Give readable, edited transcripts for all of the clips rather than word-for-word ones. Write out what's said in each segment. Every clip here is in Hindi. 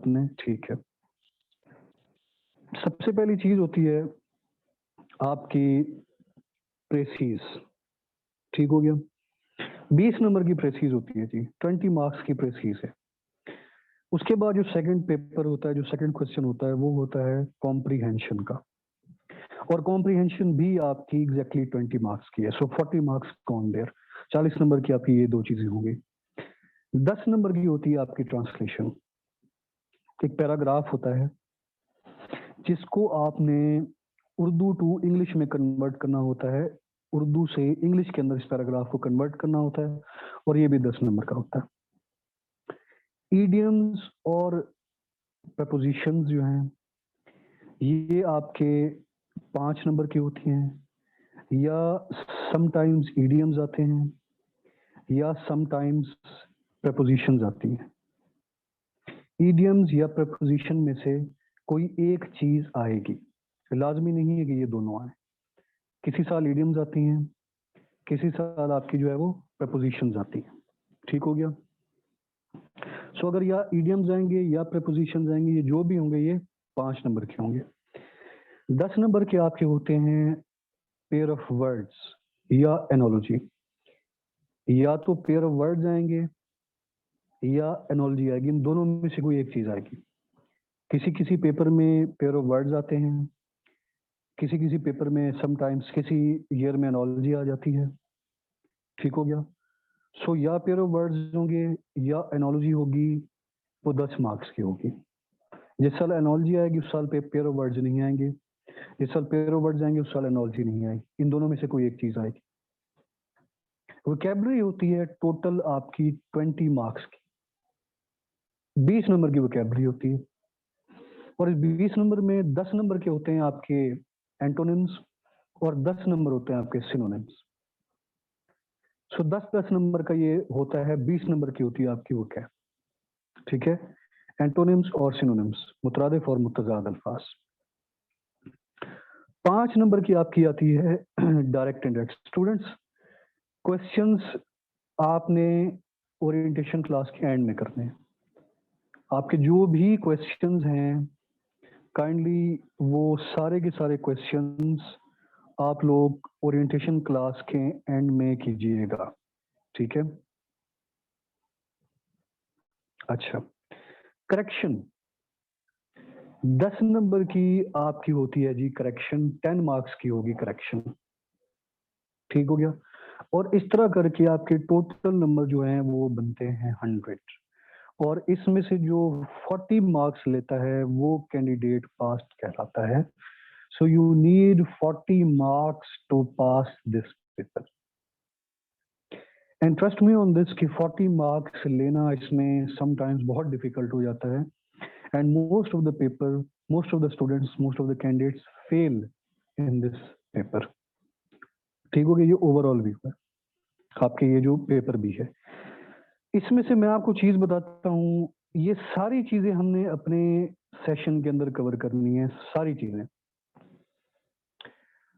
आपने, ठीक है। सबसे पहली चीज होती है आपकी प्रेसीज, ठीक हो गया। 20 नंबर की प्रेसीज होती है जी, 20 मार्क्स की प्रेसीज है। उसके बाद जो सेकंड पेपर होता है, जो सेकंड क्वेश्चन होता है, वो होता है कॉम्प्रीहेंशन का, और कॉम्प्रीहेंशन भी आपकी एग्जैक्टली 20 मार्क्स की है। सो 40 मार्क्स कॉन देयर, 40 नंबर की आपकी ये दो चीजें होंगी। 10 नंबर की होती है आपकी ट्रांसलेशन। एक पैराग्राफ होता है जिसको आपने उर्दू टू इंग्लिश में कन्वर्ट करना होता है, उर्दू से इंग्लिश के अंदर इस पैराग्राफ को कन्वर्ट करना होता है, और ये भी 10 नंबर का होता है। ईडियम्स और प्रपोजिशंस जो हैं ये आपके 5 नंबर की होती हैं, या समटाइम्स ईडियम्स आते हैं, या समटाइम्स प्रपोजिशंस आती हैं। ईडियम्स या प्रपोजिशन में से कोई एक चीज आएगी, लाजमी नहीं है कि ये दोनों आए। किसी साल ईडियम्स आती हैं, किसी साल आपकी जो है वो प्रपोजिशंस आती हैं, ठीक हो गया। सो अगर या ईडियम्स आएंगे या प्रपोजिशंस आएंगे, ये जो भी होंगे ये 5 नंबर के होंगे। 10 नंबर के आपके होते हैं पेयर ऑफ वर्ड्स या एनोलॉजी। या तो पेयर ऑफ वर्ड्स आएंगे या एनोलॉजी आएगी, इन दोनों में से कोई एक चीज आएगी। किसी किसी पेपर में पेयर ऑफ वर्ड्स आते हैं, किसी किसी पेपर में समटाइम्स किसी ईयर में एनोलॉजी आ जाती है, ठीक हो गया। सो या पेयर ऑफ वर्ड्स होंगे या एनोलॉजी होगी, वो 10 मार्क्स की होगी। जिस साल एनोलॉजी आएगी उस साल पेयर ऑफ वर्ड्स नहीं आएंगे, जिस साल पेयर ऑफ वर्ड्स आएंगे उस साल एनोलॉजी नहीं आएगी, इन दोनों में से कोई एक चीज आएगी। वोकैबुलरी होती है टोटल आपकी 20 मार्क्स की, 20 नंबर की वोकैबुलरी होती है, और इस 20 नंबर में 10 नंबर के होते हैं आपके एंटोनिम्स और 10 नंबर होते हैं आपके सिनोनिम्स। सो 10-10 नंबर का ये होता है, 20 नंबर की होती है आपकी वोकैब, ठीक है। एंटोनिम्स और सिनोनिम्स, मुतरादिफ और मुतजाद अल्फाज। 5 नंबर की आपकी आती है डायरेक्ट इंडायरेक्ट। स्टूडेंट्स, क्वेश्चंस आपने ओरिएंटेशन क्लास के एंड में करने हैं। आपके जो भी क्वेश्चंस हैं काइंडली वो सारे के सारे क्वेश्चंस आप लोग ओरिएंटेशन क्लास के एंड में कीजिएगा, ठीक है। अच्छा, करेक्शन 10 नंबर की आपकी होती है जी करेक्शन, 10 मार्क्स की होगी करेक्शन, ठीक हो गया। और इस तरह करके आपके टोटल नंबर जो हैं वो बनते हैं 100, और इसमें से जो 40 मार्क्स लेता है वो कैंडिडेट पास कहलाता है। So you need 40 marks to pass this paper, and trust me on this कि 40 मार्क्स लेना इसमें समटाइम्स बहुत डिफिकल्ट हो जाता है, and most of the paper, most of the students, most of the candidates fail in this paper, ठीक हो गया। ये ओवरऑल व्यू है आपके, ये जो पेपर भी है। इसमें से मैं आपको चीज बताता हूँ, ये सारी चीजें हमने अपने सेशन के अंदर कवर करनी है, सारी चीजें।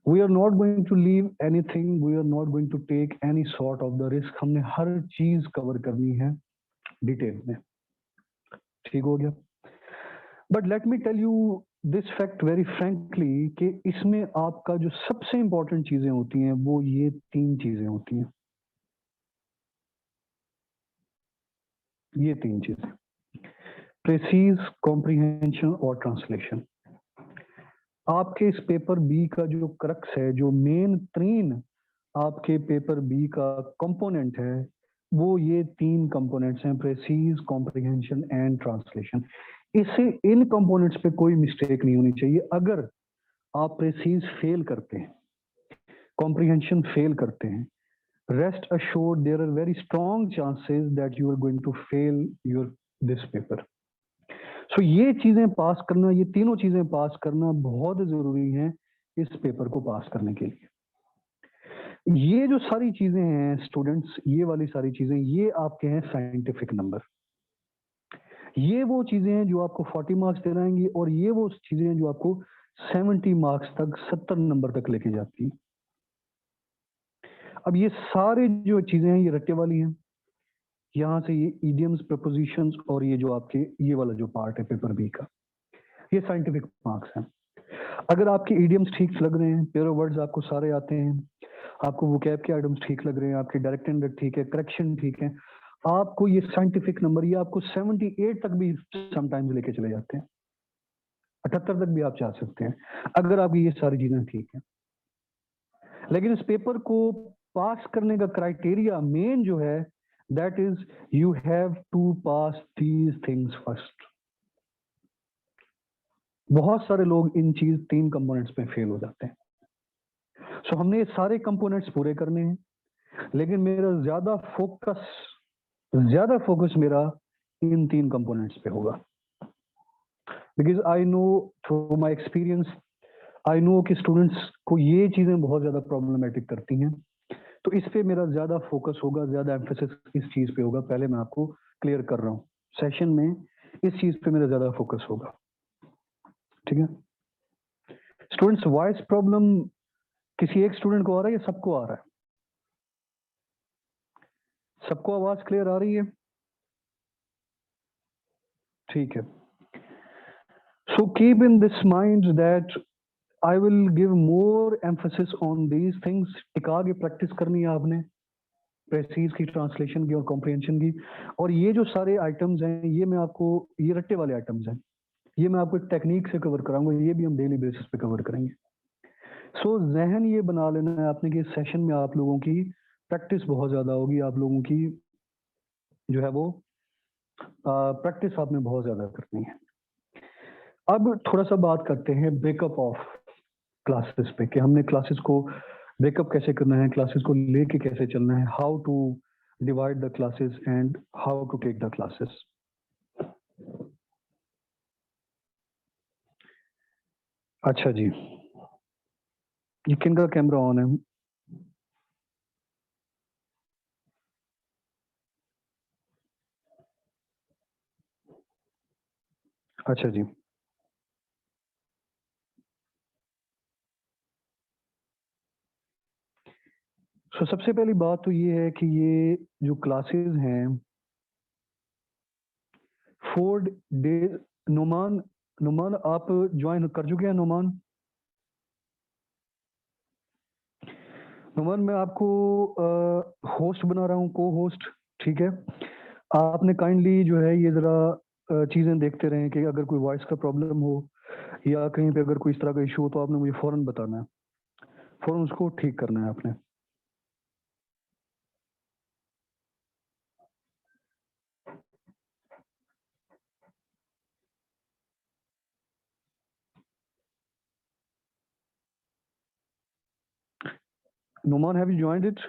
We are not going to leave anything, we are not going to take any sort of the risk. हमने हर चीज कवर करनी है डिटेल में, ठीक हो गया। But let me tell you this fact very frankly कि इसमें आपका जो सबसे इंपॉर्टेंट चीजें होती हैं वो ये 3 चीजें होती हैं, ये 3 चीजें, प्रेसीज, कॉम्प्रीहेंशन और ट्रांसलेशन। आपके इस पेपर बी का जो क्रक्स है, जो मेन 3 आपके पेपर बी का कंपोनेंट है, वो ये 3 कंपोनेंट्स हैं, प्रेसीज, कॉम्प्रीहेंशन एंड ट्रांसलेशन। इसे इन कंपोनेंट्स पे कोई मिस्टेक नहीं होनी चाहिए। अगर आप प्रेसीज फेल करते हैं, कॉम्प्रीहेंशन फेल करते हैं, rest assured there are very strong chances that you are going to fail your this paper. सो ये चीजें पास करना, ये तीनों चीजें पास करना बहुत जरूरी है इस पेपर को पास करने के लिए। ये जो सारी चीजें हैं स्टूडेंट्स, ये वाली सारी चीजें, ये आपके हैं साइंटिफिक नंबर। ये वो चीजें हैं जो आपको 40 मार्क्स दिलाएंगी, और ये वो चीजें हैं जो आपको 70 मार्क्स तक, 70 नंबर तक लेके जाती हैं। अब ये सारे जो चीजें हैं ये रट्टे वाली हैं, यहाँ से ये इडियम्स, प्रपोजिशंस और ये जो आपके ये वाला जो पार्ट है पेपर बी का, ये साइंटिफिक मार्क्स हैं। अगर आपके इडियम्स ठीक लग रहे हैं, पेयर ऑफ वर्ड्स आपको सारे आते हैं, आपको वोकैब के आइटम्स ठीक लग रहे हैं, आपके डायरेक्ट एंडेड ठीक है, करेक्शन ठीक है, आपको ये साइंटिफिक नंबर ये आपको 78 तक भी समटाइम्स लेके चले जाते हैं, 78 तक भी आप जा सकते हैं अगर आपकी ये सारी चीजें ठीक है। लेकिन इस पेपर को पास करने का क्राइटेरिया मेन जो है that is you have to pass these things first. बहुत सारे लोग इन चीज 3 कंपोनेंट्स में फेल हो जाते हैं। सो हमने ये सारे कंपोनेंट्स पूरे करने हैं, लेकिन मेरा ज्यादा फोकस मेरा इन 3 कंपोनेंट्स पे होगा, because I know through my experience, I know कि स्टूडेंट्स को ये चीजें बहुत ज्यादा प्रॉब्लमेटिक करती हैं, तो इस पे मेरा ज्यादा फोकस होगा, ज्यादा एम्फेसिस इस चीज पे होगा। पहले मैं आपको क्लियर कर रहा हूँ, सेशन में इस चीज पे मेरा ज्यादा फोकस होगा, ठीक है। स्टूडेंट्स, वॉइस प्रॉब्लम किसी एक स्टूडेंट को आ रहा है या सबको आ रहा है? सबको आवाज क्लियर आ रही है? ठीक है। So keep in this mind that I will give more emphasis on these things. एक आगे प्रैक्टिस करनी है आपने प्रेसीज की, ट्रांसलेशन की और कॉम्प्रिहेंशन की। और ये जो सारे आइटम्स हैं ये मैं आपको, ये रट्टे वाले आइटम्स हैं, ये मैं आपको एक टेक्निक से कवर कराऊंगा, ये भी हम डेली बेसिस पे कवर करेंगे। सो जहन ये बना लेना है आपने कि इस सेशन में आप लोगों की प्रैक्टिस बहुत ज्यादा होगी, आप लोगों की जो है वो प्रैक्टिस आपने बहुत ज्यादा करनी है। अब थोड़ा सा बात करते हैं ब्रेकअप ऑफ क्लासेस पे, कि हमने क्लासेस को ब्रेकअप कैसे करना है, क्लासेस को लेके कैसे चलना है, how to divide the classes and how to take the classes. अच्छा जी, ये किनका कैमरा ऑन है? अच्छा जी, तो सबसे पहली बात तो ये है कि ये जो क्लासेस हैं 4 डेज, नुमान, नुमान आप ज्वाइन कर चुके हैं? नुमान, नुमान मैं आपको होस्ट बना रहा हूँ, को होस्ट, ठीक है। आपने काइंडली जो है ये जरा चीजें देखते रहें कि अगर कोई वॉइस का प्रॉब्लम हो या कहीं पे अगर कोई इस तरह का इशू हो तो आपने मुझे फौरन बताना है, फौरन उसको ठीक करना है आपने। Numan, have you joined it?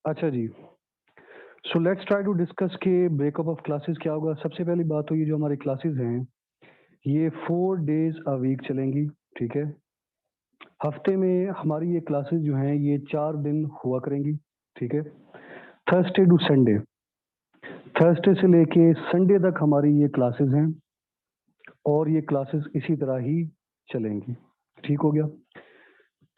अच्छा जी, so let's try to discuss के ब्रेकअप ऑफ क्लासेस क्या होगा। सबसे पहली बात तो ये जो हमारी क्लासेस हैं ये 4 डेज अ वीक चलेंगी, ठीक है। हफ्ते में हमारी ये क्लासेस जो हैं ये 4 दिन हुआ करेंगी, ठीक है। थर्सडे टू संडे, थर्सडे से लेके संडे तक हमारी ये क्लासेस हैं और ये क्लासेस इसी तरह ही चलेंगी, ठीक हो गया।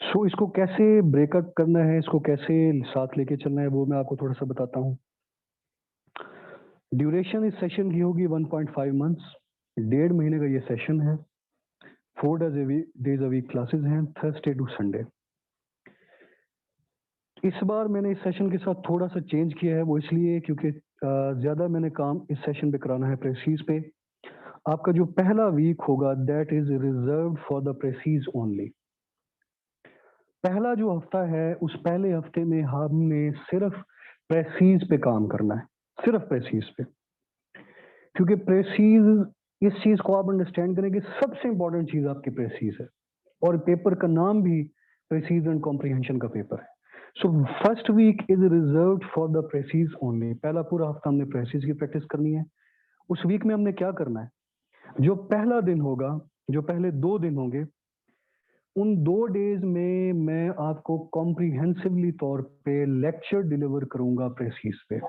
सो इसको कैसे ब्रेकअप करना है, इसको कैसे साथ लेके चलना है वो मैं आपको थोड़ा सा बताता हूँ। ड्यूरेशन इस सेशन की होगी 1.5 मंथ्स, 1.5 महीने का ये सेशन है। 4 डेज अ वीक क्लासेस हैं, थर्सडे टू संडे। इस बार मैंने इस सेशन के साथ थोड़ा सा चेंज किया है, वो इसलिए क्योंकि ज़्यादा मैंने काम इस सेशन पे कराना है प्रेसीज पे। आपका जो पहला वीक होगा that is reserved for the precis only. पहला जो हफ्ता है उस पहले हफ्ते में हमने सिर्फ प्रेसीज पे काम करना है, सिर्फ प्रेसीज पे, क्योंकि प्रेसीज, इस चीज को आप अंडरस्टैंड करें कि सबसे इंपॉर्टेंट चीज आपकी प्रेसीज है, और पेपर का नाम भी प्रेसीज एंड कॉम्प्रिहेंशन का पेपर है। So first week is reserved for the precis only. पहला पूरा हफ्ता हमने प्रेसीज की प्रैक्टिस करनी है। उस वीक में हमने क्या करना है, जो पहला दिन होगा, जो पहले 2 दिन होंगे, उन 2 डेज में मैं आपको कॉम्प्रिहेंसिवली तौर पे लेक्चर डिलीवर करूंगा प्रेसीज पे।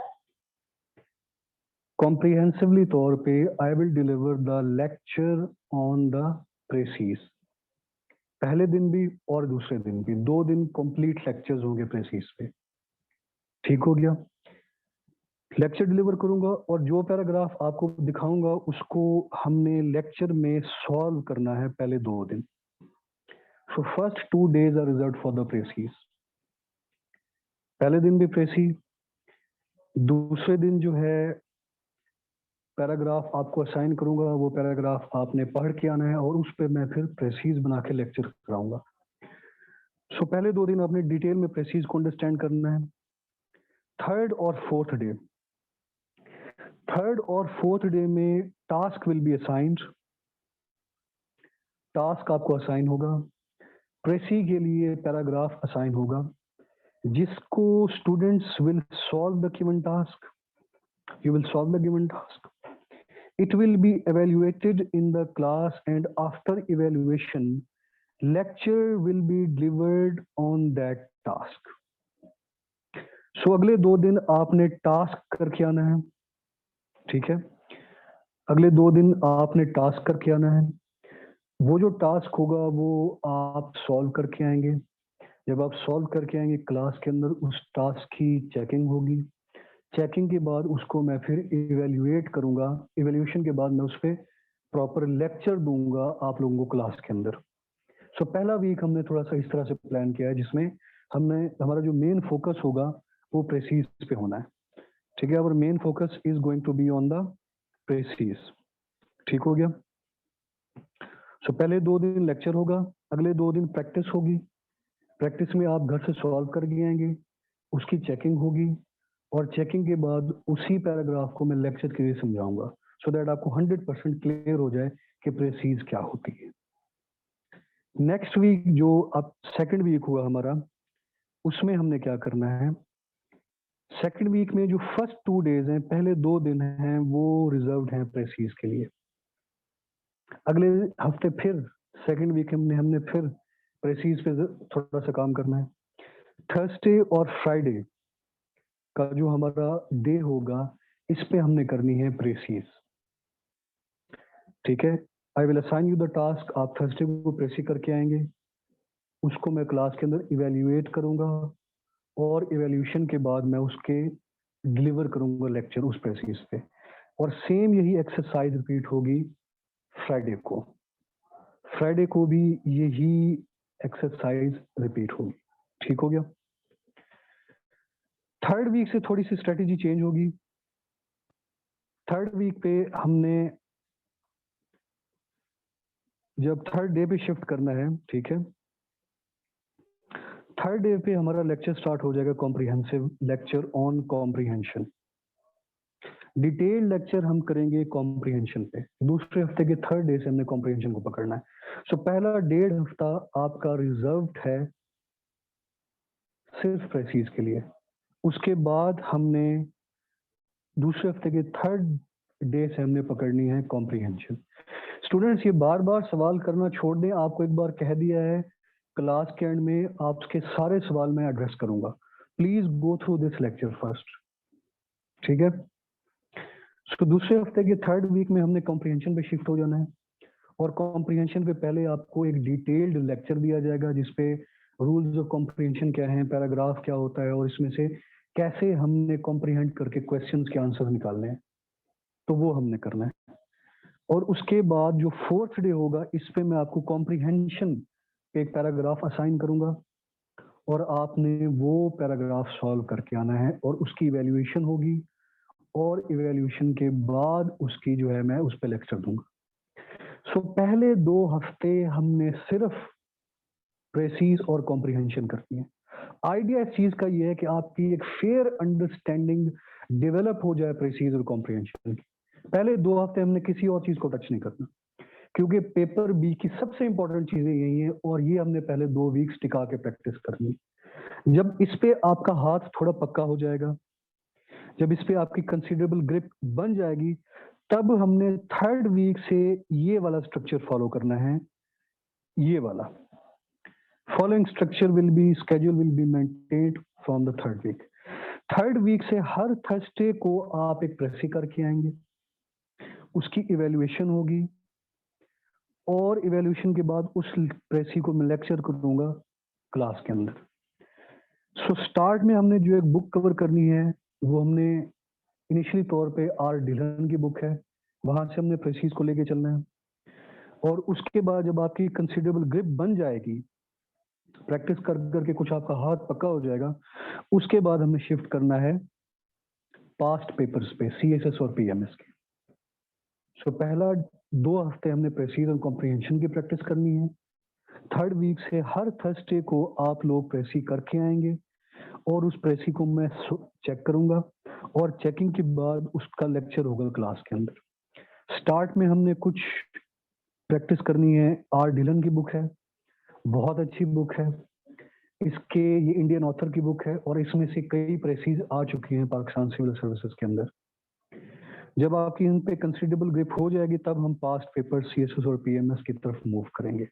कॉम्प्रिहेंसिवली तौर पे I will deliver the lecture on the precis. पहले दिन भी और दूसरे दिन भी 2 दिन कंप्लीट लेक्चर्स होंगे प्रेसीज पे। ठीक हो गया? लेक्चर डिलीवर करूंगा और जो पैराग्राफ आपको दिखाऊंगा उसको हमने लेक्चर में सॉल्व करना है पहले 2 दिन। So first 2 days are reserved for the precis. पहले दिन भी प्रेसी, दूसरे दिन जो है पैराग्राफ आपको असाइन करूंगा, वो पैराग्राफ आपने पढ़ के आना है और उस पर मैं फिर प्रेसीज बना के लेक्चर कराऊंगा। सो पहले 2 दिन आपने डिटेल में प्रेसीज को अंडरस्टैंड करना है। थर्ड और फोर्थ डे, थर्ड और फोर्थ डे में task will be assigned. Task आपको असाइन होगा, प्रेसी के लिए पैराग्राफ असाइन होगा, जिसको students will solve the given task. You will solve the given task. It will be evaluated in the class, and after evaluation, lecture will be delivered on that task. So अगले 2 दिन आपने टास्क करके आना है, ठीक है? अगले 2 दिन आपने टास्क करके आना है। वो जो टास्क होगा वो आप सॉल्व करके आएंगे। जब आप सॉल्व करके आएंगे क्लास के अंदर, उस टास्क की चेकिंग होगी। चेकिंग के बाद उसको मैं फिर इवेल्युएट करूंगा। इवेल्युएशन के बाद मैं उस पर प्रॉपर लेक्चर दूंगा आप लोगों को क्लास के अंदर। सो पहला वीक हमने थोड़ा सा इस तरह से प्लान किया है, जिसमें हमने, हमारा जो मेन फोकस होगा वो प्रेसीज पे होना है। ठीक है, और main focus is going to be on the precis. ठीक हो गया? सो पहले 2 दिन लेक्चर होगा, अगले 2 दिन प्रैक्टिस होगी। प्रैक्टिस में आप घर से सॉल्व करके आएंगे, उसकी चेकिंग होगी, और चेकिंग के बाद उसी पैराग्राफ को मैं लेक्चर के लिए समझाऊंगा, सो दैट आपको 100% क्लियर हो जाए कि प्रेसीज क्या होती है। नेक्स्ट वीक जो अब सेकंड वीक हुआ हमारा, उसमें हमने क्या करना है, सेकंड वीक में जो फर्स्ट 2 डेज हैं, पहले 2 दिन हैं, वो रिजर्व्ड हैं प्रेसीज के लिए। अगले हफ्ते फिर सेकंड वीक हमने हमने फिर प्रेसीज पे थोड़ा सा काम करना है। थर्सडे और फ्राइडे का जो हमारा डे होगा, इस पे हमने करनी है प्रेसीज। ठीक है, I will assign you the task. आप थर्सडे को प्रेसी करके आएंगे, उसको मैं क्लास के अंदर इवेल्युएट करूंगा, और इवेल्यूशन के बाद मैं उसके डिलीवर करूंगा लेक्चर उस प्रेसीज पे। और सेम यही एक्सरसाइज रिपीट होगी फ्राइडे को। फ्राइडे को भी यही एक्सरसाइज रिपीट होगी। ठीक हो गया? थर्ड वीक से थोड़ी सी स्ट्रेटेजी चेंज होगी। थर्ड वीक पे हमने जब थर्ड डे पे शिफ्ट करना है, ठीक है, थर्ड डे पे हमारा लेक्चर स्टार्ट हो जाएगा comprehensive lecture on comprehension. Detail lecture हम करेंगे कॉम्प्रिहेंशन पे। दूसरे हफ्ते के थर्ड डे से हमने कॉम्प्रिहेंशन को पकड़ना है। सो पहला 1.5 हफ्ता आपका रिजर्व्ड है सिर्फ प्रेसीज के लिए। उसके बाद हमने दूसरे हफ्ते के थर्ड डे से हमने पकड़नी है कॉम्प्रिहेंशन। स्टूडेंट्स, ये बार बार सवाल करना छोड़ दें। आपको एक बार कह दिया है, क्लास के एंड में आपके सारे सवाल मैं एड्रेस करूंगा। Please go through this lecture first. ठीक है? तो दूसरे हफ्ते के थर्ड वीक में हमने कॉम्प्रिहेंशन पे शिफ्ट हो जाना है, और कॉम्प्रिहेंशन पे पहले आपको एक डिटेल्ड लेक्चर दिया जाएगा, जिसपे रूल्स ऑफ कॉम्प्रिहेंशन क्या हैं, पैराग्राफ क्या होता है, और इसमें से कैसे हमने कॉम्प्रिहेंड करके क्वेश्चंस के आंसर निकालने हैं, तो वो हमने करना है। और उसके बाद जो फोर्थ डे होगा, इस पे मैं आपको कॉम्प्रिहेंशन पे एक पैराग्राफ असाइन करूंगा, और आपने वो पैराग्राफ सॉल्व करके आना है और उसकी इवैल्यूएशन होगी और इवैल्यूएशन के बाद उसकी जो है मैं उस पर लेक्चर दूंगा। सो पहले 2 हफ्ते हमने सिर्फ प्रेसीज और कॉम्प्रिहेंशन करनी है। आइडिया इस चीज का ये है कि आपकी एक फेयर अंडरस्टैंडिंग डेवलप हो जाए प्रेसीज और कॉम्प्रिहेंशन की। पहले 2 हफ्ते हमने किसी और चीज को टच नहीं करना, क्योंकि पेपर बी की सबसे इंपॉर्टेंट चीजें यही है और ये हमने पहले 2 वीक्स टिका के प्रैक्टिस करनी है। जब इस पे आपका हाथ थोड़ा पक्का हो जाएगा, जब इस पे आपकी कंसिडरेबल ग्रिप बन जाएगी, तब हमने 3rd वीक से ये वाला स्ट्रक्चर फॉलो करना है। ये वाला following structure will be schedule will be maintained from the 3rd week। 3rd week से हर थर्सडे को आप एक प्रेसी करके आएंगे, उसकी इवैल्यूएशन होगी और इवैल्यूएशन के बाद उस प्रेसी को मैं लेक्चर करूंगा क्लास के अंदर। सो स्टार्ट में हमने जो एक बुक कवर करनी है वो हमने इनिशियली तौर पे आर डिलन की बुक है, वहां से हमने प्रेसीज को लेके चलना है। और उसके बाद जब आपकी कंसिडरेबल ग्रिप बन जाएगी, प्रैक्टिस कर करके कुछ आपका हाथ पक्का हो जाएगा, उसके बाद हमें शिफ्ट करना है पास्ट पेपर्स पे, सीएसएस और पीएमएस के। सो पहला 2 हफ्ते हमने प्रेसीज और कॉम्प्रिहेंशन की प्रैक्टिस करनी है। 3rd वीक से हर थर्सडे को आप लोग प्रेसी करके आएंगे और उस प्रेसी को मैं चेक करूंगा और चेकिंग के बाद उसका लेक्चर होगा क्लास के अंदर। स्टार्ट में हमने कुछ प्रैक्टिस करनी है, आर डिलन की बुक है, बहुत अच्छी बुक है। इसके ये इंडियन ऑथर की बुक है और इसमें से कई प्रेसीज आ चुकी हैं पाकिस्तान सिविल सर्विसेज के अंदर। जब आपकी इन पे कंसिडरेबल ग्रिप हो जाएगी, तब हम पास्ट पेपर सीएसएस और पीएमएस की तरफ मूव करेंगे।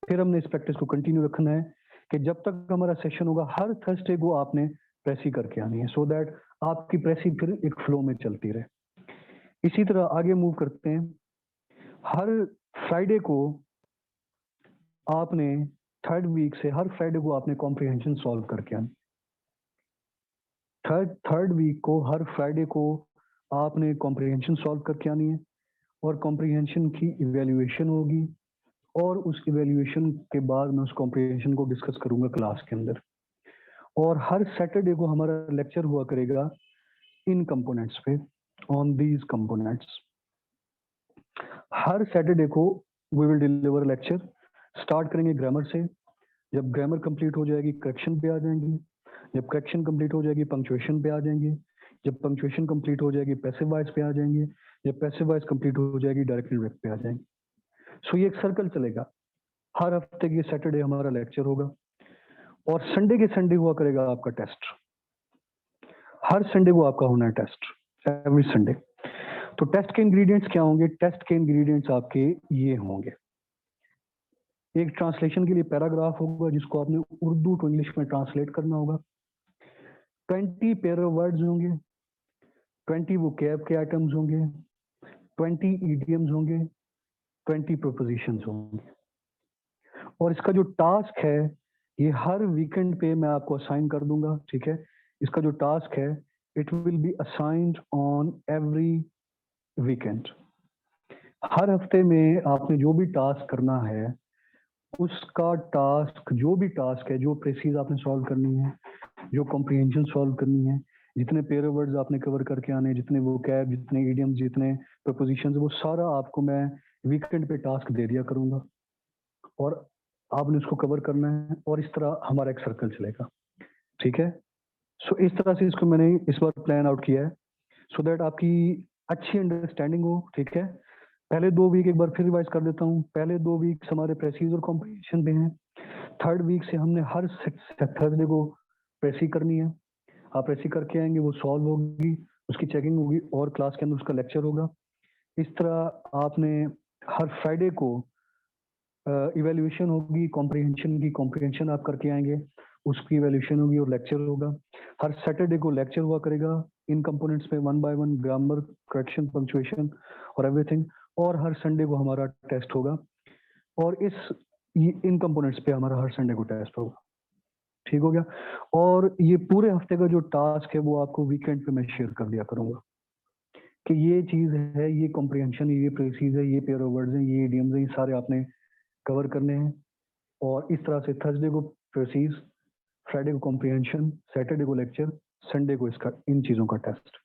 फिर हमने इस प्रैक्टिस को कंटिन्यू रखना है कि जब तक हमारा सेशन होगा, हर थर्सडे को आपने प्रेसी करके आनी है, सो दैट आपकी प्रेसी फिर एक फ्लो में चलती रहे। इसी तरह आगे मूव करते हैं। हर फ्राइडे को आपने 3rd वीक से हर फ्राइडे को आपने कॉम्प्रिहेंशन सॉल्व करके आनी। थर्ड वीक को हर फ्राइडे को आपने कॉम्प्रिहेंशन सॉल्व करके आनी है और कॉम्प्रिहेंशन की इवैल्यूएशन होगी और उस इवैल्यूएशन के बाद मैं उस कॉम्प्रिहेंशन को डिस्कस करूंगा क्लास के अंदर। और हर सैटरडे को हमारा लेक्चर हुआ करेगा इन कंपोनेंट्स पे, ऑन दीज कंपोनेंट्स। हर सैटरडे को we will deliver lecture. Start करेंगे ग्रामर से, जब ग्रामर कंप्लीट हो जाएगी करेक्शन पे आ जाएंगे, जब करेक्शन कंप्लीट हो जाएगी पंक्चुएशन पे आ जाएंगे, जब पंक्चुएशन कंप्लीट हो जाएगी पैसिव वॉइस पे आ जाएंगे, जब पैसिव वॉइस कंप्लीट हो जाएगी डायरेक्ट इंडायरेक्ट पे आ जाएंगे। सो ये एक सर्कल चलेगा। हर हफ्ते की सैटरडे हमारा लेक्चर होगा और संडे के संडे हुआ करेगा आपका टेस्ट। हर संडे को आपका होना है टेस्ट, एवरी संडे। तो टेस्ट के इंग्रेडिएंट्स क्या होंगे? टेस्ट के इंग्रेडिएंट्स आपके ये होंगे। एक ट्रांसलेशन के लिए पैराग्राफ होगा जिसको आपने उर्दू टू इंग्लिश में ट्रांसलेट करना होगा। 20 पेयर ऑफ वर्ड्स होंगे, 20 वोकैब के आइटम्स होंगे, 20 इडियम्स होंगे, 20 प्रोपोजिशंस होंगे। और इसका जो टास्क है ये हर वीकेंड पे मैं आपको असाइन कर दूंगा, ठीक है। इसका जो टास्क है it will be assigned on every weekend. हर हफ्ते में आपने जो भी टास्क करना है उसका टास्क, जो भी टास्क है, जो प्रेसीज आपने सॉल्व करनी है, जो कॉम्प्रिहेंशन सॉल्व करनी है, जितने पेयर वर्ड्स आपने कवर करके आने, जितने वोकैब, जितने इडियम्स, जितने प्रपोजिशंस, वो सारा आपको मैं वीकेंड पे टास्क दे दिया करूंगा और आपने उसको कवर करना है और इस तरह हमारा एक सर्कल चलेगा, ठीक है। सो इस तरह से इसको मैंने इस बार प्लान आउट किया है सो दैट आपकी अच्छी अंडरस्टैंडिंग हो, ठीक है। पहले 2 वीक एक बार फिर रिवाइज कर देता हूँ। पहले 2 वीक हमारे प्रेसीज और कॉम्प्रिहेंशन पे हैं। 3rd वीक से हमने हर थर्सडे को प्रेसी करनी है। आप प्रेसी करके आएंगे, वो सॉल्व होगी, उसकी चेकिंग होगी और क्लास के अंदर उसका लेक्चर होगा। इस तरह आपने हर फ्राइडे को इवैल्यूएशन होगी कॉम्प्रिहेंशन की, कॉम्प्रिहेंशन आप करके आएंगे, उसकी इवैल्यूएशन होगी और लेक्चर होगा। हर सैटरडे को लेक्चर हुआ करेगा इन कंपोनेंट्स पे, 1 बाय 1, ग्रामर, करेक्शन, पंक्चुएशन और एवरीथिंग। और हर संडे को हमारा टेस्ट होगा और इन कंपोनेंट्स पे हमारा हर संडे को टेस्ट होगा, ठीक हो गया। और ये पूरे हफ्ते का जो टास्क है वो आपको वीकेंड पे मैं शेयर कर दिया करूंगा कि ये चीज है, ये कॉम्प्रिहेंशन, ये प्रेसीज है, ये पेयर ऑफ वर्ड्स हैं, ये इडियम्स हैं, ये सारे आपने कवर करने हैं। और इस तरह से थर्सडे को प्रेसीज, फ्राइडे को कॉम्प्रिहेंशन, सैटरडे को लेक्चर, संडे को इसका इन चीज़ों का टेस्ट।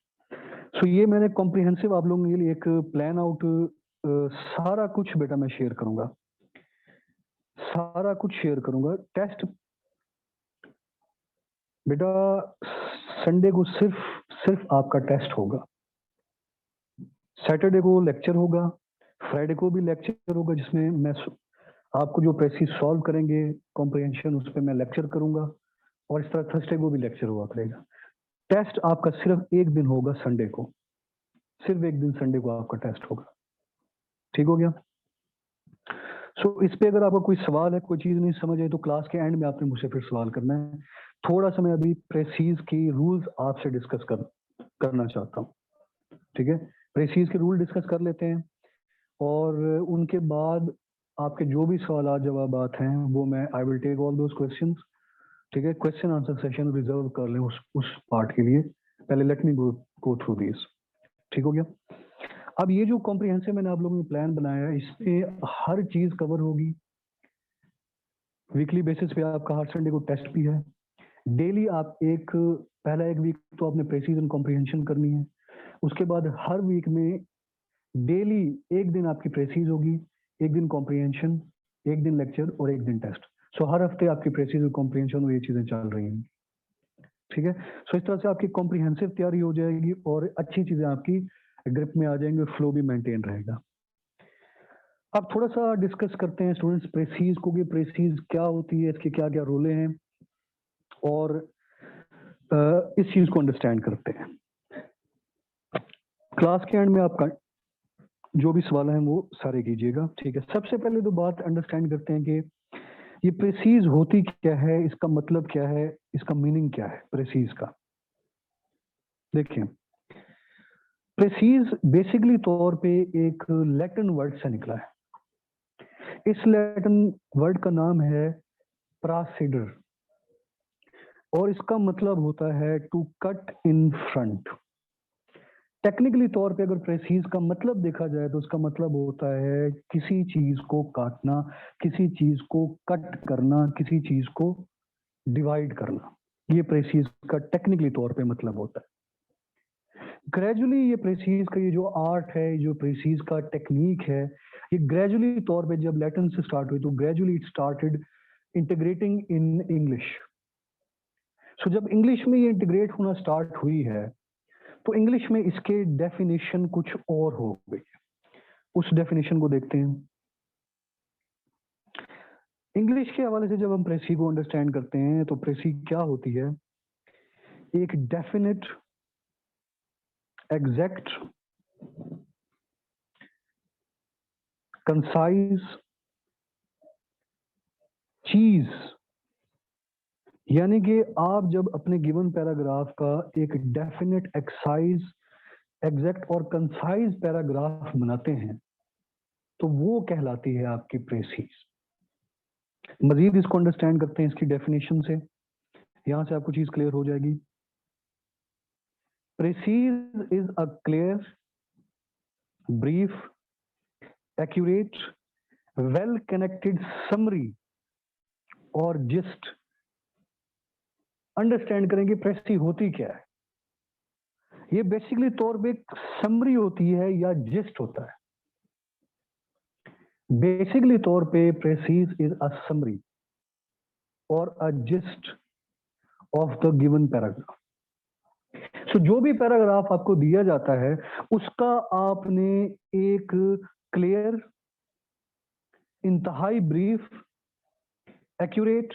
सो ये मैंने कॉम्प्रिहेंसिव आप लोगों के लिए एक प्लान आउट सारा कुछ बेटा मैं शेयर करूंगा, सारा कुछ शेयर करूंगा। टेस्ट बेटा संडे को सिर्फ आपका टेस्ट होगा, सैटरडे को लेक्चर होगा, फ्राइडे को भी लेक्चर होगा जिसमें मैं आपको जो प्रेसिस सॉल्व करेंगे कॉम्प्रिहेंशन उस पर मैं लेक्चर करूंगा, और इस तरह थर्सडे को भी लेक्चर हुआ करेगा। टेस्ट आपका सिर्फ एक दिन होगा संडे को, सिर्फ एक दिन संडे को आपका टेस्ट होगा। ठीक हो गया? सो इस पे अगर आपका कोई सवाल है, कोई चीज नहीं समझ आई तो क्लास के एंड में आपने मुझसे फिर सवाल करना है। थोड़ा सा मैं अभी प्रेसीज की रूल्स आपसे डिस्कस करना चाहता हूँ। ठीक है, प्रेसीज के रूल डिस्कस कर लेते हैं और उनके बाद आपके जो भी सवाल जवाबात हैं वो मैं I will take all those questions. ठीक है, क्वेश्चन आंसर सेशन रिजर्व कर लें उस पार्ट के लिए। पहले let me go through this. ठीक हो गया? अब ये जो कॉम्प्रिहेंसिव मैंने आप लोगों ने प्लान बनाया है इसमें हर चीज कवर होगी। वीकली बेसिस पे आपका हर संडे को टेस्ट भी है। डेली आप पहला एक वीक तो आपने प्रेसिज एंड कॉम्प्रिहेंशन करनी है, उसके बाद हर वीक में डेली एक दिन आपकी प्रेसिज होगी, एक दिन कॉम्प्रिहेंशन, एक दिन लेक्चर और एक दिन टेस्ट। सो हर हफ्ते आपकी प्रेसिज और कॉम्प्रिहेंशन और ये चीजें चल रही हैं। ठीक है, सो इस तरह से आपकी कॉम्प्रिहेंसिव तैयारी हो जाएगी और अच्छी चीजें आपकी ग्रिप में आ जाएंगे और फ्लो भी मेंटेन रहेगा। अब थोड़ा सा डिस्कस करते हैं स्टूडेंट्स प्रेसीज को, कि प्रेसीज क्या होती है, इसके क्या क्या रोले हैं, और इस चीज को अंडरस्टैंड करते हैं। क्लास के एंड में आपका जो भी सवाल हैं वो सारे कीजिएगा। ठीक है, सबसे पहले तो बात अंडरस्टैंड करते हैं कि ये प्रेसीज होती क्या है, इसका मतलब क्या है, इसका मीनिंग क्या है प्रेसीज का। देखिए, प्रेसीज बेसिकली तौर पे एक लैटिन वर्ड से निकला है। इस लैटिन वर्ड का नाम है प्रासिडर और इसका मतलब होता है to cut in front. Technically तौर पे अगर प्रेसीज का मतलब देखा जाए तो उसका मतलब होता है किसी चीज को काटना, किसी चीज को कट करना, किसी चीज को डिवाइड करना। ये प्रेसीज का टेक्निकली तौर पे मतलब होता है। ग्रेजुअली ये प्रेसीज का ये जो आर्ट है, जो प्रेसीज का टेक्निक है, ये ग्रेजुअली तौर पे जब लैटिन से स्टार्ट हुई तो gradually it started integrating in English. So जब इंग्लिश में ये इंटीग्रेट होना स्टार्ट हुई है तो इंग्लिश में इसके डेफिनेशन कुछ और हो गई। उस डेफिनेशन को देखते हैं। इंग्लिश के हवाले से जब हम प्रेसी को अंडरस्टैंड करते हैं तो प्रेसी क्या होती है? एक डेफिनेट, एग्जैक्ट, कंसाइज चीज, यानी कि आप जब अपने गिवन पैराग्राफ का एक डेफिनेट, एक्साइज, एग्जैक्ट और कंसाइज पैराग्राफ बनाते हैं तो वो कहलाती है आपकी प्रेसीज। मजीद इसको अंडरस्टैंड करते हैं इसकी डेफिनेशन से, यहां से आपको चीज क्लियर हो जाएगी। Precis is a clear, brief, accurate, well connected summary और जिस्ट। अंडरस्टैंड करेंगे प्रेसी होती क्या है। ये बेसिकली तौर पे समरी होती है या जिस्ट होता है। बेसिकली तौर पे प्रेसीज इज अ समरी और a gist of the given paragraph. So जो भी पैराग्राफ आपको दिया जाता है उसका आपने एक क्लियर, इंतहाई brief, accurate,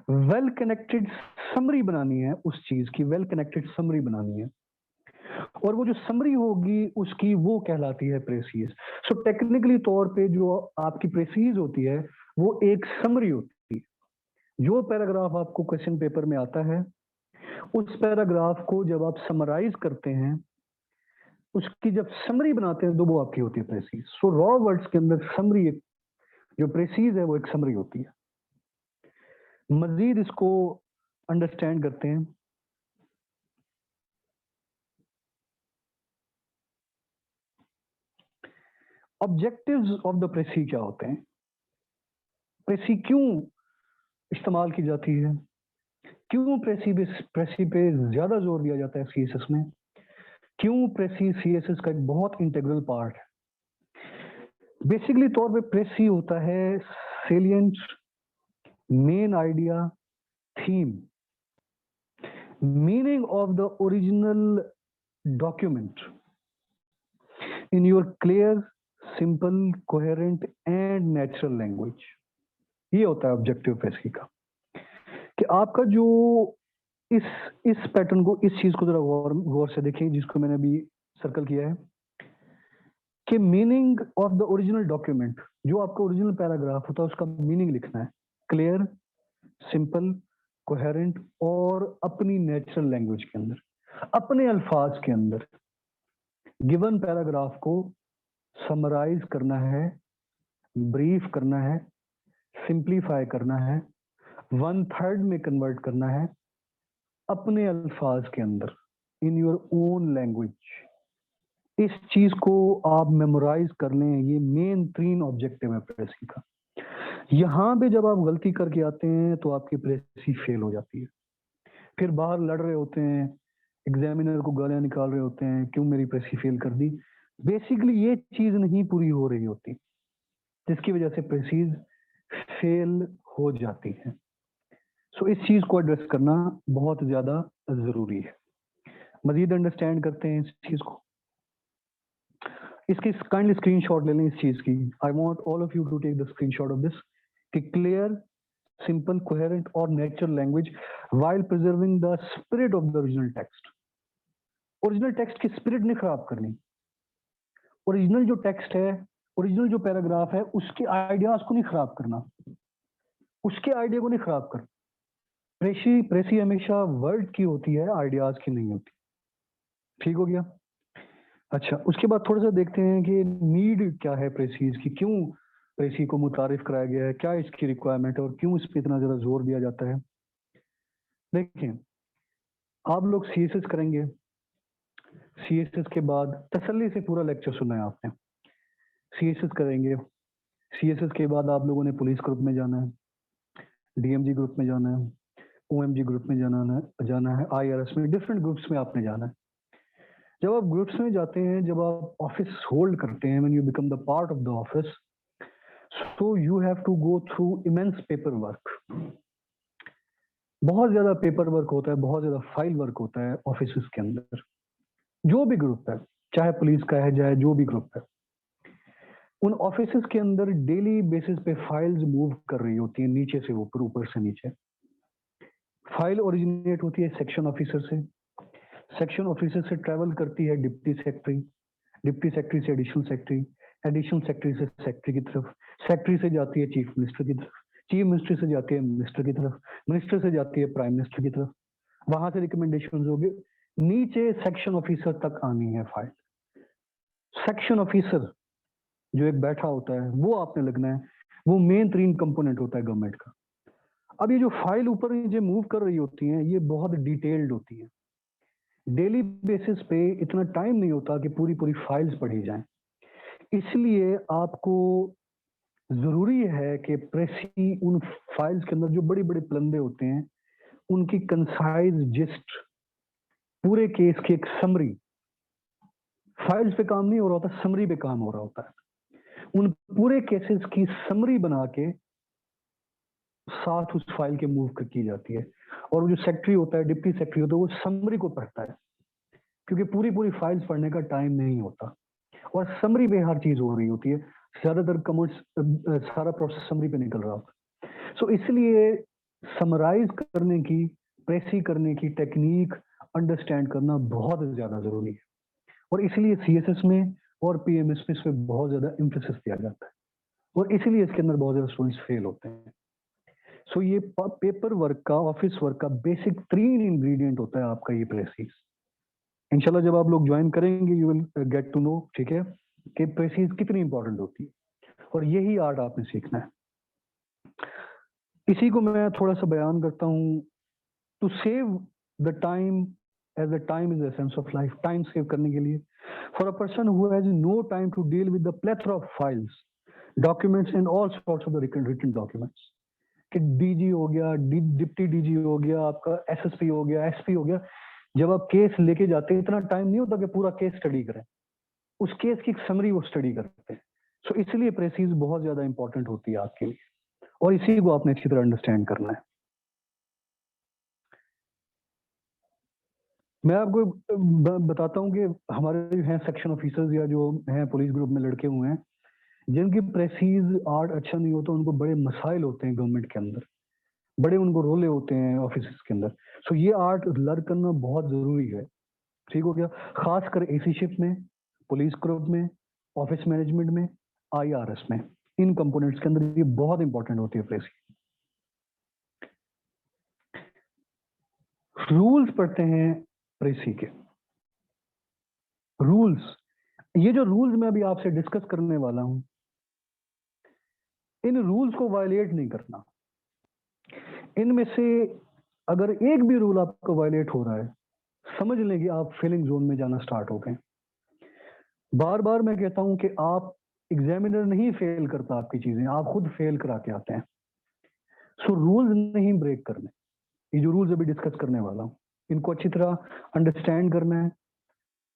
well connected summary बनानी है। उस चीज की वेल कनेक्टेड समरी बनानी है और वो जो समरी होगी उसकी वो कहलाती है प्रेसीज। सो टेक्निकली तौर पे जो आपकी प्रेसीज होती है वो एक समरी होती है। जो पैराग्राफ आपको क्वेश्चन पेपर में आता है उस पैराग्राफ को जब आप समराइज करते हैं, उसकी जब समरी बनाते हैं तो वो आपकी होती है प्रेसीज। सो रॉ वर्ड्स के अंदर समरी, जो प्रेसीज है वो एक समरी होती है। मजीद इसको अंडरस्टैंड करते हैं। ऑब्जेक्टिव्स ऑफ द प्रेसी क्या होते हैं, प्रेसी क्यों इस्तेमाल की जाती है, क्यों प्रेसी पे ज्यादा जोर दिया जाता है सीएसएस में? क्यों प्रेसी सीएसएस का एक बहुत इंटीग्रल पार्ट है? बेसिकली तौर पे प्रेसी होता है salient, main idea, theme, meaning of the original document in your clear, simple, coherent and natural language. ये होता है ऑब्जेक्टिव प्रेसी का, कि आपका जो इस पैटर्न को, इस चीज को जरा गौर से देखें, जिसको मैंने अभी सर्कल किया है, कि meaning of the original document, जो आपका ओरिजिनल पैराग्राफ होता है उसका मीनिंग लिखना है क्लियर, सिंपल, कोहेरेंट और अपनी नेचुरल लैंग्वेज के अंदर, अपने अल्फाज के अंदर गिवन पैराग्राफ को समराइज करना है, ब्रीफ करना है, सिंप्लीफाई करना है, 1/3 में कन्वर्ट करना है अपने अल्फाज के अंदर, इन योर ओन लैंग्वेज। इस चीज को आप मेमोराइज कर लें, ये मेन 3 ऑब्जेक्टिव है प्रेसी का। यहां पे जब आप गलती करके आते हैं तो आपकी प्रेसी फेल हो जाती है, फिर बाहर लड़ रहे होते हैं, एग्जामिनर को गालियां निकाल रहे होते हैं, क्यों मेरी प्रेसी फेल कर दी। बेसिकली ये चीज नहीं पूरी हो रही होती, जिसकी वजह से प्रेसीज फेल हो जाती है। सो इस चीज को एड्रेस करना बहुत ज्यादा जरूरी है। मजीद अंडरस्टैंड करते हैं इस चीज को। इसकी काइंडली स्क्रीनशॉट ले लें इस चीज की। I want all of you to take the screenshot of this, कि क्लियर, सिंपल, कोहेरेंट और natural language while preserving the spirit of the original text. Original text की स्पिरिट नहीं खराब करनी। ओरिजिनल जो टेक्स्ट है, ओरिजिनल जो पैराग्राफ है, उसके आइडियाज को नहीं खराब करना, उसके आइडिया को नहीं खराब करना। प्रेसी हमेशा वर्ड की होती है, आइडियाज की नहीं होती। ठीक हो गया? अच्छा, उसके बाद थोड़ा सा देखते हैं कि नीड क्या है प्रेसीज की, क्यों प्रेसी को मुतारिफ कराया गया है, क्या इसकी रिक्वायरमेंट है और क्यों इस पर इतना ज्यादा जोर दिया जाता है। देखिए, आप लोग सीएसएस करेंगे, सीएसएस के बाद तसल्ली से पूरा लेक्चर सुना है आपने। सीएसएस करेंगे, सीएसएस के बाद आप लोगों ने पुलिस ग्रुप में जाना है, डीएमजी ग्रुप में जाना है, ओएमजी ग्रुप में जाना है, आईआरएस में, डिफरेंट ग्रुप्स में आपने जाना है। जब आप ग्रुप्स में जाते हैं, जब आप ऑफिस होल्ड करते हैं, when you become the part of the office, so you have to go through immense paperwork. बहुत ज्यादा पेपर वर्क होता है, बहुत ज्यादा फाइल वर्क होता है ऑफिस के अंदर। जो भी ग्रुप है, चाहे पुलिस का है, चाहे जो भी ग्रुप है, उन ऑफिस के अंदर डेली बेसिस पे फाइल्स मूव कर रही होती है, नीचे से ऊपर, ऊपर से नीचे। फाइल ओरिजिनेट होती है सेक्शन ऑफिसर से, सेक्शन ऑफिसर से ट्रेवल करती है डिप्टी सेक्रेटरी, डिप्टी सेक्रेटरी से एडिशनल सेक्रेटरी, एडिशनल सेक्रेटरी से सेक्रेटरी की तरफ, सेक्रेटरी से जाती है चीफ मिनिस्टर की तरफ, चीफ मिनिस्टर से जाती है मिनिस्टर की तरफ, मिनिस्टर से जाती है प्राइम मिनिस्टर की तरफ, वहां से रिकमेंडेशन होगी, नीचे सेक्शन ऑफिसर तक आनी है फाइल। सेक्शन ऑफिसर जो एक बैठा होता है, वो आपने लगना है, वो मेन 3 कंपोनेंट होता है गवर्नमेंट का। अब ये जो फाइल ऊपर नीचे मूव कर रही होती हैं, ये बहुत डिटेल्ड होती है। डेली बेसिस पे इतना टाइम नहीं होता कि पूरी पूरी फाइल्स पढ़ी जाएं, इसलिए आपको जरूरी है कि प्रेसी उन फाइल्स के अंदर जो बड़ी बड़ी पलंदे होते हैं, उनकी कंसाइज जिस्ट, पूरे केस की एक समरी, फाइल्स पे काम नहीं हो रहा होता, समरी पे काम हो रहा होता है। उन पूरे केसेस की समरी बना के साथ उस फाइल के मूव की जाती है, और वो जो सेक्रेटरी होता है, डिप्टी सेक्रेटरी होता है, वो समरी को पढ़ता है, क्योंकि पूरी पूरी फाइल्स पढ़ने का टाइम नहीं होता, और समरी पे हर चीज हो रही होती है। ज्यादातर कमेंट्स, सारा प्रोसेस समरी पे निकल रहा होता है। सो इसलिए समराइज करने की, प्रेसी करने की टेक्निक अंडरस्टैंड करना बहुत ज्यादा जरूरी है, और इसलिए सीएसएस में और पीएमएस में इस पे बहुत ज्यादा एम्फेसिस दिया जाता है, और इसीलिए इसके अंदर बहुत ज्यादा स्टूडेंट्स फेल होते हैं। सो ये पेपर वर्क का, ऑफिस वर्क का बेसिक 3 इंग्रेडिएंट होता है आपका ये प्रेसीज। इंशाल्लाह जब आप लोग ज्वाइन करेंगे, you will get to know, ठीक है, कि प्रेसीज कितनी इंपॉर्टेंट होती है, और यही आर्ट आपने सीखना है। इसी को मैं थोड़ा सा बयान करता हूँ। To save the time, as the time is the essence of life, time save करने के लिए, for a person who has no time to deal with the plethora of files, documents and all sorts of the written documents, कि डीजी हो गया, डिप्टी डीजी हो गया, आपका एसएसपी हो गया, एसपी हो गया, जब आप केस लेके जाते हैं इतना टाइम नहीं होता कि पूरा केस स्टडी करें, उस केस की समरी वो स्टडी करते हैं। सो इसलिए प्रेसीज बहुत ज्यादा इंपॉर्टेंट होती है आपके लिए, और इसी को आपने अच्छी तरह अंडरस्टैंड करना है। मैं आपको बताता हूँ कि हमारे जो हैं सेक्शन ऑफिसर्स या जो हैं पुलिस ग्रुप में लड़के हुए हैं, जिनकी प्रेसीज आर्ट अच्छा नहीं होता, उनको बड़े मसाइल होते हैं गवर्नमेंट के अंदर, बड़े उनको रोले होते हैं ऑफिस के अंदर। सो ये आर्ट लर्न करना बहुत जरूरी है, ठीक हो गया। खासकर एसी शिफ्ट में, पुलिस ग्रुप में, ऑफिस मैनेजमेंट में, आईआरएस में, इन कंपोनेंट्स के अंदर ये बहुत इंपॉर्टेंट होती है प्रेसी। रूल्स पढ़ते हैं प्रेसी के। रूल्स, ये जो रूल्स मैं अभी आपसे डिस्कस करने वाला हूं, इन रूल्स को वायलेट नहीं करना। इनमें से अगर एक भी रूल आपको वायलेट हो रहा है, समझ लें कि आप फेलिंग जोन में जाना स्टार्ट हो गए। बार बार मैं कहता हूं कि आप, एग्जामिनर नहीं फेल करता आपकी चीजें, आप खुद फेल करा के आते हैं। सो रूल्स नहीं ब्रेक करने। ये जो रूल्स अभी डिस्कस करने वाला हूं, इनको अच्छी तरह अंडरस्टैंड करना है।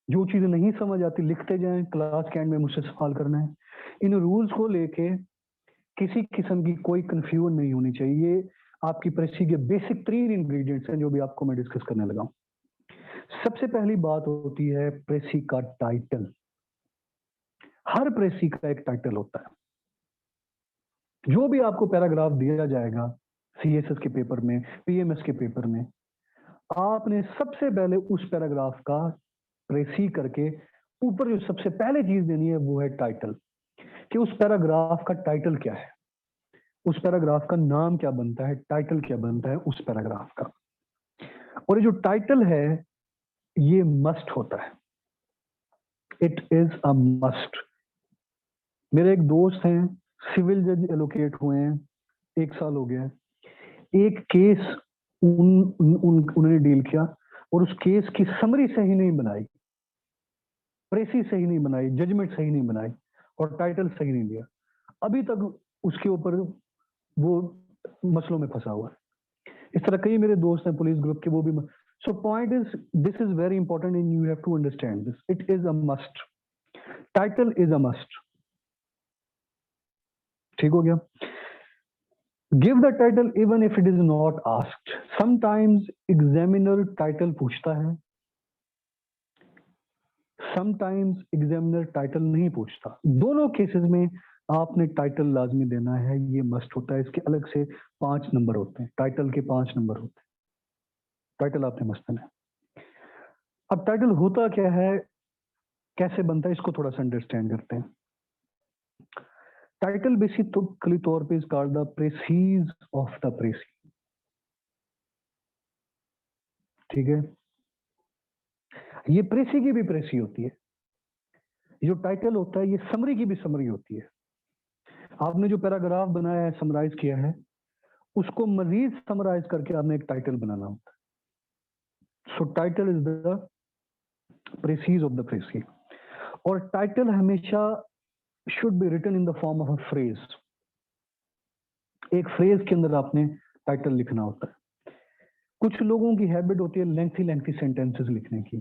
जो चीजें नहीं समझ आती लिखते जाएं, क्लास के एंड में मुझसे सवाल करना है। इन रूल्स को लेके किसी किस्म की कोई कंफ्यूजन नहीं होनी चाहिए। ये आपकी प्रेसी के बेसिक 3 इंग्रेडिएंट्स हैं जो भी आपको मैं डिस्कस करने लगा हूं। सबसे पहली बात होती है प्रेसी का टाइटल। हर प्रेसी का एक टाइटल होता है। जो भी आपको पैराग्राफ दिया जाएगा सीएसएस के पेपर में, पीएमएस के पेपर में, आपने सबसे पहले उस पैराग्राफ का प्रेसी करके ऊपर जो सबसे पहले चीज देनी है वो है टाइटल, कि उस पैराग्राफ का टाइटल क्या है, उस पैराग्राफ का नाम क्या बनता है, टाइटल क्या बनता है उस पैराग्राफ का। और ये जो टाइटल है ये मस्ट होता है, इट इज अ मस्ट। मेरे एक दोस्त हैं, सिविल जज एलोकेट हुए हैं, 1 साल हो गया है। एक केस उन्होंने डील किया और उस केस की समरी सही नहीं बनाई, प्रेसी सही नहीं बनाई, जजमेंट सही नहीं बनाई, और टाइटल सही नहीं दिया। अभी तक उसके ऊपर वो मसलों में फंसा हुआ है। इस तरह कई मेरे दोस्त हैं पुलिस ग्रुप के, वो भी। So point is, this is very important and you have to understand this, it is a must. Title is a must, ठीक हो गया। Give the title even if it is not asked. Sometimes examiner title पूछता है, समटाइम्स एग्जामिनर टाइटल नहीं पूछता। दोनों केसेस में आपने टाइटल लाजमी देना है, ये मस्ट होता है। इसके अलग से 5 नंबर होते हैं, टाइटल के 5 नंबर होते हैं, टाइटल आपने मस्त देना है। अब टाइटल होता क्या है, कैसे बनता है, इसको थोड़ा सा अंडरस्टैंड करते हैं। टाइटल बेसिकली तौर पे is called the precis of the precis, ठीक है। ये प्रेसी की भी प्रेसी होती है, जो टाइटल होता है ये समरी की भी समरी होती है। आपने जो पैराग्राफ बनाया है, समराइज किया है, उसको मजीद समराइज करके आपने एक टाइटल बनाना होता है। So title is the precis of the precis. और टाइटल हमेशा should be written in the form of a phrase. एक फ्रेज के अंदर आपने टाइटल लिखना होता है। कुछ लोगों की हैबिट होती है लेंथी लेंथी सेंटेंसेस लिखने की,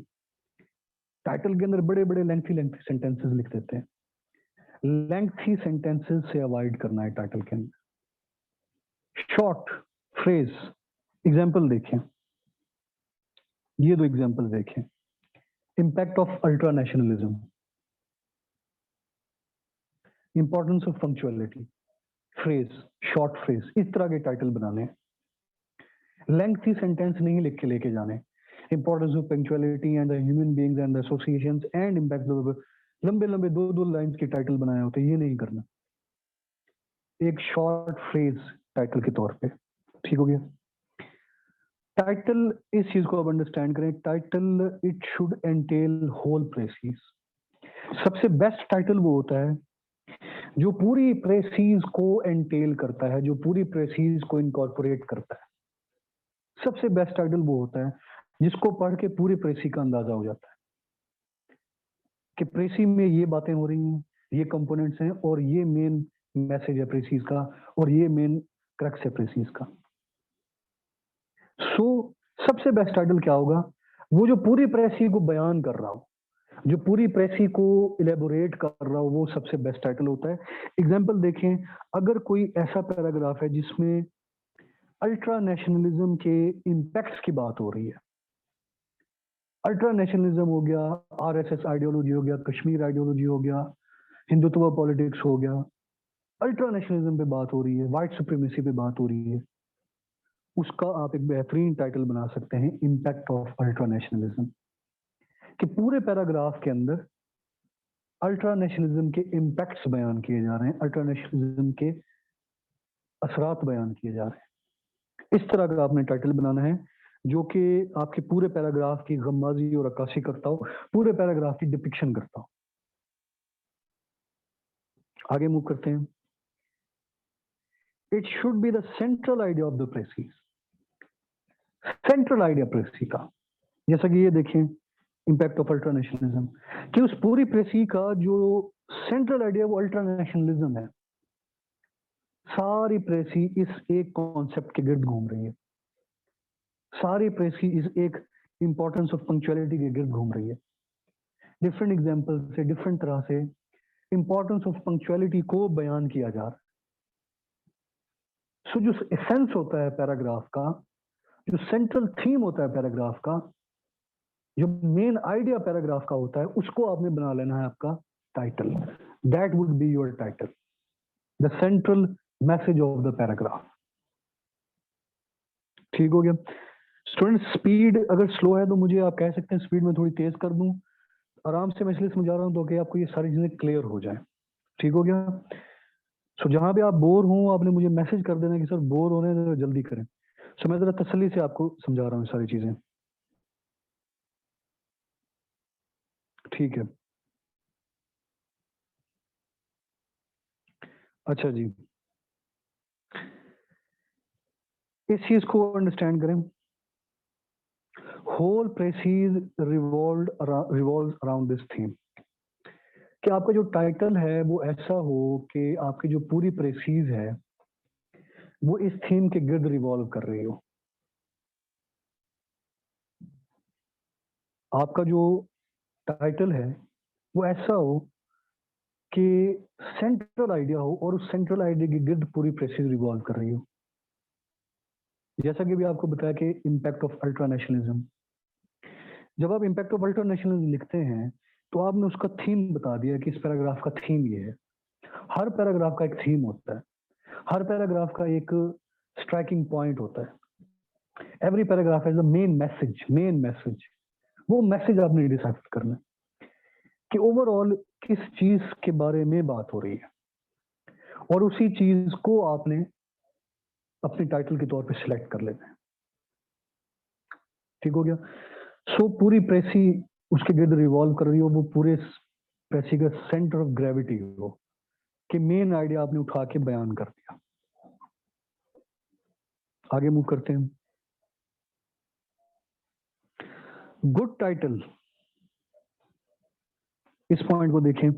टाइटल के अंदर बड़े बड़े लेंथी लेंथी सेंटेंसेस लिख देते हैं। लेंथी सेंटेंसेस से अवॉइड करना है टाइटल के अंदर। शॉर्ट फ्रेज, एग्जाम्पल देखें, ये 2 एग्जाम्पल देखें। Impact of ultra nationalism, importance of punctuality, phrase, short phrase, इस तरह के टाइटल बनाने हैं। लेंथी सेंटेंस नहीं लिख के लेके जाने। Importance of punctuality and the human beings and the associations and impact, लंबे लंबे 2 लाइंस के टाइटल बनाए होते, ये नहीं करना। एक शॉर्ट फ्रेज टाइटल के तौर पे, ठीक हो गया। टाइटल, इस चीज को आप अंडरस्टैंड करें, title it should entail whole precis. सबसे बेस्ट टाइटल वो होता है जो पूरी प्रेसीज को एंटेल करता है, जो पूरी प्रेसीज को इनकॉर्पोरेट करता है। सबसे बेस्ट टाइटल वो होता है जिसको पढ़ के पूरी प्रेसी का अंदाजा हो जाता है कि प्रेसी में ये बातें हो रही हैं, ये कंपोनेंट्स हैं, और ये मेन मैसेज है प्रेसीज का, और ये मेन क्रक्स है प्रेसीज का। सो सबसे बेस्ट टाइटल क्या होगा? वो जो पूरी प्रेसी को बयान कर रहा हो, जो पूरी प्रेसी को इलेबोरेट कर रहा हो, वो सबसे बेस्ट टाइटल होता है। एग्जाम्पल देखें, अगर कोई ऐसा पैराग्राफ है जिसमें अल्ट्रा नेशनलिज्म के इम्पैक्ट्स की बात हो रही है, अल्ट्रा नेशनलिज्म हो गया, आरएसएस आइडियोलॉजी हो गया, कश्मीर आइडियोलॉजी हो गया, हिंदुत्व पॉलिटिक्स हो गया, अल्ट्रा नेशनलिज्म पे बात हो रही है, व्हाइट सुप्रीमेसी पे बात हो रही है, उसका आप एक बेहतरीन टाइटल बना सकते हैं, इम्पैक्ट ऑफ अल्ट्रा नेशनलिज्म। कि पूरे पैराग्राफ के अंदर अल्ट्रा नेशनलिज्म के इम्पैक्ट्स बयान किए जा रहे हैं, अल्ट्रा नेशनलिज्म के असरात बयान किए जा रहे हैं। इस तरह का आपने टाइटल बनाना है जो कि आपके पूरे पैराग्राफ की गमबाजी और अक्कासी करता हो, पूरे पैराग्राफ की डिपिक्शन करता हो। आगे मूव करते हैं। It should be the central idea of the precis. Central idea precis का, जैसा कि ये देखें इम्पैक्ट ऑफ अल्ट्रा नेशनलिज्म, कि उस पूरी प्रेसी का जो सेंट्रल आइडिया वो अल्ट्रा नेशनलिज्म है। सारी प्रेसी इस एक कॉन्सेप्ट के गिर्द घूम रही है, सारी प्रेसी इस एक इंपॉर्टेंस ऑफ पंक्चुअलिटी के गिर्द घूम रही है। डिफरेंट एग्जाम्पल से, डिफरेंट तरह से इंपॉर्टेंस ऑफ पंक्चुअलिटी को बयान किया जा रहा है। सो जो एसेंस होता है पैराग्राफ का, जो सेंट्रल थीम होता है पैराग्राफ का, जो मेन आइडिया पैराग्राफ का होता है, उसको आपने बना लेना है आपका title. That would be your title, the central message of the paragraph. ठीक हो गया स्टूडेंट? स्पीड अगर स्लो है तो मुझे आप कह सकते हैं स्पीड में थोड़ी तेज कर दूं। आराम से मैं इसलिए समझा रहा हूं तो कि आपको ये सारी चीजें क्लियर हो जाए। ठीक हो गया? सो जहां भी आप बोर हो, आपने मुझे मैसेज कर देना कि सर बोर हो रहे हैं तो जल्दी करें। सो मैं जरा तसल्ली से आपको समझा रहा हूँ सारी चीजें। ठीक है, अच्छा जी, इस चीज को अंडरस्टैंड करें। Whole precis revolve around this theme, कि आपका जो टाइटल है वो ऐसा हो कि आपकी जो पूरी प्रेसीज है वो इस थीम के गिर्द रिवॉल्व कर रही हो। आपका जो टाइटल है वो ऐसा हो कि सेंट्रल आइडिया हो और उस सेंट्रल आइडिया के गिर्द पूरी प्रेसीज रिवॉल्व कर रही हो। जैसा कि भी आपको बताया कि इम्पैक्ट ऑफ अल्ट्रा नेशनलिज्म, जब आप इम्पैक्ट ऑफ अल्ट्रा नेशनलिज्म लिखते हैं तो आपने उसका थीम बता दिया कि इस पैराग्राफ का थीम ये है। हर पैराग्राफ का एक थीम होता है, हर पैराग्राफ का एक स्ट्राइकिंग पॉइंट होता है। Every paragraph has a main message, main message. वो मैसेज आपने डिसाइड करना है कि ओवरऑल किस चीज के बारे में बात हो रही है, और उसी चीज को आपने अपने टाइटल के तौर पे सिलेक्ट कर लेना है। ठीक हो गया? सो पूरी प्रेसी उसके गिर्द रिवॉल्व कर रही हो, वो पूरे प्रेसी का सेंटर ऑफ ग्रेविटी हो कि मेन आइडिया आपने उठा के बयान कर दिया। आगे मूव करते हैं। गुड टाइटल, इस पॉइंट को देखें।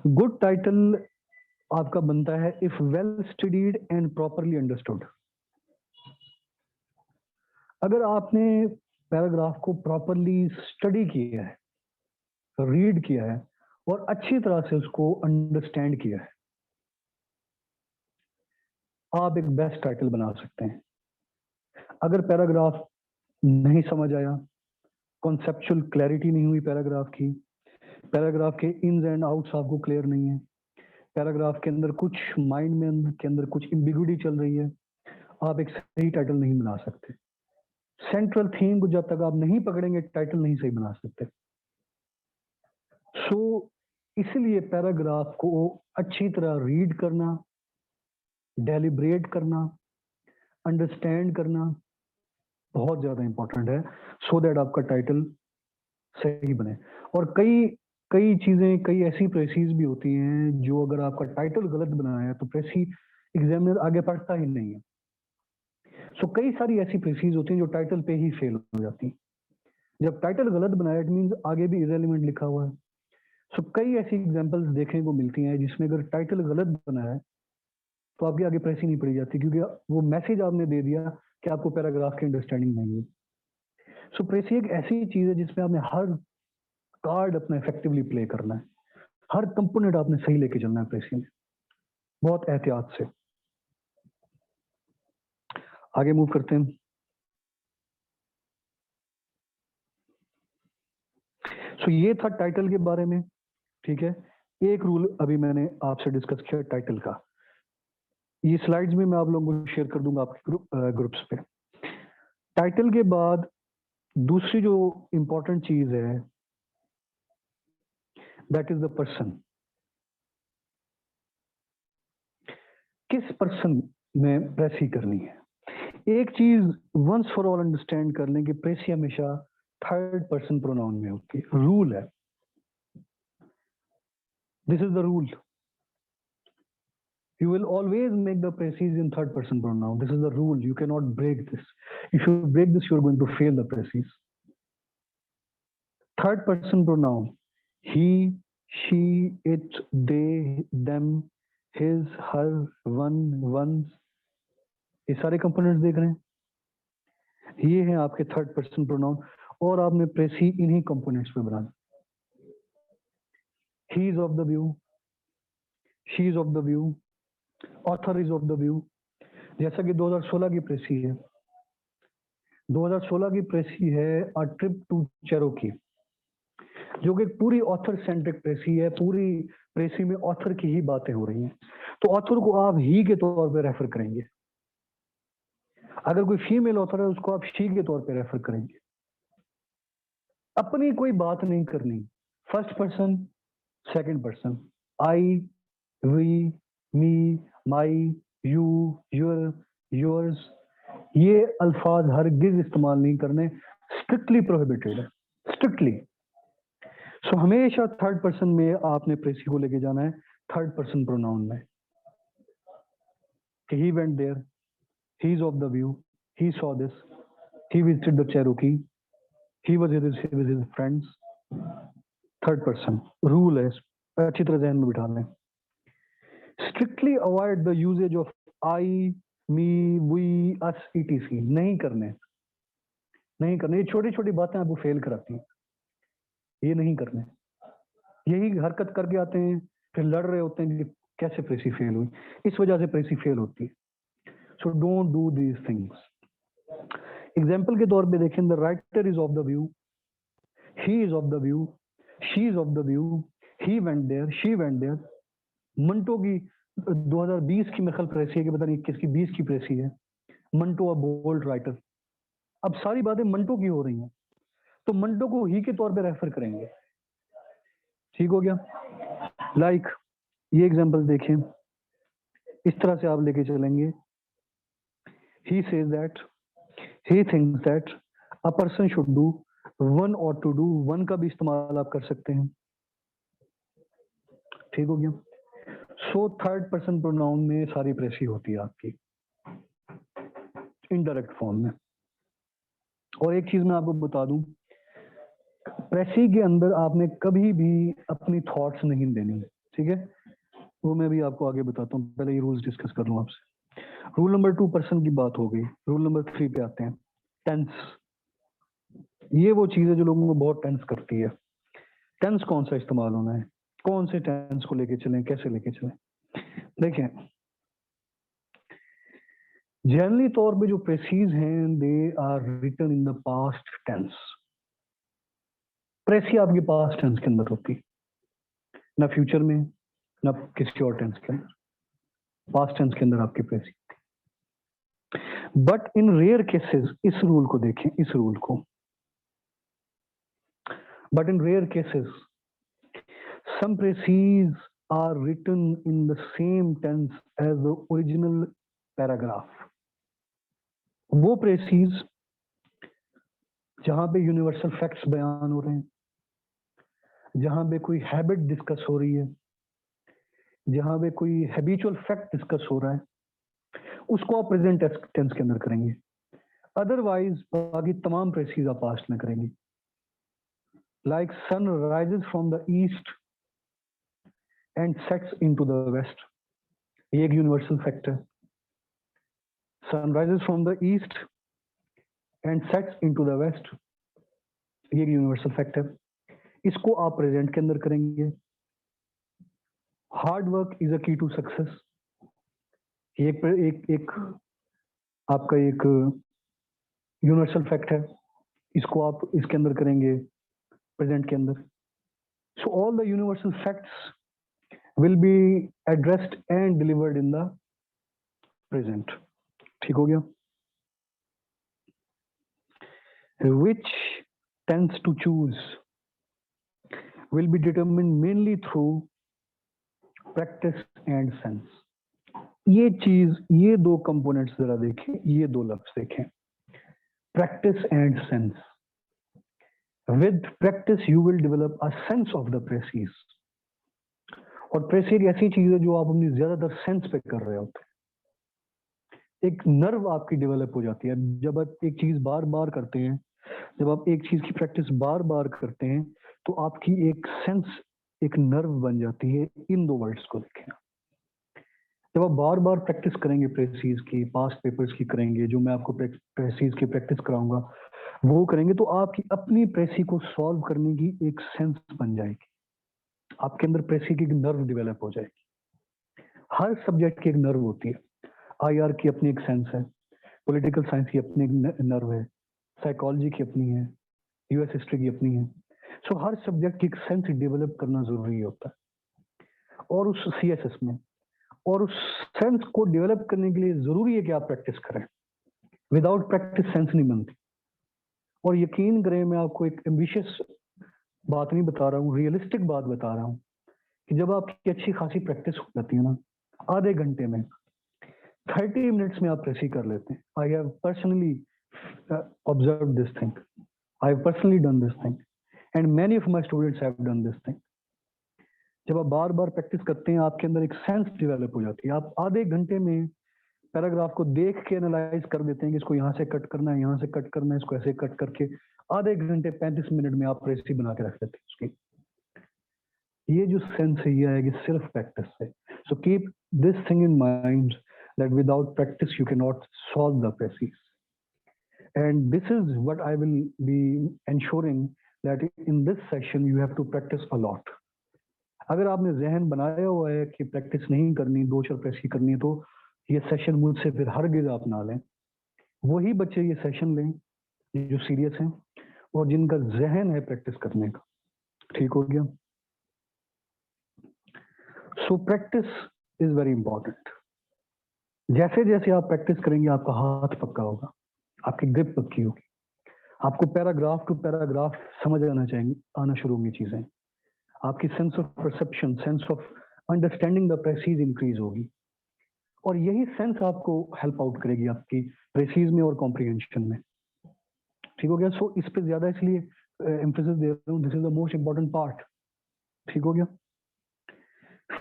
गुड टाइटल आपका बनता है if well studied and properly understood. अगर आपने पैराग्राफ को प्रॉपरली स्टडी किया है, रीड किया है और अच्छी तरह से उसको अंडरस्टैंड किया है, आप एक बेस्ट टाइटल बना सकते हैं। अगर पैराग्राफ नहीं समझ आया, कॉन्सेप्चुअल क्लैरिटी नहीं हुई पैराग्राफ की, पैराग्राफ के इन्स एंड आउट्स आपको क्लियर नहीं है, पैराग्राफ के अंदर कुछ माइंड में के अंदर कुछ एम्बिगुइटी चल रही है, आप एक सही टाइटल नहीं बना सकते। सेंट्रल थीम को जब तक आप नहीं पकड़ेंगे, टाइटल नहीं सही बना सकते। सो इसलिए पैराग्राफ को अच्छी तरह रीड करना, डेलिब्रेट करना, अंडरस्टैंड करना बहुत ज्यादा इंपॉर्टेंट है, सो दैट आपका टाइटल सही बने। और कई कई चीजें, कई ऐसी प्रेसीज भी होती हैं जो अगर आपका टाइटल गलत बनाया है तो प्रेसी एग्जामिनर आगे पढ़ता ही नहीं है। सो कई सारी ऐसी प्रेसीज होती हैं जो टाइटल पे ही फेल हो जाती हैं। जब टाइटल गलत बनाया इट मींस आगे भी इरेलीवेंट लिखा हुआ है। सो कई ऐसी एग्जांपल्स देखने को मिलती हैं जिसमें अगर टाइटल गलत बना है तो आपके आगे प्रेस ही नहीं पड़ी जाती, क्योंकि वो मैसेज आपने दे दिया कि आपको पैराग्राफ की अंडरस्टैंडिंग नहीं है। सो प्रेसी एक ऐसी चीज है जिसमें आपने हर कार्ड अपना इफेक्टिवली प्ले करना है, हर कंपोनेंट आपने सही लेके चलना है प्रेसी में, बहुत एहतियात से। आगे मूव करते हैं। सो ये था टाइटल के बारे में, ठीक है। एक रूल अभी मैंने आपसे डिस्कस किया टाइटल का, ये स्लाइड्स में मैं आप लोगों को शेयर कर दूंगा आपके ग्रुप्स पे। टाइटल के बाद दूसरी जो इंपॉर्टेंट चीज है दैट इज द पर्सन। किस पर्सन में प्रेसी करनी है? एक चीज वंस फॉर ऑल अंडरस्टैंड कर लें कि प्रेसी हमेशा थर्ड पर्सन प्रोनाउन में होती है, रूल है, this is the rule. You will always make the preces in third person pronoun. This is the rule. You cannot break this. If you break this, you're going to fail the preces. Third person pronoun. He, she, it, they, them, his, her, one, ones. ये सारे कंपोनेंट्स देख रहे हैं, ये हैं आपके थर्ड पर्सन प्रोनाउन, और आपने प्रेसी इन्हीं कंपोनेंट्स पे बनाना। He is of the view, she is of the view, author is of the view। जैसा कि 2016 की प्रेसी है, 2016 की प्रेसी है अ ट्रिप टू चेरोकी, जो कि पूरी ऑथर सेंट्रिक प्रेसी है। पूरी प्रेसी में ऑथर की ही बातें हो रही हैं, तो ऑथर को आप ही के तौर पे रेफर करेंगे। अगर कोई फीमेल ऑथर है उसको आप शी के तौर पे रेफर करेंगे। अपनी कोई बात नहीं करनी, first person, second person, I, we, me, my, you, your, yours, ये अल्फाज हरगिज इस्तेमाल नहीं करने, स्ट्रिक्टली प्रोहिबिटेड है, स्ट्रिक्टली। सो हमेशा थर्ड पर्सन में आपने प्रेसी को लेके जाना है, थर्ड पर्सन प्रोनाउन में। He went there, he is of the view, he saw this, he visited the Cherokee, he was with his friends. Third person rule है, अच्छी तरह ध्यान में बिठा लें। Strictly avoid the usage of I, me, we, us, etc. नहीं करने, नहीं करने। ये छोटी छोटी बातें आपको फेल कराती हैं, ये नहीं करने। यही हरकत करके आते हैं, फिर लड़ रहे होते हैं कि कैसे प्रेसी फेल हुई, इस वजह से प्रेसी फेल होती है। So don't do these things. Example के तौर पे देखें, the writer is of the view, he is of the view, she is of the view, he went there, she went there. Manto की 2020 की मेरे ख्याल प्रेसी है कि पता नहीं किसकी 20 की प्रेसी है, मंटो अ बोल्ड राइटर। अब सारी बातें मंटो की हो रही हैं, तो मंटो को ही के तौर पे रेफर करेंगे। ठीक हो गया? लाइक ये एग्जांपल देखें, इस तरह से आप लेके चलेंगे। He says that, he thinks that, a person should do, one और टू डू, वन का भी इस्तेमाल आप कर सकते हैं। ठीक हो गया? सो थर्ड पर्सन प्रोनाउन में सारी प्रेसी होती है आपकी इनडायरेक्ट फॉर्म में। और एक चीज मैं आपको बता दूं, प्रेसी के अंदर आपने कभी भी अपनी थॉट्स नहीं देनी, ठीक है? वो मैं भी आपको आगे बताता हूँ, पहले ये रूल्स डिस्कस कर लूँ आपसे। रूल नंबर 2 पर्सन की बात हो गई। रूल नंबर 3 पे आते हैं, टेंस। ये वो चीज है जो लोगों को बहुत टेंस करती है। टेंस कौन सा इस्तेमाल होना है, कौन से टेंस को लेके चलें, कैसे लेके चलें। देखें, जनरली तौर पे जो प्रेसीज हैं they are written in the past tense. Precis आपके पास्ट टेंस के अंदर होती, ना फ्यूचर में ना किसी और टेंस के अंदर, पास्ट टेंस के अंदर आपकी precis. But in rare cases, इस रूल को देखें, इस रूल को, but in rare cases some preces are written in the same tense as the original paragraph। वो प्रेसीज जहां पे यूनिवर्सल फैक्ट्स बयान हो रहे हैं, जहां पे कोई हैबिट डिस्कस हो रही है, जहां पे कोई हैबिचुअल फैक्ट डिस्कस हो रहा है, उसको आप प्रेजेंट टेंस के अंदर करेंगे। अदरवाइज बाकी तमाम प्रेसीज आप पास्ट में करेंगे। Like sun rises from the east, and sets into the west, ये एक यूनिवर्सल फैक्ट है। Sun rises from the east and sets into the west, ये एक यूनिवर्सल फैक्ट है। इसको आप प्रेजेंट के अंदर करेंगे। हार्ड वर्क इज अ की टू सक्सेस, ये एक आपका एक यूनिवर्सल फैक्ट है, इसको आप इसके अंदर करेंगे प्रेजेंट के अंदर। So all the universal facts will be addressed and delivered in the present. ठीक हो गया। Which tense to choose will be determined mainly through practice and sense. ये चीज, ये दो कंपोनेंट्स जरा देखें, ये दो लफ्ज देखें, practice and sense. With practice you will develop a sense of the precis, और प्रेस एक ऐसी चीज है जो आप अपनी ज्यादातर सेंस पे कर रहे होते हैं। एक नर्व आपकी डेवलप हो जाती है जब आप एक चीज बार बार करते हैं, जब आप एक चीज की प्रैक्टिस बार बार करते हैं तो आपकी एक सेंस, एक नर्व बन जाती है। इन दो वर्ड्स को देखें, जब आप बार बार प्रैक्टिस करेंगे प्रेसीज की, पास्ट पेपर्स की करेंगे, जो मैं आपको प्रेसीज की प्रैक्टिस कराऊंगा वो करेंगे, तो आपकी अपनी प्रेसी को सॉल्व करने की एक सेंस बन जाएगी। आपके अंदर प्रेसी की एक नर्व डेवलप हो जाएगी। हर सब्जेक्ट की एक नर्व होती है। आईआर की अपनी एक सेंस है, पॉलिटिकल साइंस की अपनी एक नर्व है, साइकोलॉजी की अपनी है, यूएस हिस्ट्री की अपनी है। सो हर सब्जेक्ट की एक सेंस डेवलप करना जरूरी होता है, और उस सीएसएस में, और उस सेंस को डेवलप करने के लिए जरूरी है कि आप प्रैक्टिस करें। विदाउट प्रैक्टिस सेंस नहीं बनती। और यकीन करें, मैं आपको एक एम्बिशियस बात नहीं बता रहा हूँ, रियलिस्टिक बात बता रहा हूँ कि जब आपकी अच्छी खासी प्रैक्टिस हो जाती है ना, आधे घंटे में 30 मिनट्स में आप प्रेसी कर लेते हैं। I have personally observe this thing, I have personally done this thing and many of my students have done this thing. जब आप बार बार प्रैक्टिस करते हैं, आपके अंदर एक सेंस डेवलप हो जाती है। आप आधे घंटे में पैराग्राफ को देख के एनालाइज कर देते हैं कि इसको यहाँ से कट करना है, यहाँ से कट करना है, इसको ऐसे कट करके आधे घंटे 35 मिनट में आप प्रेसी बना के रख लेते हैं उसकी। ये जो सेंस है ये आएगी सिर्फ प्रैक्टिस से। So keep this thing in mind that without practice you cannot solve the precies, and this is what I will be ensuring that in this session you have to practice a lot. अगर आपने जहन बनाया हुआ है कि प्रैक्टिस नहीं करनी, दो चार प्रेसी करनी है, तो ये सेशन मुझसे फिर हरगिज आप ना लें। वही बच्चे ये सेशन लें जो सीरियस हैं और जिनका जहन है प्रैक्टिस करने का। ठीक हो गया। So practice is very important. जैसे जैसे आप प्रैक्टिस करेंगे आपका हाथ पक्का होगा, आपकी ग्रिप पक्की होगी, आपको पैराग्राफ टू पैराग्राफ समझ आना शुरू होंगी चीजें, आपकी sense of perception, sense of understanding the precis increase होगी, और यही सेंस आपको हेल्प आउट करेगी आपकी प्रेसीज में और कॉम्प्रिहेंशन में। ठीक हो गया। सो इस पे ज्यादा इसलिए एम्फेसिस दे रहा हूँ, this is the most important part. ठीक हो गया।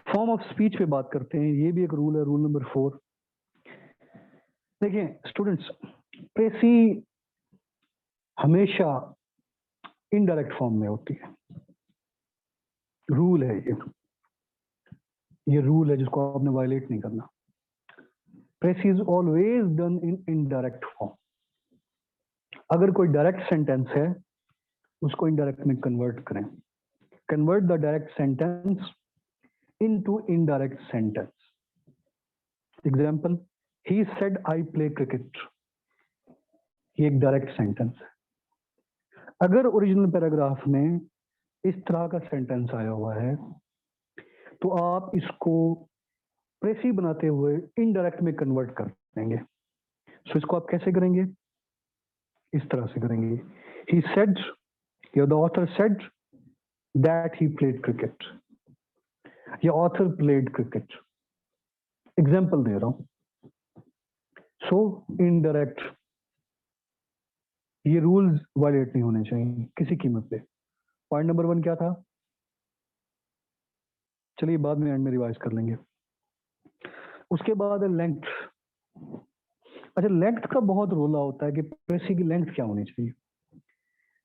फॉर्म ऑफ स्पीच पे बात करते हैं, ये भी एक रूल है, रूल नंबर 4। देखिए स्टूडेंट्स, प्रेसी हमेशा इनडायरेक्ट फॉर्म में होती है। रूल है ये रूल है जिसको आपने वायलेट नहीं करना। Precis is always done in indirect form. अगर कोई डायरेक्ट सेंटेंस है उसको इनडायरेक्ट में कन्वर्ट करें। Convert the direct sentence into indirect sentence. Example, he said I play cricket, ये एक डायरेक्ट सेंटेंस है। अगर ओरिजिनल पैराग्राफ में इस तरह का सेंटेंस आया हुआ है तो आप इसको प्रेसी बनाते हुए इनडायरेक्ट में कन्वर्ट कर देंगे। सो इसको आप कैसे करेंगे? इस तरह से करेंगे, ही सेड, या the author said that he played cricket, या ऑथर प्लेड क्रिकेट। एग्जाम्पल दे रहा हूं। सो इनडायरेक्ट, ये रूल्स वायलेट नहीं होने चाहिए किसी कीमत पे। पॉइंट नंबर 1 क्या था? चलिए बाद में एंड में रिवाइज कर लेंगे। उसके बाद है लेंथ। अच्छा, लेंथ का बहुत रोला होता है कि प्रेसी की लेंथ क्या होनी चाहिए,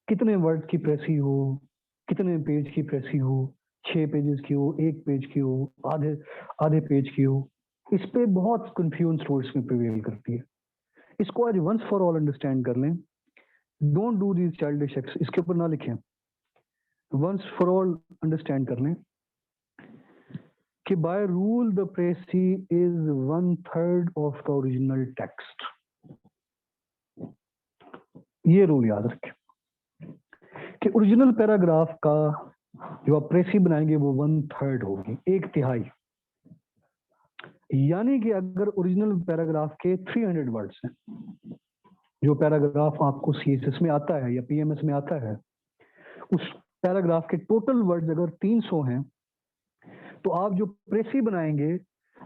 कितने वर्ड की प्रेसी हो, कितने पेज की प्रेसी हो, 6 पेजेस की हो, 1 पेज की हो, आधे पेज की हो, इस पे बहुत कंफ्यूजन स्टूडेंट्स में प्रिवेल करती है। इसको आज वंस फॉर ऑल अंडरस्टैंड कर लें। Don't do these childish acts, इसके ऊपर ना लिखें। वंस फॉर ऑल अंडरस्टैंड कर लें कि by rule the precis is 1/3 of the original text. ये रूल याद रखें कि ओरिजिनल पैराग्राफ का जो आप प्रेसी बनाएंगे वो 1/3 होगी, 1/3। यानी कि अगर ओरिजिनल पैराग्राफ के 300 वर्ड्स हैं, जो पैराग्राफ आपको सीएसएस में आता है या पीएमएस में आता है, उस पैराग्राफ के टोटल वर्ड्स अगर 300 हैं, तो आप जो प्रेसी बनाएंगे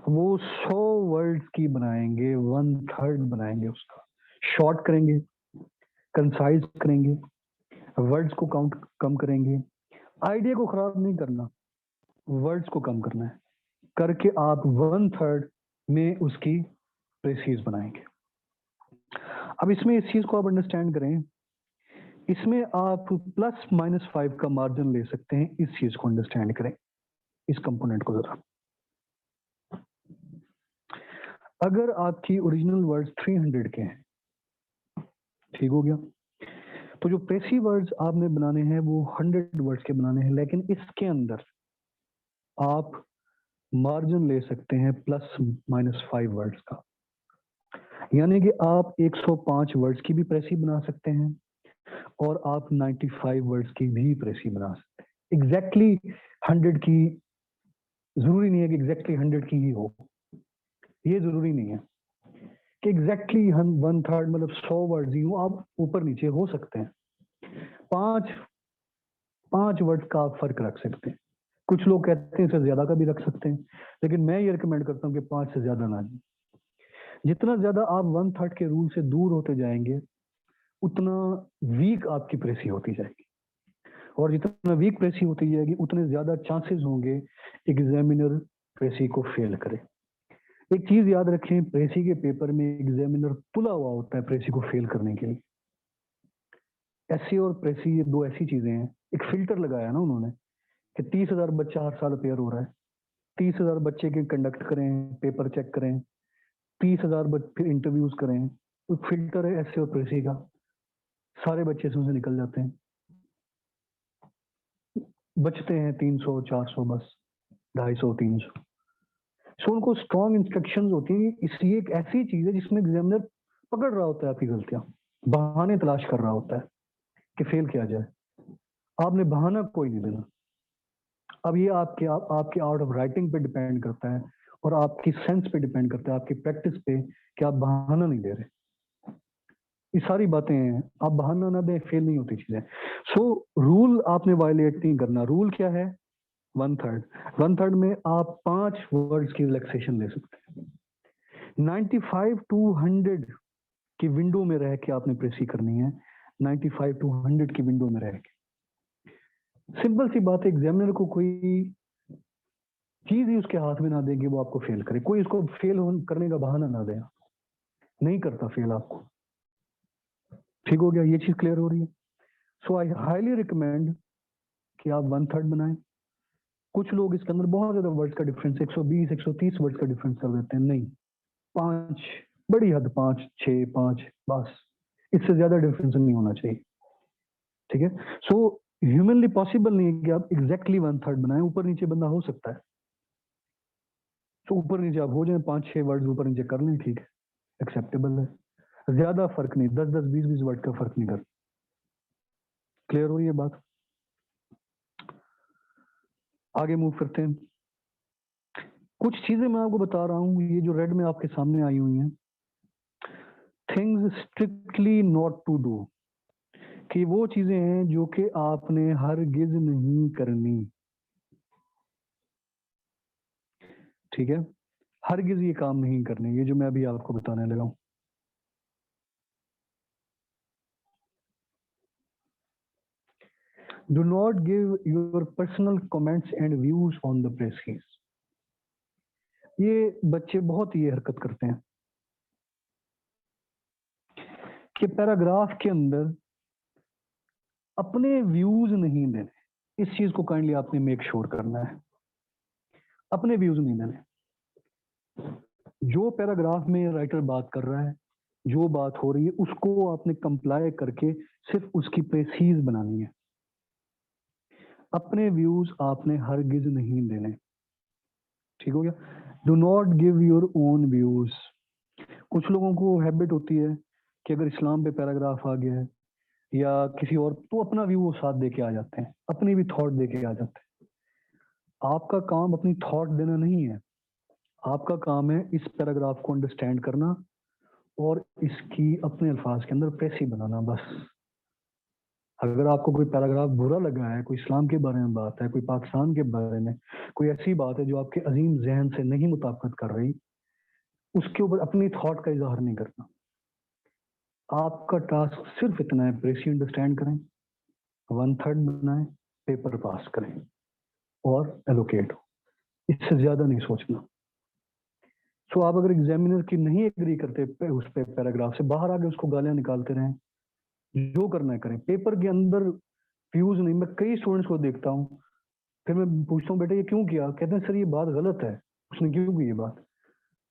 वो 100 वर्ड्स की बनाएंगे, 1/3 बनाएंगे उसका। शॉर्ट करेंगे, कंसाइज करेंगे, वर्ड्स को काउंट कम करेंगे। आइडिया को खराब नहीं करना, वर्ड्स को कम करना है, करके आप 1/3 में उसकी प्रेसीज बनाएंगे। अब इसमें इस चीज को आप अंडरस्टैंड करें, इसमें आप ±5 का मार्जिन ले सकते हैं। इस चीज को अंडरस्टैंड करें, इस कंपोनेंट को जरा। अगर आपकी ओरिजिनल वर्ड्स 300 के हैं, ठीक हो गया, तो जो प्रेसी वर्ड्स आपने बनाने हैं वो 100 वर्ड्स के बनाने हैं, लेकिन इसके अंदर आप मार्जिन ले सकते हैं ±5 वर्ड्स का। यानी कि आप 105 वर्ड्स की भी प्रेसी बना सकते हैं और आप 95 वर्ड्स की भी प्रेसी बना सकते हैं। एग्जैक्टली 100 की जरूरी नहीं है कि एग्जैक्टली 100 की ही हो, ये जरूरी नहीं है कि एग्जैक्टली हम 1/3 मतलब 100 वर्ड्स ही हो, आप ऊपर नीचे हो सकते हैं। पांच वर्ड्स का आप फर्क रख सकते हैं। कुछ लोग कहते हैं इससे ज्यादा का भी रख सकते हैं, लेकिन मैं ये रिकमेंड करता हूँ कि 5 से ज्यादा ना। जितना ज्यादा आप 1/3 के रूल से दूर होते जाएंगे, उतना वीक आपकी प्रेसी होती जाएगी, और जितना वीक प्रेसी होती जाएगी उतने ज्यादा चांसेस होंगे एग्जामिनर प्रेसी को फेल करे। एक चीज याद रखें, प्रेसी के पेपर में एग्जामिनर तुला हुआ होता है प्रेसी को फेल करने के लिए। एसए और प्रेसी ये दो ऐसी चीजें हैं, एक फिल्टर लगाया ना उन्होंने कि 30,000 बच्चा हर साल अपेयर हो रहा है, 30,000 बच्चे के कंडक्ट करें, पेपर चेक करें, 30,000 फिर इंटरव्यूज करें, तो फिल्टर है एसए और प्रेसी का, सारे बच्चे इसमें से निकल जाते हैं, बचते हैं 300 400 बस, 250 300। सो उनको स्ट्रॉन्ग इंस्ट्रक्शंस होती हैं। इसलिए एक ऐसी चीज है जिसमें एग्जामिनर पकड़ रहा होता है आपकी गलतियां, बहाने तलाश कर रहा होता है कि फेल किया जाए। आपने बहाना कोई नहीं देना। अब ये आपके आउट ऑफ राइटिंग पे डिपेंड करता है और आपकी सेंस पे डिपेंड करता है, आपकी प्रैक्टिस पे, कि आप बहाना नहीं दे रहे। ये सारी बातें हैं, आप बहाना ना दें, फेल नहीं होती चीजें। सो रूल आपने वायलेट नहीं करना। रूल क्या है? 1/3 में आप 5 वर्ड्स की रिलैक्सेशन ले सकते हैं। 95 to 100 की विंडो में रह के आपने प्रेसी करनी है, 95 to 100 की विंडो में रह के। सिंपल सी बात है, एग्जामिनर को कोई चीज ही उसके हाथ में ना देंगे वो आपको फेल करे, कोई उसको फेल करने का बहाना ना दे, नहीं करता फेल आपको। ठीक हो गया, ये चीज क्लियर हो रही है। सो आई हाईली रिकमेंड कि आप 1/3 बनाएं। कुछ लोग इसके अंदर बहुत ज्यादा वर्ड्स का डिफरेंस, 120 130 वर्ड्स का डिफरेंस कर देते हैं। नहीं, 5 बड़ी हद, 5 6 5 बस, इससे ज्यादा डिफरेंस नहीं होना चाहिए। ठीक है, सो ह्यूमनली पॉसिबल नहीं है कि आप एग्जैक्टली 1/3 बनाएं, ऊपर नीचे बंदा हो सकता है। तो ऊपर नीचे आप हो जाए, 5-6 वर्ड्स ऊपर नीचे कर लें, ठीक है, एक्सेप्टेबल है। ज्यादा फर्क नहीं, 10-10 20-20 वर्ड का फर्क नहीं कर। क्लियर हो रही है बात? आगे मूव करते हैं। कुछ चीजें मैं आपको बता रहा हूं, ये जो रेड में आपके सामने आई हुई हैं, things strictly not to do, कि वो चीजें हैं जो कि आपने हरगिज नहीं करनी। ठीक है, हरगिज ये काम नहीं करने, ये जो मैं अभी आपको बताने लगा हूं। Do not give your personal comments and views on the press case. ये बच्चे बहुत ये हरकत करते हैं कि पैराग्राफ के अंदर अपने व्यूज नहीं देने। इस चीज को काइंडली आपने मेक श्योर करना है, अपने व्यूज नहीं देने। जो पैराग्राफ में राइटर बात कर रहा है, जो बात हो रही है, उसको आपने कंप्लाई करके सिर्फ उसकी प्रेसीज बनानी है। अपने व्यूज आपने हरगिज नहीं देने, ठीक हो गया। Do not give your own views. कुछ लोगों को हैबिट होती है कि अगर इस्लाम पे पैराग्राफ आ गया है या किसी और, तो अपना व्यू वो साथ दे के आ जाते हैं, अपनी भी थॉट दे के आ जाते हैं। आपका काम अपनी थॉट देना नहीं है, आपका काम है इस पैराग्राफ को अंडरस्टैंड करना और इसकी अपने अल्फाज के अंदर प्रेसी बनाना, बस। अगर आपको कोई पैराग्राफ बुरा लगा है, कोई इस्लाम के बारे में बात है, कोई पाकिस्तान के बारे में कोई ऐसी बात है जो आपके अजीम जहन से नहीं मुताबिकत कर रही, उसके ऊपर अपनी थॉट का इजहार नहीं करना। आपका टास्क सिर्फ इतना है, प्रेसी अंडरस्टैंड करें, 1/3 बनाएं, पेपर पास करें और एलोकेट हो, इससे ज्यादा नहीं सोचना। सो आप अगर एग्जामिनर की नहीं एग्री करते उस पे पैराग्राफ से, बाहर आके उसको गालियां निकालते रहें, जो करना है करें, पेपर के अंदर व्यूज नहीं। मैं कई स्टूडेंट्स को देखता हूँ, फिर मैं पूछता हूँ बेटा ये क्यों किया, कहते हैं सर ये बात गलत है, उसने क्यों की ये बात।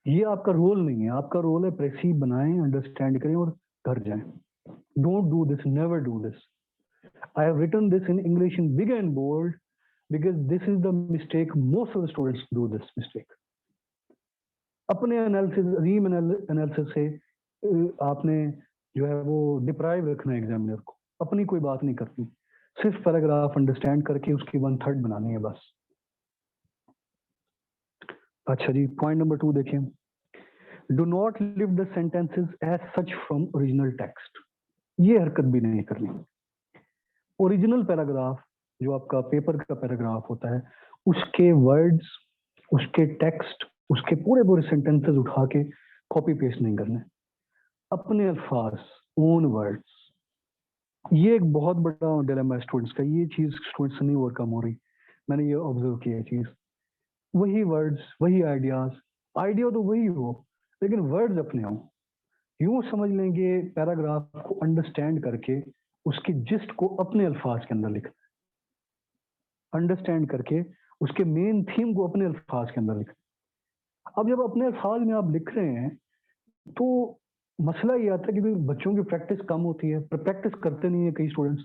ये आपका रोल नहीं है, आपका रोल है प्रेसी बनाएं, अंडरस्टैंड करें और घर जाएं। Don't do this, never do this. I have written this in English in big and bold because this is the mistake most of the students do this mistake. अपने एनालिसिस, अजीम एनालिसिस से आपने जो है वो डिप्राइव रखना है एग्जामिनर को, अपनी कोई बात नहीं करनी, सिर्फ पैराग्राफ अंडरस्टैंड करके उसकी 1/3 बनानी है, बस। अच्छा जी, पॉइंट नंबर 2 देखें। Do not leave the sentences as such from original text. ये हरकत भी नहीं करनी। ओरिजिनल पैराग्राफ जो आपका पेपर का पैराग्राफ होता है, उसके वर्ड्स, उसके टेक्स्ट, उसके पूरे पूरे सेंटेंसेस उठा के कॉपी पेस्ट नहीं करने, अपने अल्फाज, ओन वर्ड्स। ये एक बहुत बड़ा डिलेमा है स्टूडेंट्स का, ये चीज स्टूडेंट्स से नहीं ओवरकम हो रही, मैंने ये ऑब्जर्व किया है चीज। वही वर्ड्स, वही आइडियाज, आइडिया तो वही हो लेकिन वर्ड्स अपने हो। यूं समझ लेंगे पैराग्राफ को अंडरस्टैंड करके उसकी जिस्ट को अपने अल्फाज के अंदर लिखना, अंडरस्टैंड करके उसके मेन थीम को अपने अल्फाज के अंदर लिखना। अब जब अपने अल्फाज में आप लिख रहे हैं तो मसला ये आता है कि बच्चों की प्रैक्टिस कम होती है, पर प्रैक्टिस करते नहीं है कई स्टूडेंट्स,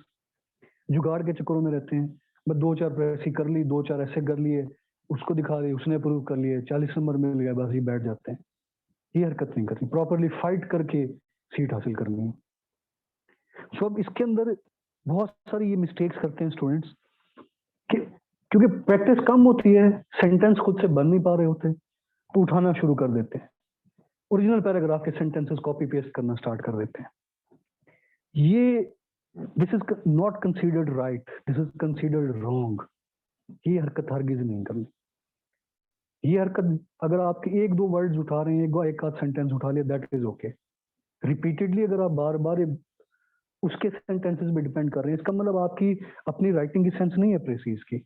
जुगाड़ के चक्करों में रहते हैं। बस 2-4 प्रेसी कर ली, 2-4 ऐसे कर लिए, उसको दिखा दिए, उसने अप्रूव कर लिए, 40 नंबर मिल गया, बस ये बैठ जाते हैं। ये हरकत नहीं करनी, प्रॉपरली फाइट करके सीट हासिल करनी है। सो अब इसके अंदर बहुत सारी ये मिस्टेक्स करते हैं स्टूडेंट्स कि क्योंकि प्रैक्टिस कम होती है, सेंटेंस खुद से बन नहीं पा रहे होते, तो उठाना शुरू कर देते हैं, ओरिजिनल पैराग्राफ के सेंटेंसेस कॉपी पेस्ट करना स्टार्ट कर देते हैं। ये this is not considered right, this is considered wrong. ये हरकत हरगिज नहीं करनी। ये हरकत अगर आपके 1-2 वर्ड्स उठा रहे हैं, एक आध सेंटेंस उठा लिया, दैट इज ओके। रिपीटेडली अगर आप बार बार उसके सेंटेंसेस पे डिपेंड कर रहे हैं, इसका मतलब आपकी अपनी राइटिंग की सेंस नहीं है प्रेसीज की,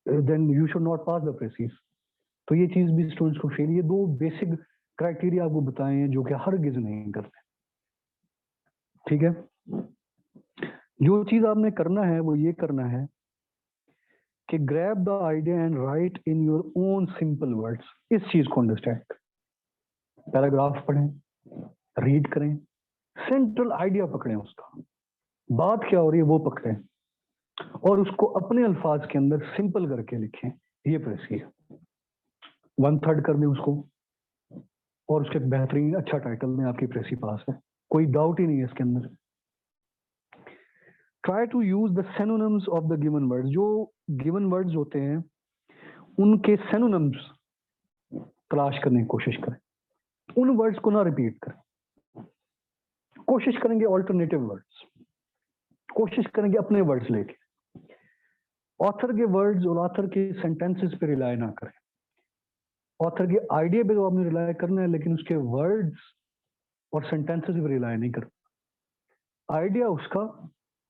then you should not pass the precis. तो ये चीज भी स्टूडेंट्स को फेल। ये 2 बेसिक क्राइटेरिया आपको बताए हैं जो कि हरगिज नहीं करते, ठीक है। जो चीज आपने करना है वो ये करना है कि grab the idea and right in your own simple words. इस चीज को अंडरस्टैंड, पैराग्राफ पढ़ें, रीड करें, सेंट्रल आइडिया पकड़ें, उसका बात क्या हो रही है वो पकड़ें और उसको अपने अल्फाज के अंदर सिंपल करके लिखें। ये प्रेसी है, 1/3 कर दें उसको और उसके बेहतरीन अच्छा टाइटल में आपकी प्रेसी पास है, कोई डाउट ही नहीं है इसके अंदर। Try to use the synonyms of the given words. जो गिवन वर्ड्स होते हैं उनके सिनोनिम्स तलाश करने की कोशिश करें, उन वर्ड्स को ना रिपीट करें, कोशिश करेंगे ऑल्टरनेटिव वर्ड्स, कोशिश करेंगे अपने वर्ड्स लेके। ऑथर के वर्ड्स और ऑथर के सेंटेंसेस पे रिलाय ना करें, ऑथर के आइडिया पे तो आपने रिलाय करना है लेकिन उसके वर्ड्स और सेंटेंसेस पे रिलाय नहीं करना। आइडिया उसका,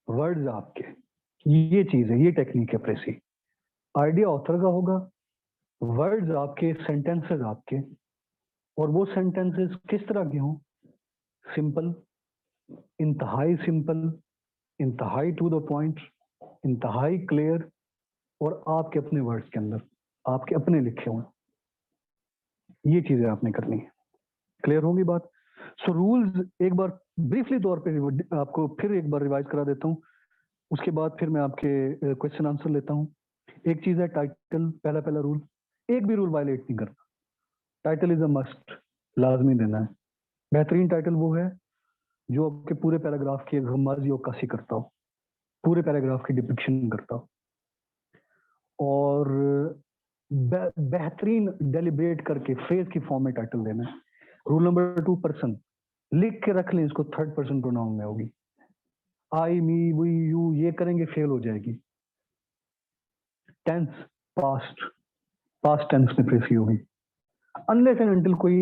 वर्ड्स आपके, ये चीज है, ये टेक्निक है प्रेसी। आइडिया ऑथर का होगा, वर्ड्स आपके, सेंटेंसेस आपके, और वो सेंटेंसेस किस तरह के हों? सिंपल, इंतहाई सिंपल, इंतहाई टू द पॉइंट, इंतहाई क्लियर और आपके अपने वर्ड्स के अंदर, आपके अपने लिखे हुए, ये चीजें आपने करनी है। क्लियर होगी बात? सो रूल्स एक बार ब्रीफली तौर पे आपको फिर एक बार रिवाइज करा देता हूँ, उसके बाद फिर मैं आपके क्वेश्चन आंसर लेता हूँ। एक चीज है टाइटल, पहला रूल, एक भी रूल वायलेट नहीं करना। टाइटल इज अ मस्ट, लाजमी देना है। बेहतरीन टाइटल वो है जो आपके पूरे पैराग्राफ की गम्माजी और काशी करता हो, पूरे पैराग्राफ की डिपिक्शन करता हो, और बेहतरीन डेलिब्रेट करके फ्रेज की फॉर्म में टाइटल देना है। रूल नंबर 2, पर्सन, लिख के रख लें इसको, थर्ड पर्सन प्रोनाउन में होगी। आई, मी, वी, यू ये करेंगे फेल हो जाएगी। टेंस, पास्ट, पास्ट टेंस में प्रेसी होगी। अनलेस एंड अनटिल कोई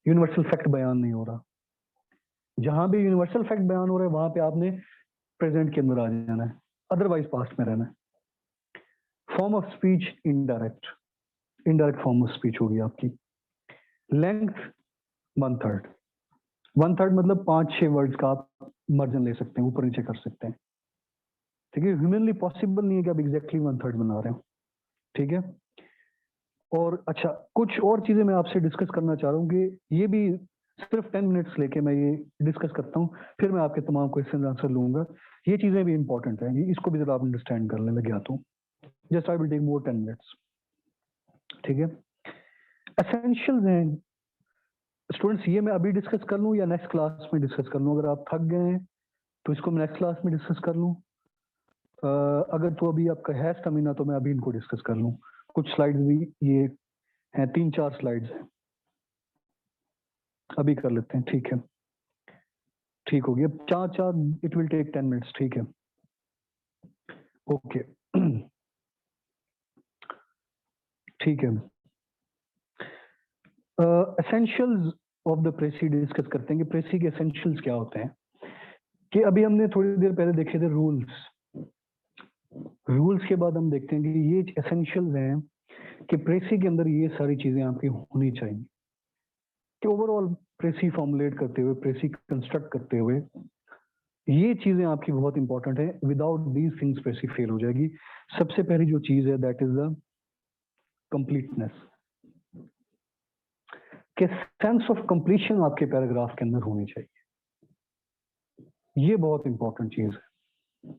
यूनिवर्सल फैक्ट बयान नहीं हो रहा। जहां भी यूनिवर्सल फैक्ट बयान हो रहा है वहां पे आपने प्रेजेंट के अंदर आ जाना है, अदरवाइज पास्ट में रहना है। Form of speech indirect, indirect form of speech होगी आपकी। लेंथ 1/3, 1/3 मतलब 5-6 वर्ड्स का आप मार्जिन ले सकते हैं, ऊपर नीचे कर सकते हैं। ठीक है, ह्यूमनली पॉसिबल नहीं है कि आप एग्जैक्टली 1/3 बना रहे हो। ठीक है, और अच्छा कुछ और चीजें मैं आपसे डिस्कस करना चाह रहा हूँ कि ये भी सिर्फ 10 मिनट्स लेके मैं ये डिस्कस करता हूँ, फिर मैं आपके तमाम क्वेश्चन आंसर लूंगा। ये चीजें भी इंपॉर्टेंट हैं, इसको भी जरा आप अंडरस्टैंड कर लें, मैं गया तो just I will take more 10 minutes. ठीक है, एसेंशियल्स हैं स्टूडेंट्स, ये मैं अभी डिस्कस कर लूँ या नेक्स्ट क्लास में डिस्कस कर लूँ? अगर आप थक गए हैं तो इसको मैं नेक्स्ट क्लास में डिस्कस कर लूँ। अगर तो अभी आपका है स्टेमिना तो मैं अभी इनको डिस्कस कर लूँ। कुछ स्लाइड्स भी ये हैं, 3-4 स्लाइड्स हैं, अभी कर लेते हैं। ठीक है, ठीक हो गया। 4 इट विल टेक 10 मिनट्स। ठीक है, ओके। ठीक है, एसेंशियल्स ऑफ द प्रेसी डिस्कस करते हैं कि प्रेसी के एसेंशियल्स क्या होते हैं। कि अभी हमने थोड़ी देर पहले देखे थे रूल्स, रूल्स के बाद हम देखते हैं कि ये एसेंशियल्स हैं कि प्रेसी के अंदर ये सारी चीजें आपकी होनी चाहिए कि ओवरऑल प्रेसी फॉर्मुलेट करते हुए, प्रेसी कंस्ट्रक्ट करते हुए ये चीजें आपकी बहुत इंपॉर्टेंट है। विदाउट दीज थिंग्स प्रेसी फेल हो जाएगी। सबसे पहली जो चीज है दैट इज द कंप्लीटनेस, कि सेंस ऑफ कंप्लीशन आपके पैराग्राफ के अंदर होनी चाहिए। ये बहुत इंपॉर्टेंट चीज है।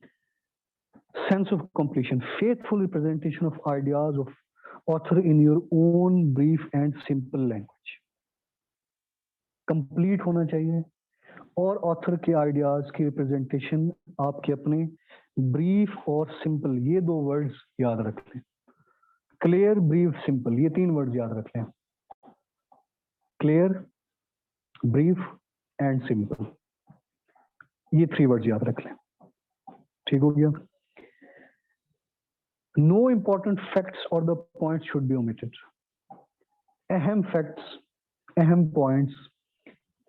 Sense of completion, faithful representation of ideas of author in your own brief and simple language. Complete होना चाहिए और ऑथर के आइडियाज की रिप्रेजेंटेशन आपके अपने ब्रीफ और सिंपल, ये 2 वर्ड्स याद रख लें। क्लियर, ब्रीफ, सिंपल, ये 3 वर्ड्स याद रख लें। क्लियर, ब्रीफ एंड सिंपल, ये 3 वर्ड्स याद रख लें। ठीक हो गया। नो इंपॉर्टेंट फैक्ट्स और the points should be omitted. अहम फैक्ट्स, अहम पॉइंट्स,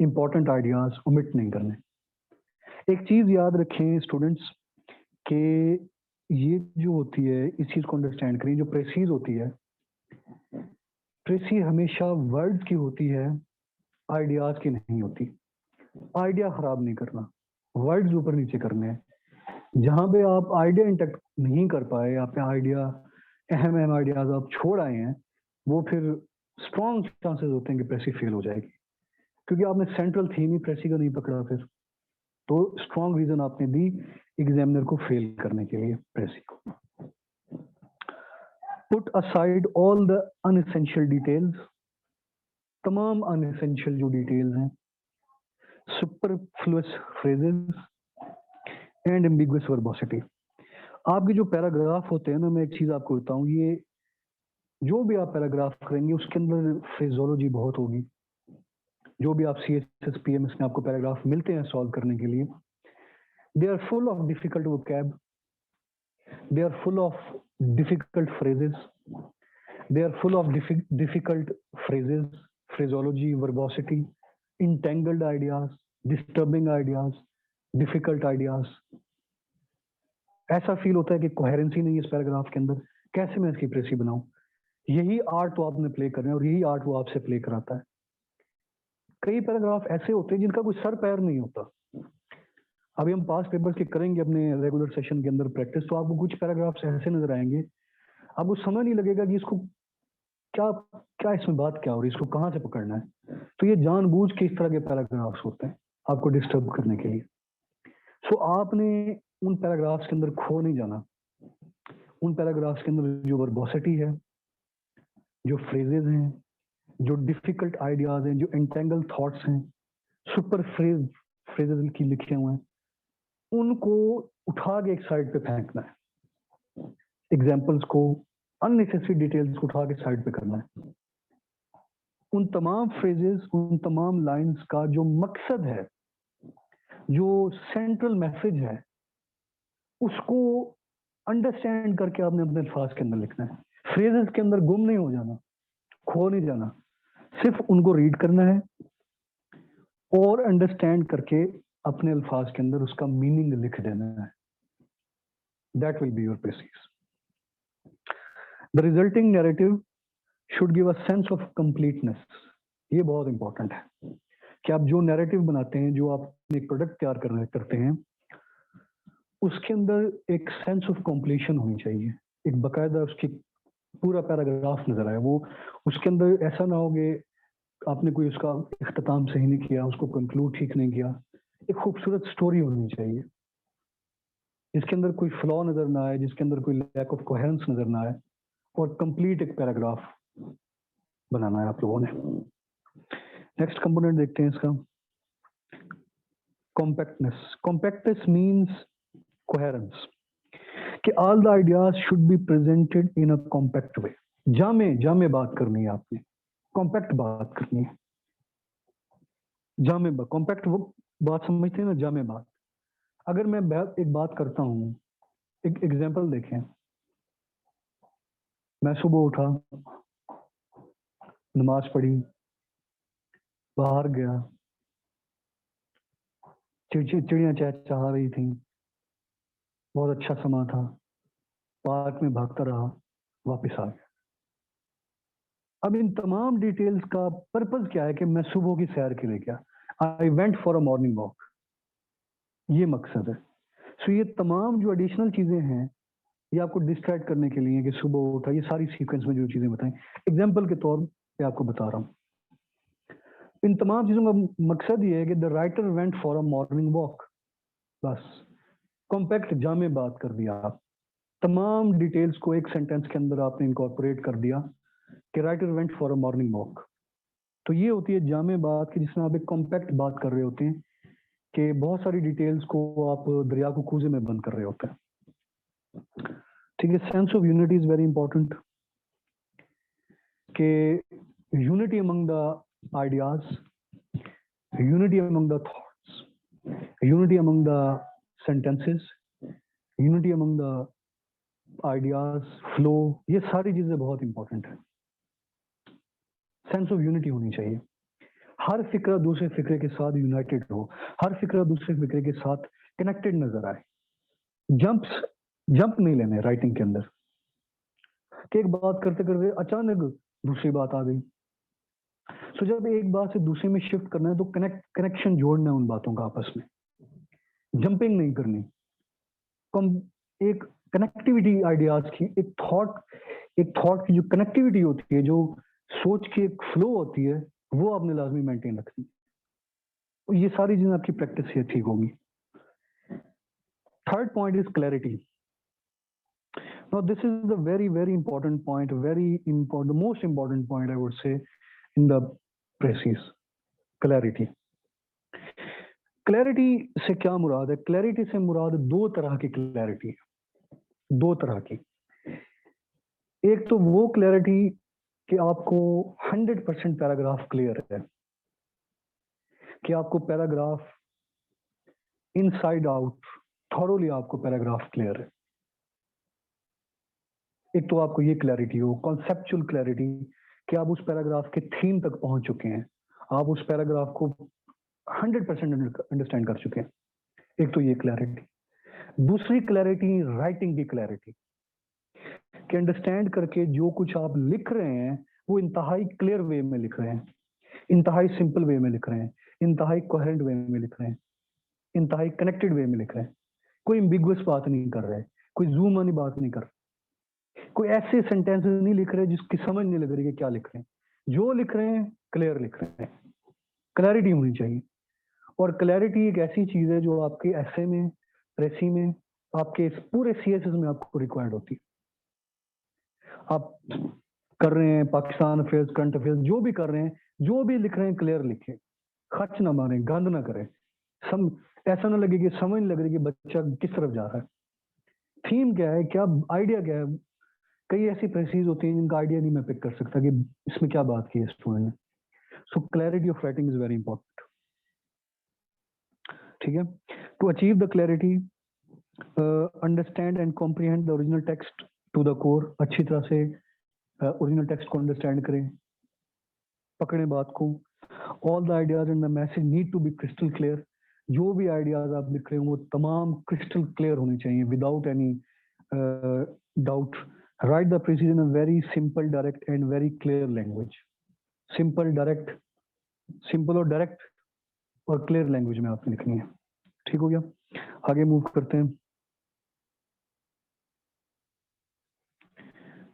इंपॉर्टेंट आइडियाज ओमिट नहीं करने। एक चीज याद रखें स्टूडेंट्स कि ये जो होती है, इस चीज को अंडरस्टैंड करें, जो प्रेसीज होती है, प्रेसी हमेशा वर्ड्स की होती है, आइडियाज की नहीं होती। आइडिया खराब नहीं करना, वर्ड्स ऊपर नीचे करने हैं। जहां पे आप आइडिया इंटेक्ट नहीं कर पाए, आपके आइडिया, अहम आइडियाज आप छोड़ आए हैं, वो फिर स्ट्रॉन्ग चांसेस होते हैं कि प्रेसी फेल हो जाएगी, क्योंकि आपने सेंट्रल थीम ही प्रेसी का नहीं पकड़ा। फिर तो स्ट्रॉन्ग रीजन आपने दी एग्जामिनर को फेल करने के लिए प्रेसी को। Put aside all the unessential details, तमाम अनएसेंशियल जो डिटेल्स हैं, सुपरफ्लुअस फ्रेजेस एंड एम्बिगुअस वर्बोसिटी। आपके जो पैराग्राफ होते हैं ना, मैं एक चीज आपको बताऊं, ये जो भी आप पैराग्राफ करेंगे उसके अंदर फ्रेजोलॉजी बहुत होगी। जो भी आप CSS PMS में आपको पैराग्राफ मिलते हैं सॉल्व करने के लिए, they are full of difficult vocab, they are full of difficult phrases, they are full of difficult phrases, phraseology, verbosity, entangled ideas, disturbing ideas, difficult ideas। ऐसा फील होता है कि कोहेरेंसी नहीं है इस पैराग्राफ के अंदर, कैसे मैं इसकी प्रेसी बनाऊं। यही आर्ट तो आपने प्ले करना है और यही आर्ट वो आपसे प्ले कराता है। कई पैराग्राफ ऐसे होते हैं जिनका कोई सर पैर नहीं होता, अभी हम पास पेपर्स के करेंगे अपने रेगुलर सेशन के अंदर प्रैक्टिस, तो आपको कुछ पैराग्राफ्स ऐसे नजर आएंगे, आपको समझ नहीं लगेगा कि इसको क्या क्या इसमें बात क्या हो रही है, इसको कहाँ से पकड़ना है। तो ये जानबूझ के इस तरह के पैराग्राफ्स होते हैं आपको डिस्टर्ब करने के लिए। सो आपने उन पैराग्राफ्स के अंदर खो नहीं जाना। उन पैराग्राफ्स के अंदर जो वर्बोसिटी है, जो फ्रेजेस हैं, जो डिफिकल्ट आइडियाज हैं, जो एंटेंगल थॉट्स हैं, सुपर फ्रेजेस की लिखे हुए हैं, उनको उठा के एक साइड पे फेंकना है। एग्जाम्पल्स को, अननेसेसरी डिटेल्स को उठा के साइड पे करना है। उन तमाम फ्रेजेस, उन तमाम लाइंस का जो मकसद है, जो सेंट्रल मैसेज है, उसको अंडरस्टैंड करके आपने अपने अल्फाज के अंदर लिखना है। फ्रेजेस के अंदर गुम नहीं हो जाना, खो नहीं जाना, सिर्फ उनको रीड करना है और अंडरस्टैंड करके अपने अल्फाज के अंदर उसका मीनिंग लिख देना है। That will be your precious. The resulting narrative should give a sense of completeness. ये बहुत इंपॉर्टेंट है कि आप जो नैरेटिव बनाते हैं, जो आप एक प्रोडक्ट तैयार करते हैं, उसके अंदर एक सेंस ऑफ कंप्लीशन होनी चाहिए। एक बकायदा उसकी पूरा पैराग्राफ नजर आए, वो उसके अंदर ऐसा ना हो कि आपने कोई उसका इख्तिताम सही नहीं किया, उसको कंक्लूड ठीक नहीं किया। एक खूबसूरत स्टोरी होनी चाहिए जिसके अंदर कोई फ्लॉ नजर ना आए, जिसके अंदर कोई लैक ऑफ कोहेरेंस नजर ना आए, और कंप्लीट एक पैराग्राफ बनाना है आप लोगों ने। नेक्स्ट कंपोनेंट देखते हैं इसका, कॉम्पैक्टनेस। कॉम्पैक्टनेस मीन्स कोहेरेंस, कि all the ideas should be presented in a compact way. जामे बात करनी है आपने, कॉम्पैक्ट बात करनी है। जामे बात, कॉम्पैक्ट वो बात समझते हैं ना, जामे बात। अगर मैं एक बात करता हूँ, एक एग्जांपल देखें। मैं सुबह उठा, नमाज पढ़ी, बाहर गया, चिड़ियां चहचहा रही थी, बहुत अच्छा समा था, पार्क में भागता रहा, वापस आ गया। अब इन तमाम डिटेल्स का पर्पज क्या है कि मैं सुबह की सैर के लिए गया, I went for a morning walk, ये मकसद है। सो ये तमाम जो एडिशनल चीजें हैं, ये आपको डिस्ट्रैक्ट करने के लिए कि सुबह उठा, ये सारी सीक्वेंस में जो चीजें बताएं, एग्जाम्पल के तौर पे आपको बता रहा हूँ। इन तमाम चीजों का मकसद ये है कि the writer went for a morning walk, बस कॉम्पैक्ट जामे बात कर दिया आप। तमाम डिटेल्स को एक सेंटेंस के अंदर आपने इनकॉर्पोरेट कर दिया कि writer went for a morning walk. तो ये होती है जामे बात की, जिसमें आप एक कॉम्पैक्ट बात कर रहे होते हैं कि बहुत सारी डिटेल्स को आप दरिया को कूजे में बंद कर रहे होते हैं। ठीक है, sense of unity is very important, कि unity among the ideas, unity among the thoughts, unity among the sentences, unity among the ideas, flow, ये सारी चीजें बहुत इंपॉर्टेंट है। सेंस ऑफ यूनिटी होनी चाहिए, हर फिक्रा दूसरे फिक्रे के साथ यूनाइटेड हो, हर फिक्रा दूसरे फिक्रे के साथ कनेक्टेड नजर आए। जंप नहीं लेने राइटिंग के अंदर कि एक बात करते करते अचानक दूसरी बात आ गई। तो जब एक बात से दूसरे में शिफ्ट करना है तो कनेक्शन जोड़ना है उन बातों का आपस में, जंपिंग नहीं करनी। एक कनेक्टिविटी आइडियाज की, एक थॉट की जो कनेक्टिविटी होती है, जो सोच की एक फ्लो होती है, वो आपने लाजमी मेंटेन रखनी। तो ये सारी चीजें आपकी प्रैक्टिस से ठीक होगी। Third point is clarity. Now this is the very important point, the most important point I would say in the precis, clarity. Clarity से क्या मुराद है? क्लैरिटी से मुराद दो तरह की क्लैरिटी है, दो तरह की। एक तो वो क्लैरिटी कि आपको 100% पैराग्राफ क्लियर है, कि आपको पैराग्राफ इनसाइड आउट थॉरोली आपको पैराग्राफ क्लियर है। एक तो आपको ये क्लैरिटी हो, कॉन्सेप्चुअल क्लैरिटी, कि आप उस पैराग्राफ के थीम तक पहुंच चुके हैं, आप उस पैराग्राफ को 100% अंडरस्टैंड कर चुके हैं। एक तो ये क्लैरिटी। दूसरी क्लैरिटी राइटिंग की क्लैरिटी, कि अंडरस्टैंड करके जो कुछ आप लिख रहे हैं वो इंतहाई क्लियर वे में लिख रहे हैं, इंतहाई सिंपल वे में लिख रहे हैं, इंतहाई कोहेरेंट वे में लिख रहे हैं। इंतहाई कनेक्टेड वे में लिख रहे हैं, कोई एम्बिगुअस बात नहीं कर रहे, कोई जूम वाली बात नहीं कर रहे, कोई ऐसे सेंटेंसेस नहीं लिख रहे जिसकी समझ नहीं लग रही कि क्या लिख रहे हैं। जो लिख रहे हैं क्लियर लिख रहे हैं, क्लैरिटी होनी चाहिए। और क्लैरिटी एक ऐसी चीज है जो आपके एसे में, प्रेसी में, आपके इस पूरे सीएसएस में आपको रिक्वायर्ड होती है। आप कर रहे हैं पाकिस्तान अफेयर्स, करंट अफेयर्स, जो भी कर रहे हैं, जो भी लिख रहे हैं क्लियर लिखें, खर्च ना मारें, गंद ना करें, ऐसा ना लगे कि समझ नहीं लग रही कि बच्चा किस तरफ जा रहा है, थीम क्या है, क्या आइडिया क्या है। कई ऐसी प्रेसीज होती हैं जिनका आइडिया नहीं मैं पिक कर सकता कि इसमें क्या बात की है स्टूडेंट ने। So clarity of writing is very important. ठीक है, to achieve the clarity, understand and comprehend the original text to the core. अच्छी तरह से ओरिजिनल टेक्स्ट को अंडरस्टैंड करें, पकड़ें बात को। All the ideas and the message need to be crystal clear. जो भी आइडियाज आप लिख रहे हो वो तमाम क्रिस्टल क्लियर होने चाहिए, without any doubt. Right the precious in a very simple, direct and very clear language. Simple, direct, simple और डायरेक्ट और क्लियर लैंग्वेज में आपने लिखनी है। ठीक हो गया, आगे मूव करते हैं।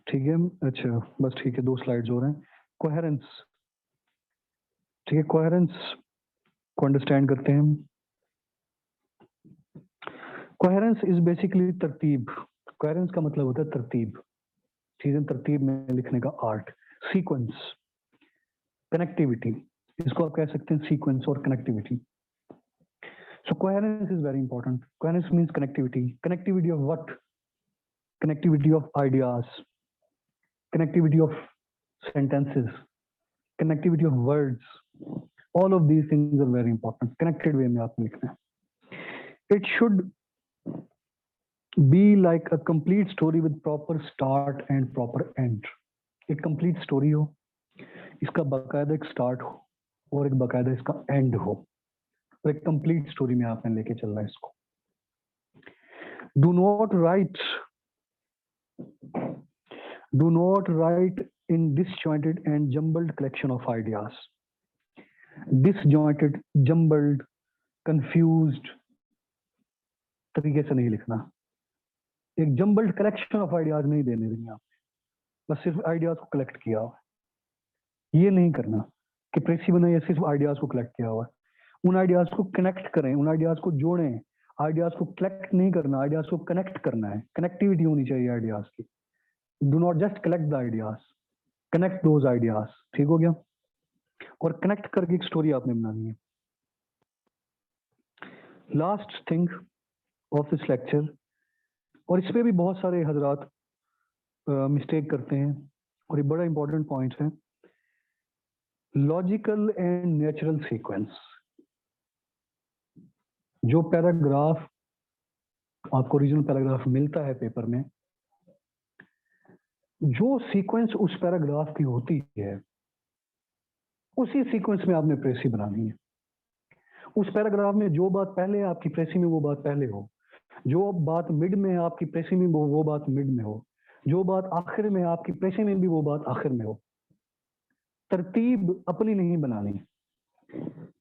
ठीक है, अच्छा बस ठीक है, 2 स्लाइड्स हो रहे हैं। कोहेरेंस, ठीक है, कोहेरेंस को अंडरस्टैंड करते हैं। कोहेरेंस इज बेसिकली तरतीब। कोहेरेंस का मतलब होता है तरतीब, चीजें तरतीब में लिखने का आर्ट। सीक्वेंस, कनेक्टिविटी, इसको आप कह सकते हैं सीक्वेंस और connectivity. So coherence is very important. Coherence means connectivity. Connectivity of what? Connectivity of ideas, connectivity of sentences, connectivity of words. All of these things are very important. Connected way में आपने लिखना है। It should be like a complete story with proper start and proper end. एक complete story हो, इसका बाकायदा एक start हो और एक बाकायदा इसका end हो, और एक complete story में आपने लेके चलना है इसको। Do not write in disjointed and jumbled collection of ideas. Disjointed, jumbled, confused तरीके से नहीं लिखना। एक जम्बल्ड कलेक्शन ऑफ आइडियाज नहीं देने देंगे आप, बस सिर्फ आइडियाज को कलेक्ट किया हुआ है। ये नहीं करना कि प्रेसी बनाइए सिर्फ आइडियाज को कलेक्ट किया हुआ है। उन आइडियाज को कनेक्ट करें, उन आइडियाज को जोड़ें। आइडियाज को कलेक्ट नहीं करना, आइडियाज को कनेक्ट करना है। कनेक्टिविटी होनी चाहिए आइडियाज की। Do not just collect the ideas, connect those ideas. ठीक हो गया, और कनेक्ट करके एक स्टोरी आपने बनानी है। Last thing of this lecture, और इस पे भी बहुत सारे हजरात मिस्टेक करते हैं, और ये बड़ा इंपॉर्टेंट पॉइंट है, लॉजिकल एंड नेचुरल सीक्वेंस। जो पैराग्राफ आपको ओरिजिनल पैराग्राफ मिलता है पेपर में, जो सीक्वेंस उस पैराग्राफ की होती है उसी सीक्वेंस में आपने प्रेसी बनानी है। उस पैराग्राफ में जो बात पहले है आपकी प्रेसी में वो बात पहले हो, जो बात मिड में है आपकी प्रेसी में वो बात मिड में हो, जो बात आखिर में है आपकी प्रेसी में भी वो बात आखिर में हो। तरतीब अपनी नहीं बनानी,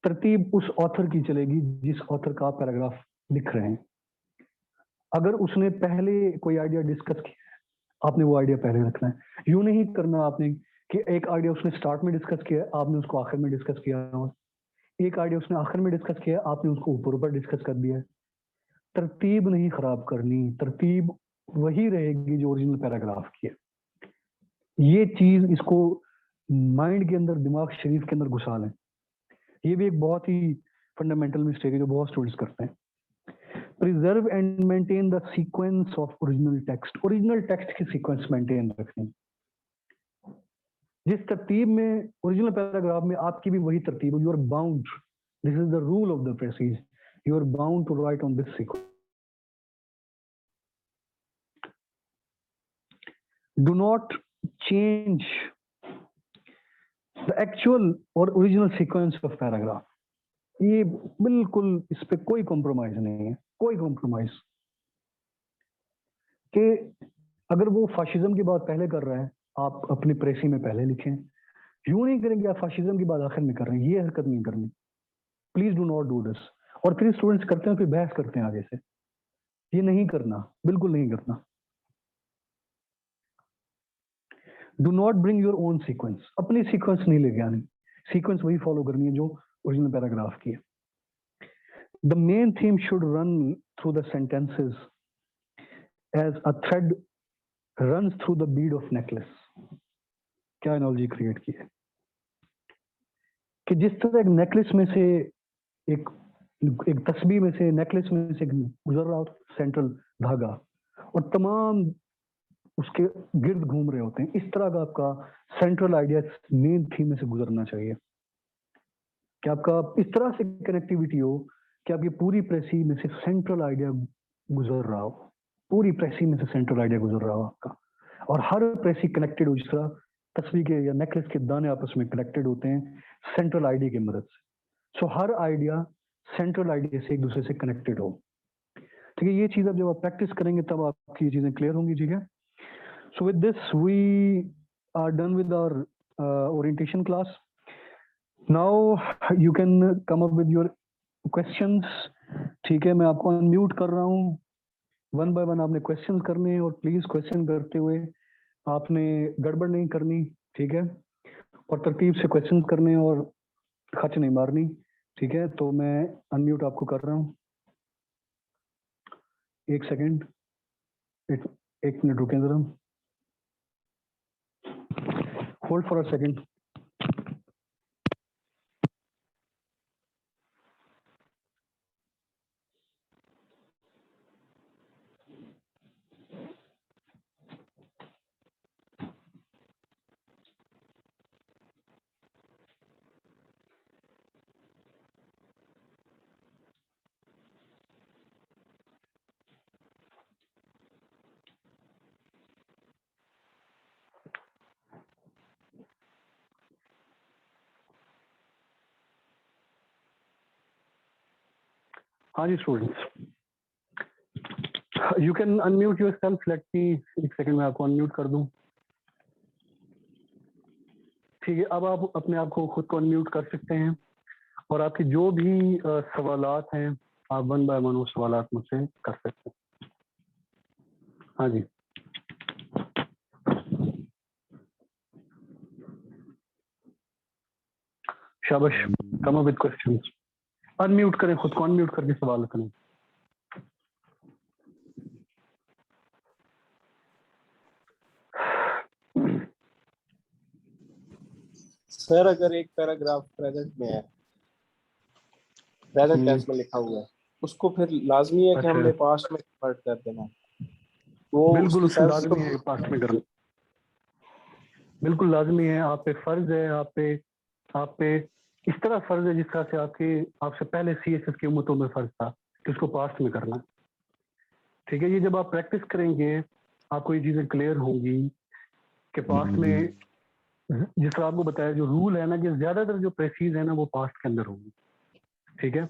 तरतीब उस ऑथर की चलेगी जिस ऑथर का आप पैराग्राफ लिख रहे हैं। अगर उसने पहले कोई आइडिया डिस्कस किया, आपने वो आइडिया पहले रखना है। यूं नहीं करना आपने कि एक आइडिया उसने स्टार्ट में डिस्कस किया, आपने उसको आखिर में डिस्कस किया, और एक आइडिया उसने आखिर में डिस्कस किया, आपने उसको ऊपर ऊपर डिस्कस कर दिया। तरतीब नहीं खराब करनी, तरतीब वही रहेगी जो ओरिजिनल पैराग्राफ की है। ये चीज इसको माइंड के अंदर, दिमाग शरीफ के अंदर घुसा लें। ये भी एक बहुत ही फंडामेंटल मिस्टेक है जो बहुत स्टूडेंट्स करते हैं। Preserve and maintain the sequence of original text. Original text की सीक्वेंस मेंटेन रखनी। जिस तरतीब में ओरिजिनल पैराग्राफ में आपकी भी वही तरतीब, you are bound, this is the rule of the precis, you are bound to write on this sequence. Do not change the actual और ओरिजिनल सीक्वेंस ऑफ पैराग्राफ। ये बिल्कुल, इस पे कोई कॉम्प्रोमाइज नहीं है, कोई कॉम्प्रोमाइज। कि अगर वो फाशिज्म की बात पहले कर रहा है, आप अपनी प्रेसी में पहले लिखें। यूं नहीं करेंगे आप फाशिज्म की बात आखिर में कर रहे हैं, ये हरकत नहीं करनी। Please do not do this. और फिर स्टूडेंट्स करते हैं, फिर बहस करते हैं आगे से। ये नहीं करना, बिल्कुल नहीं करना। Do not bring your own sequence, अपनी सीक्वेंस नहीं लेके आनी, सीक्वेंस वही फॉलो करनी है जो ओरिजिनल पैराग्राफ की है। The main theme should run through the sentences as a thread runs through the bead of necklace. क्या एनालॉजी क्रिएट की है कि जिस तरह एक नेकलेस में से एक तस्बीह में से, नेकलेस में से गुजर रहा हो सेंट्रल धागा, और तमाम उसके गिर्द घूम रहे होते हैं, इस तरह का आपका सेंट्रल आइडिया मेन थीम में से गुजरना चाहिए कि आपका इस तरह से कनेक्टिविटी हो कि आपकी पूरी प्रेसी में से सेंट्रल आइडिया गुजर रहा हो, पूरी प्रेसी में से सेंट्रल आइडिया गुजर रहा हो आपका, और हर प्रेसी कनेक्टेड हो, जिस तरह तस्वीर के या नेकलेस के दाने आपस में कनेक्टेड होते हैं सेंट्रल आइडिया की मदद से। सो हर आइडिया सेंट्रल आइडिया से एक दूसरे से कनेक्टेड हो। ठीक है, ये चीज अब जब आप प्रैक्टिस करेंगे तब आपकी ये चीजें क्लियर होंगी। ठीक है, so with this we are done with our orientation class. Now you can come up with your questions. ठीक है, मैं आपको अनम्यूट कर रहा हूँ, वन बाय वन आपने क्वेश्चन करने हैं, और प्लीज क्वेश्चन करते हुए आपने गड़बड़ नहीं करनी। ठीक है, और तरतीब से क्वेश्चन करने हैं और खच नहीं मारनी। ठीक है, तो मैं अनम्यूट आपको कर रहा हूँ। एक सेकेंड, एक मिनट रुकें जरा, होल्ड फॉर अ सेकेंड। हाँ जी students, you can unmute yourself. Let me, एक सेकंड में आपको अनम्यूट कर दूं। ठीक है, अब आप अपने आप को खुद को अनम्यूट कर सकते हैं, और आपके जो भी सवालात हैं आप वन बाय वन वो सवालात मुझसे कर सकते हैं। हाँ जी, शाबाश, कम अप विद क्वेश्चंस। अनम्यूट करें, खुद को अनम्यूट करके सवाल करें। सर अगर एक पैराग्राफ प्रेजेंट में है, प्रेजेंट टेंस में लिखा हुआ है, उसको फिर लाजमी है कि हमने पास्ट में कन्वर्ट कर देना। वो बिल्कुल उसकी सेंस लाजमी है पास्ट में करना, बिल्कुल लाजमी है। आप पे फर्ज है, आप पे इस तरह फर्ज है जिस तरह से आपसे पहले CSS की उम्मतों में फर्ज था कि उसको पास्ट में करना। ठीक है, ये जब आप प्रैक्टिस करेंगे आपको ये चीजें क्लियर होंगी कि पास्ट में, जिस तरह आपको बताया जो रूल है ना, कि ज्यादातर जो प्रेसीज है ना वो पास्ट के अंदर होंगी। ठीक है,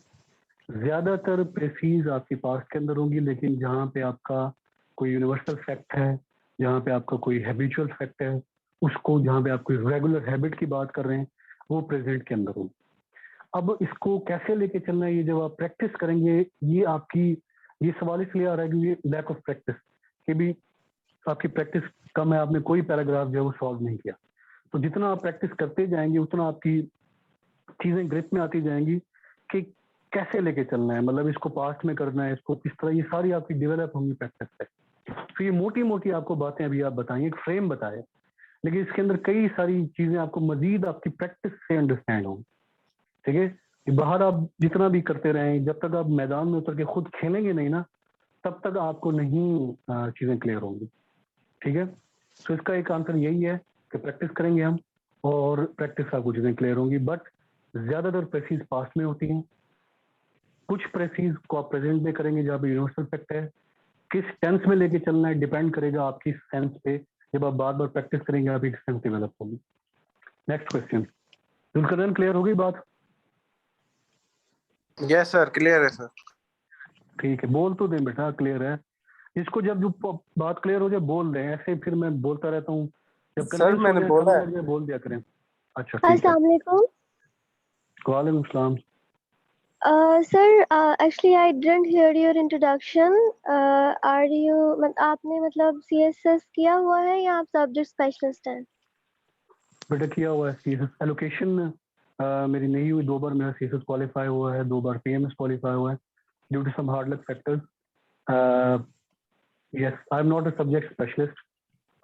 ज्यादातर प्रेसीज आपकी पास्ट के अंदर होंगी, लेकिन जहाँ पे आपका कोई यूनिवर्सल फैक्ट है, जहाँ पे आपका कोई हैबिचुअल फैक्ट है, उसको जहाँ पे आप कोई रेगुलर हैबिट की बात कर रहे हैं, वो प्रेजेंट के अंदर होगी। अब इसको कैसे लेके चलना है, ये जब आप प्रैक्टिस करेंगे, ये सवाल इसलिए आ रहा है कि ये लैक ऑफ प्रैक्टिस कि भी आपकी प्रैक्टिस कम है, आपने कोई पैराग्राफ जो है वो सॉल्व नहीं किया। तो जितना आप प्रैक्टिस करते जाएंगे उतना आपकी चीजें ग्रिप में आती जाएंगी कि कैसे लेके चलना है, मतलब इसको पास्ट में करना है, इसको किस तरह, ये सारी आपकी डेवलप होंगी प्रैक्टिस से। तो ये मोटी मोटी आपको बातें अभी आप बताएंगे, एक फ्रेम बताए, लेकिन इसके अंदर कई सारी चीजें आपको मजीद आपकी प्रैक्टिस से अंडरस्टैंड होंगी। ठीक है, बाहर आप जितना भी करते रहें, जब तक आप मैदान में उतर के खुद खेलेंगे नहीं ना, तब तक आपको नहीं चीजें क्लियर होंगी। ठीक है, तो इसका एक आंसर यही है कि प्रैक्टिस करेंगे हम, और प्रैक्टिस से आपको चीजें क्लियर होंगी। बट ज्यादातर प्रेसीज पास्ट में होती हैं, कुछ प्रेसीज को आप प्रेजेंट में करेंगे जहाँ पे यूनिवर्सल फैक्ट है। किस टेंस में लेके चलना है डिपेंड करेगा आपकी सेंस पे। जब आप बार बार प्रैक्टिस करेंगे आपकी सेंस डेवलप होगी। नेक्स्ट क्वेश्चन, जुल्करन, क्लियर हो गई बात? यस सर, क्लियर है सर। ठीक है, बोल तो दें बेटा क्लियर है। इसको जब जो बात क्लियर हो जाए बोल दें, ऐसे फिर मैं बोलता रहता हूँ, जब सर मैंने बोला है। बोल दिया करें। अच्छा ठीक है, अस्सलाम वालेकुम। वालेकुम सलाम। Sir, actually I didn't hear your introduction. Are you आपने मतलब CSS किया हुआ है या आप सब्जेक्ट स्पेशलिस्ट हैं? बेटा किया हुआ है सीएसएस एलोकेशन मेरी नहीं हुई, 2 बार मेरा सीएसएस क्वालिफाई हुआ है, 2 बार पीएमएस क्वालिफाई हुआ है due to some hard luck factors. Yes, I'm not a subject specialist.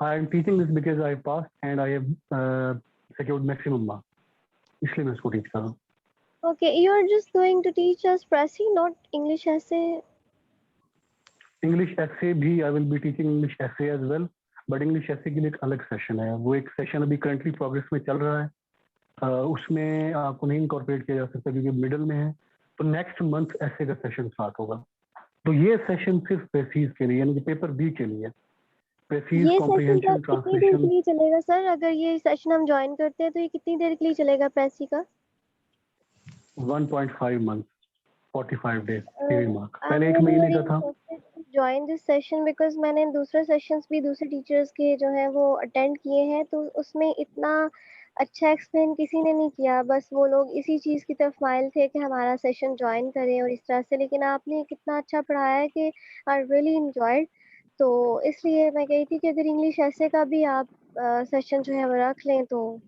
I am teaching this because I passed and I have secured maximum marks. इसलिए मैं इसको टीच कर रहा हूँ. Okay, you are just going to teach us Pressy, not English essay. English essay भी I will be teaching English essay as well, but English essay के लिए एक अलग सेशन है. वो एक सेशन अभी करंटली प्रोग्रेस में चल रहा है. उसमें आपको नहीं इनकॉर्पोरेट किया जा सकता क्योंकि मिडल में है. तो नेक्स्ट मंथ एसे का सेशन स्टार्ट होगा. तो ये सेशन सिर्फ प्रेसीज के लिए यानी कि पेपर बी के लिए. प्रेसीज ये सेशन कॉम्प्रिहेंशन कितनी देर के ट्रांसलेशन लिए चलेगा सर? अगर ये सेशन हम ज्वाइन करते हैं तो ये कितनी देर के लिए चलेगा प्रेसी का? 1.5 months 45 days Uh, theory mark. I'm पहले एक really महीने very का था. interested to join this session because मैंने दूसरे सेशंस भी दूसरे टीचर्स के जो है वो अटेंड किए हैं, तो उसमें इतना अच्छा एक्सप्लेन किसी ने नहीं किया. बस वो लोग इसी चीज़ की तरफ माइल थे कि हमारा सेशन ज्वाइन करें और इस तरह से, लेकिन आपने कितना अच्छा पढ़ाया है कि आई रियली एंजॉयड. तो इसलिए मैं कही थी कि अगर इंग्लिश ऐसे का भी आप सेशन जो है वो रख लें तो.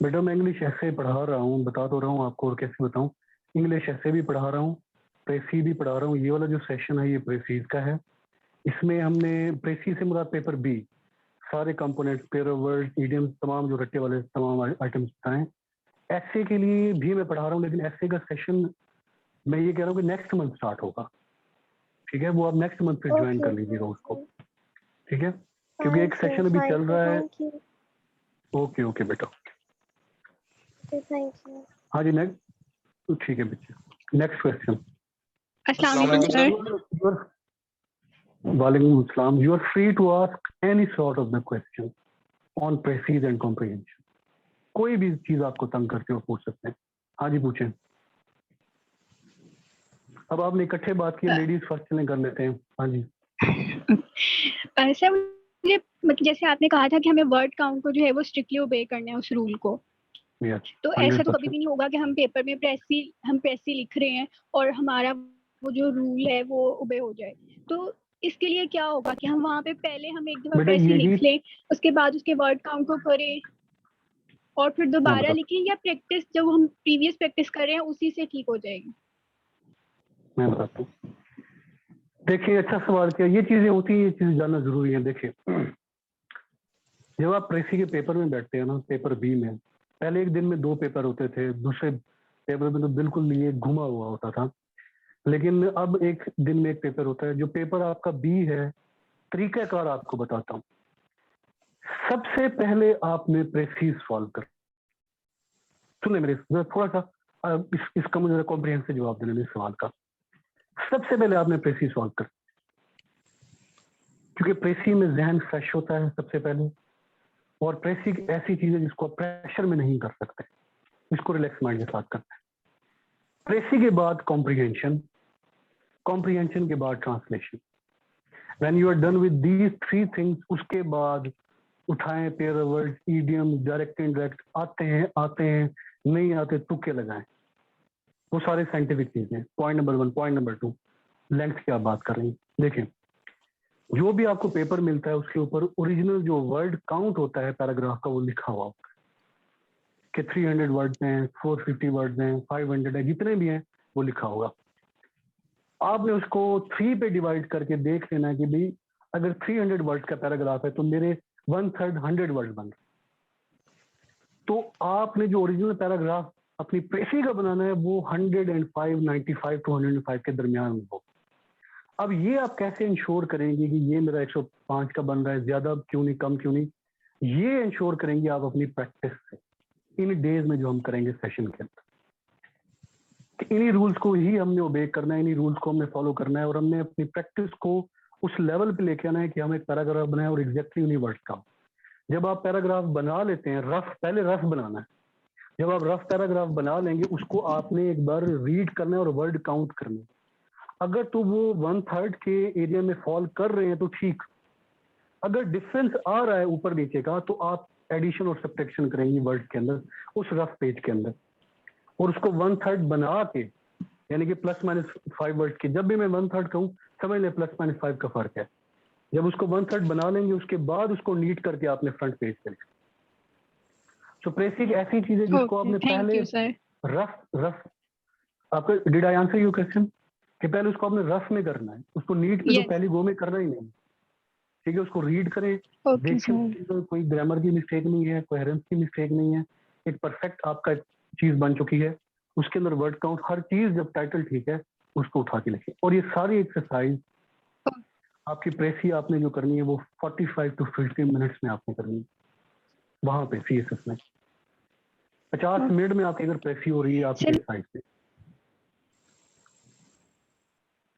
बेटा मैं इंग्लिश ऐसे पढ़ा रहा हूँ, बता तो रहा हूँ आपको और कैसे बताऊँ. इंग्लिश ऐसे भी पढ़ा रहा हूँ, प्रेसी भी पढ़ा रहा हूँ. ये वाला जो सेशन है ये प्रेसीज का है. इसमें हमने प्रेसी से मुराद पेपर बी सारे कंपोनेंट्स पेयर वर्ड इडियम्स तमाम जो रट्टे वाले तमाम आइटम्स बताएं. ऐसे के लिए भी मैं पढ़ा रहा हूँ, लेकिन ऐसे का सेशन मैं ये कह रहा हूँ कि नेक्स्ट मंथ स्टार्ट होगा. ठीक है, वो आप नेक्स्ट मंथ से ज्वाइन कर लीजिएगा उसको. ठीक है, क्योंकि एक सेशन अभी चल रहा है. ओके ओके बेटा, थैंक यू. हाँ जी नेक्स्ट. ठीक है बच्चे, नेक्स्ट क्वेश्चन. अस्सलाम वालेकुम सर. वालेकुम अस्सलाम. You are free to ask any sort of the question on precis and comprehension. कोई भी चीज आपको तंग करते हो पूछ सकते हैं. हाँ जी पूछें. अब आपने इकट्ठे बात की, लेडीज फर्स्ट चलें कर लेते हैं. हाँ जी. सर मुझे मतलब जैसे आपने कहा था कि हमें वर्ड काउंट को जो है वो स्ट्रिक्टली ओबे करना है उस रूल को. तो ऐसा तो कभी भी नहीं होगा कि हम पेपर में प्रेसी लिख रहे हैं और हमारा वो जो रूल है वो ओबे हो जाए. तो इसके लिए क्या होगा कि हम वहाँ पे पहले हम एक दफा प्रेसी लिख लें, उसके बाद उसके वर्ड काउंट को करें और फिर दोबारा लिखें, या प्रैक्टिस जो हम प्रीवियस प्रैक्टिस कर रहे हैं उसी से ठीक हो जाएगी? मैं बताता हूँ. देखिए अच्छा सवाल किया. ये चीजें होती हैं, ये चीजें जानना जरूरी है. देखिए जब आप प्रेसी के पेपर में बैठते हैं ना, पेपर बी में पहले एक दिन में 2 पेपर होते थे, दूसरे पेपर में तो बिल्कुल ये घुमा हुआ होता था. लेकिन अब एक दिन में एक पेपर होता है. जो पेपर आपका बी है, तरीकाकार आपको बताता हूँ. सबसे पहले आपने प्रेसीज सॉल्व कर, सुने मेरे थोड़ा सा इसका मुझे कॉम्प्रिहेंसिव जवाब देने में सवाल का. सबसे पहले आपने प्रेसी सॉल्व कर, क्योंकि प्रेसी में जहन फ्रेश होता है सबसे पहले, और प्रेसी ऐसी चीज है जिसको आप प्रेशर में नहीं कर सकते, इसको रिलैक्स माइंड के साथ करना है. प्रेसी के बाद कॉम्प्रिहेंशन, कॉम्प्रिहेंशन के बाद translation. When you are done with these 3 things, उसके बाद उठाएं pair word idiom direct indirect, आते हैं नहीं आते तुक्के लगाएं. वो सारे साइंटिफिक चीजें. Point number 1. Point number 2, length की आप बात कर रही हैं. देखें जो भी आपको पेपर मिलता है उसके ऊपर ओरिजिनल जो वर्ड काउंट होता है पैराग्राफ का वो लिखा हुआ होगा कि 300 वर्ड्स हैं, 450 वर्ड्स हैं, 500 है, जितने भी हैं वो लिखा होगा. आपने उसको 3 पे डिवाइड करके देख लेना है कि भाई अगर 300 वर्ड्स का पैराग्राफ है तो मेरे 1/3 100 वर्ड बन रहे. तो आपने जो ओरिजिनल पैराग्राफ अपनी प्रेसी का बनाना है वो 105 95 टू 105 के दरमियान में हो. अब ये आप कैसे इंश्योर करेंगे कि ये मेरा 105 का बन रहा है, ज्यादा क्यों नहीं कम क्यों नहीं. ये इंश्योर करेंगे आप अपनी प्रैक्टिस से, इन डेज में जो हम करेंगे सेशन के अंदर. इन्हीं रूल्स को ही हमने ओबे करना है, इन्हीं रूल्स को हमने फॉलो करना है, और हमने अपनी प्रैक्टिस को उस लेवल पे लेके आना है कि हम एक पैराग्राफ बनाए और एग्जैक्टली उन्हीं वर्ड्स का. जब आप पैराग्राफ बना लेते हैं, पहले रफ बनाना है. जब आप रफ पैराग्राफ बना लेंगे उसको आपने एक बार रीड करना है और वर्ड काउंट करना है. अगर तो वो 1/3 के एरिया में फॉल कर रहे हैं तो ठीक. अगर डिफरेंस आ रहा है ऊपर नीचे का तो आप एडिशन और सब्ट्रैक्शन करेंगे वर्ड के अंदर, उस रफ पेज के अंदर. और उसको 1/3 बना के, यानी कि +-5 वर्ड की, जब भी मैं 1/3 कहूँ समझ लें +-5 का फर्क है। जब उसको 1/3 बना लेंगे उसके बाद उसको नीट करके आपने फ्रंट पेज पे लिखना। तो प्रेसिंग ऐसी चीज है जिसको ओके, आपने थैंक पहले यू सर। रफ आपका, did I answer your question? कि पहले उसको आपने रफ में करना है, उसको नीट में तो यस, पहली गो में करना ही नहीं। ठीक है, उसको रीड करें, ओके देखें सर। उसके अंदर कोई ग्रामर की मिस्टेक नहीं है, कोहेरेंस की मिस्टेक नहीं है, एक परफेक्ट आपका चीज बन चुकी है। उसके अंदर वर्ड काउंट हर चीज, जब टाइटल ठीक है उसको उठा के लिखिए। और ये सारी एक्सरसाइज आपकी प्रेसी आपने जो करनी है वो 45 टू 50 मिनट्स में आपने करनी है वहां पे CSS में। 50 मिनट में आपकी अगर प्रेसी हो रही है आपके चलिए, साइड पे,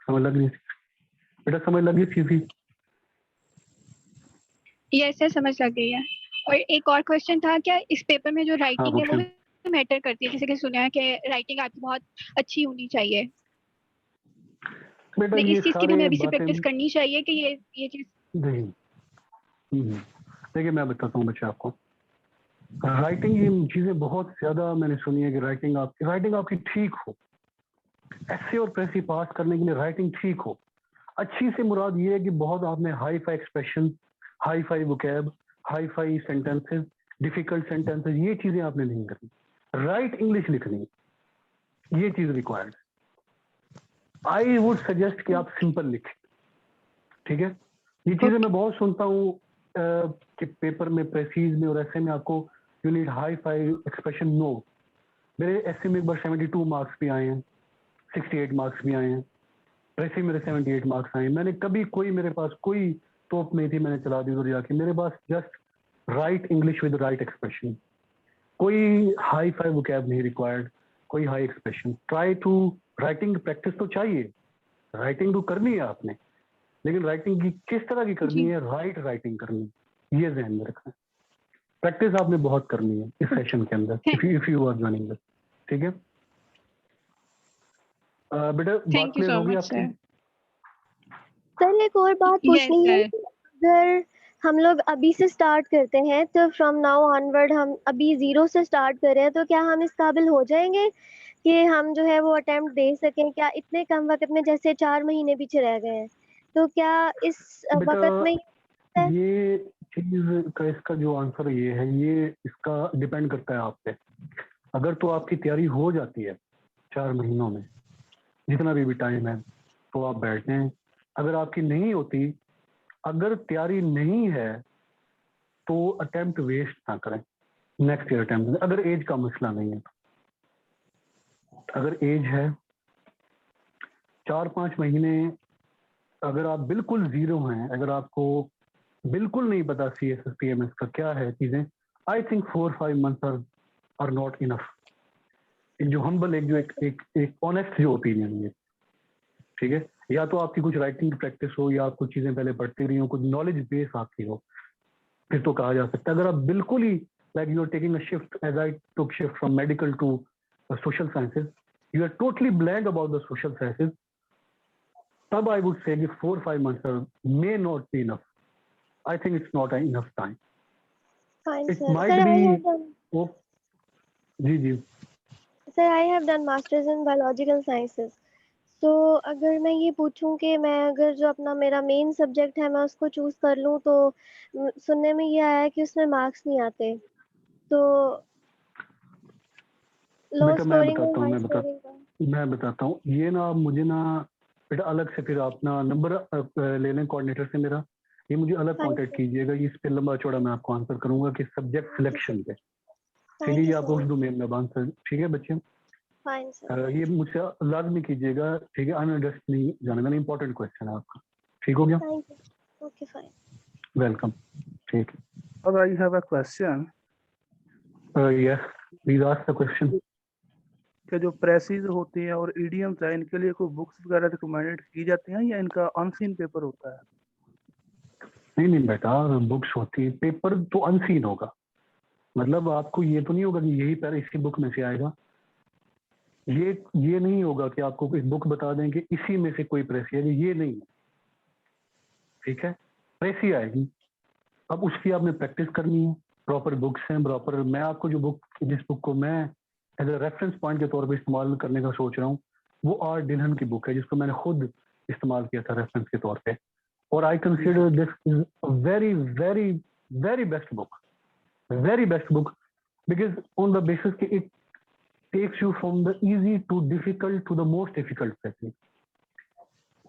समझ लग रही है बेटा? समझ लगी चीज? यस सर, समझ लग गई है। और एक और क्वेश्चन था, क्या इस पेपर में जो हाँ राइटिंग है वो पूछिए भी मैटर करती है? जैसे कि सुना है कि राइटिंग आपकी बहुत अच्छी होनी चाहिए, बेटा। तो ये इस चीज की भी सारे हमें अभी से बातें प्रैक्टिस करनी चाहिए कि ये चीज। नहीं। देखिए मैं बताता हूँ बच्चे आपको, राइटिंग ये चीजें बहुत ज्यादा मैंने सुनी है कि राइटिंग आपकी ठीक हो, ऐसे और प्रेसी पास करने के लिए राइटिंग ठीक हो। अच्छी से मुराद ये है कि बहुत आपने high fi expression, high fi vocab, hi fi sentences, difficult sentences, ये चीजें आपने नहीं करनी। राइट इंग्लिश लिखनी, ये चीज रिक्वायर्ड। आई वुड सजेस्ट कि आप सिंपल लिखें। ठीक है, ये चीजें मैं बहुत सुनता हूँ कि पेपर में, प्रेसीज में और ऐसे में आपको you need hi fi expression. No, मेरे ऐसे में एक बार 72 मार्क्स भी आए हैं, 68 मार्क्स भी आए हैं, प्रेसी मेरे 78 मार्क्स आए हैं। मैंने कभी मेरे पास कोई टॉप नहीं थी, मैंने चला दी उधर जाके। मेरे पास just right English with right expression, कोई हाई फाई वोकैब नहीं रिक्वायर्ड, कोई high expression. Try to, writing practice तो चाहिए, राइटिंग तो करनी है आपने, लेकिन राइटिंग की किस तरह की करनी जी, है? राइट राइटिंग करनी है, ये ध्यान में रखना है। प्रैक्टिस आपने बहुत करनी है इस सेशन के अंदर, if you are joining this. ठीक है बेटा, बात थैंक यू क्लियर सो होगी मच आपकी? सर। सर एक और बात यस पूछनी है सर। कि अगर हम लोग अभी से स्टार्ट करते हैं तो फ्रॉम नाउ ऑनवर्ड हम अभी 0 से स्टार्ट कर रहे हैं, तो क्या हम इस काबिल हो जाएंगे कि हम जो है वो अटेम्प्ट दे सकें? क्या इतने कम वक्त में, जैसे 4 महीने पीछे रह गए हैं, तो क्या इस बेटा वक्त में है? ये चीज का, इसका जो आंसर ये है, ये इसका डिपेंड करता है आप पे। अगर तो आपकी तैयारी हो जाती है 4 महीनों में, जितना भी टाइम है, तो आप बैठ जाएं। अगर आपकी नहीं होती, अगर तैयारी नहीं है, तो अटेम्प्ट वेस्ट ना करें। नेक्स्ट ईयर अटेम्प्ट, अगर एज का मसला नहीं है तो। अगर एज है 4-5 महीने, अगर आप बिल्कुल जीरो हैं, अगर आपको बिल्कुल नहीं पता CSS PMS का क्या है चीजें, I think 4-5 month are not enough. एक जो हम्बल, एक जो एक ऑनेस्ट जो ओपिनियन है, ठीक है। या तो आपकी कुछ राइटिंग प्रैक्टिस हो, या आप कुछ चीजें पहले पढ़ती रही हो, कुछ नॉलेज बेस आपकी हो, फिर तो कहा जा सकता है। अगर आप बिल्कुल ही like you are taking a shift, as I took shift from medical to social sciences, you are totally blank about the social sciences, तब I would say 4-5 months may not be enough. I think it's not enough time. Fine it sir. Might sir I be. Have done जी जी। Sir I have done masters in biological sciences. तो अगर मैं ये पूछूं कि मैं अगर जो अपना मेरा मेन सब्जेक्ट है मैं उसको चूज कर लूं, तो सुनने में ये आया है कि उसमें मार्क्स नहीं आते, तो लो बेटा स्कोरिंग और हाई स्कोरिंग का। मैं बताता हूँ ये ना, आप मुझे ना बेटा अलग से फिर अपना नंबर ले लें कोऑर्डिनेटर से मेरा, ये मुझे अलग फाइन कांटेक्ट सर। कीजिएगा। इस पे लंबा चौड़ा मैं आपको आंसर करूंगा कि subject thank you sir. Selection पे। ठीक है, थैंक ये यू आप सो उस मच। डोमेन में आंसर, ठीक है बच्चे? Fine sir. ये मुझसे लाजमी कीजिएगा, ठीक है? अनएड्रेस्ड नहीं जाने देना, इंपॉर्टेंट क्वेश्चन है आपका। ठीक हो गया? Thank you. Okay fine. Welcome. ठीक But I have a question है, yes please ask the question. कि जो प्रेसिज होती हैं और ईडियम्स है, इनके लिए कोई बुक्स वगैरह रिकमेंडेड की जाती हैं या इनका अनसीन पेपर होता है? नहीं नहीं बेटा, बुक्स होती है, पेपर तो अनसीन होगा। मतलब आपको ये तो नहीं होगा कि यही पैरा इसकी बुक में से आएगा। ये नहीं होगा कि आपको एक बुक बता दें कि इसी में से कोई प्रेसी है, ये नहीं है। ठीक है, प्रेसी आएगी, अब उसकी आपने प्रैक्टिस करनी है। प्रॉपर बुक्स हैं, प्रॉपर। मैं आपको जो बुक, जिस बुक को मैं एज ए रेफरेंस पॉइंट के तौर पे इस्तेमाल करने का सोच रहा हूँ, वो आर डिलहन की बुक है जिसको मैंने खुद इस्तेमाल किया था रेफरेंस के तौर पे, और I consider this is very very very best book, very best book, because on the basis कि it takes you from the easy to difficult to the most difficult precis.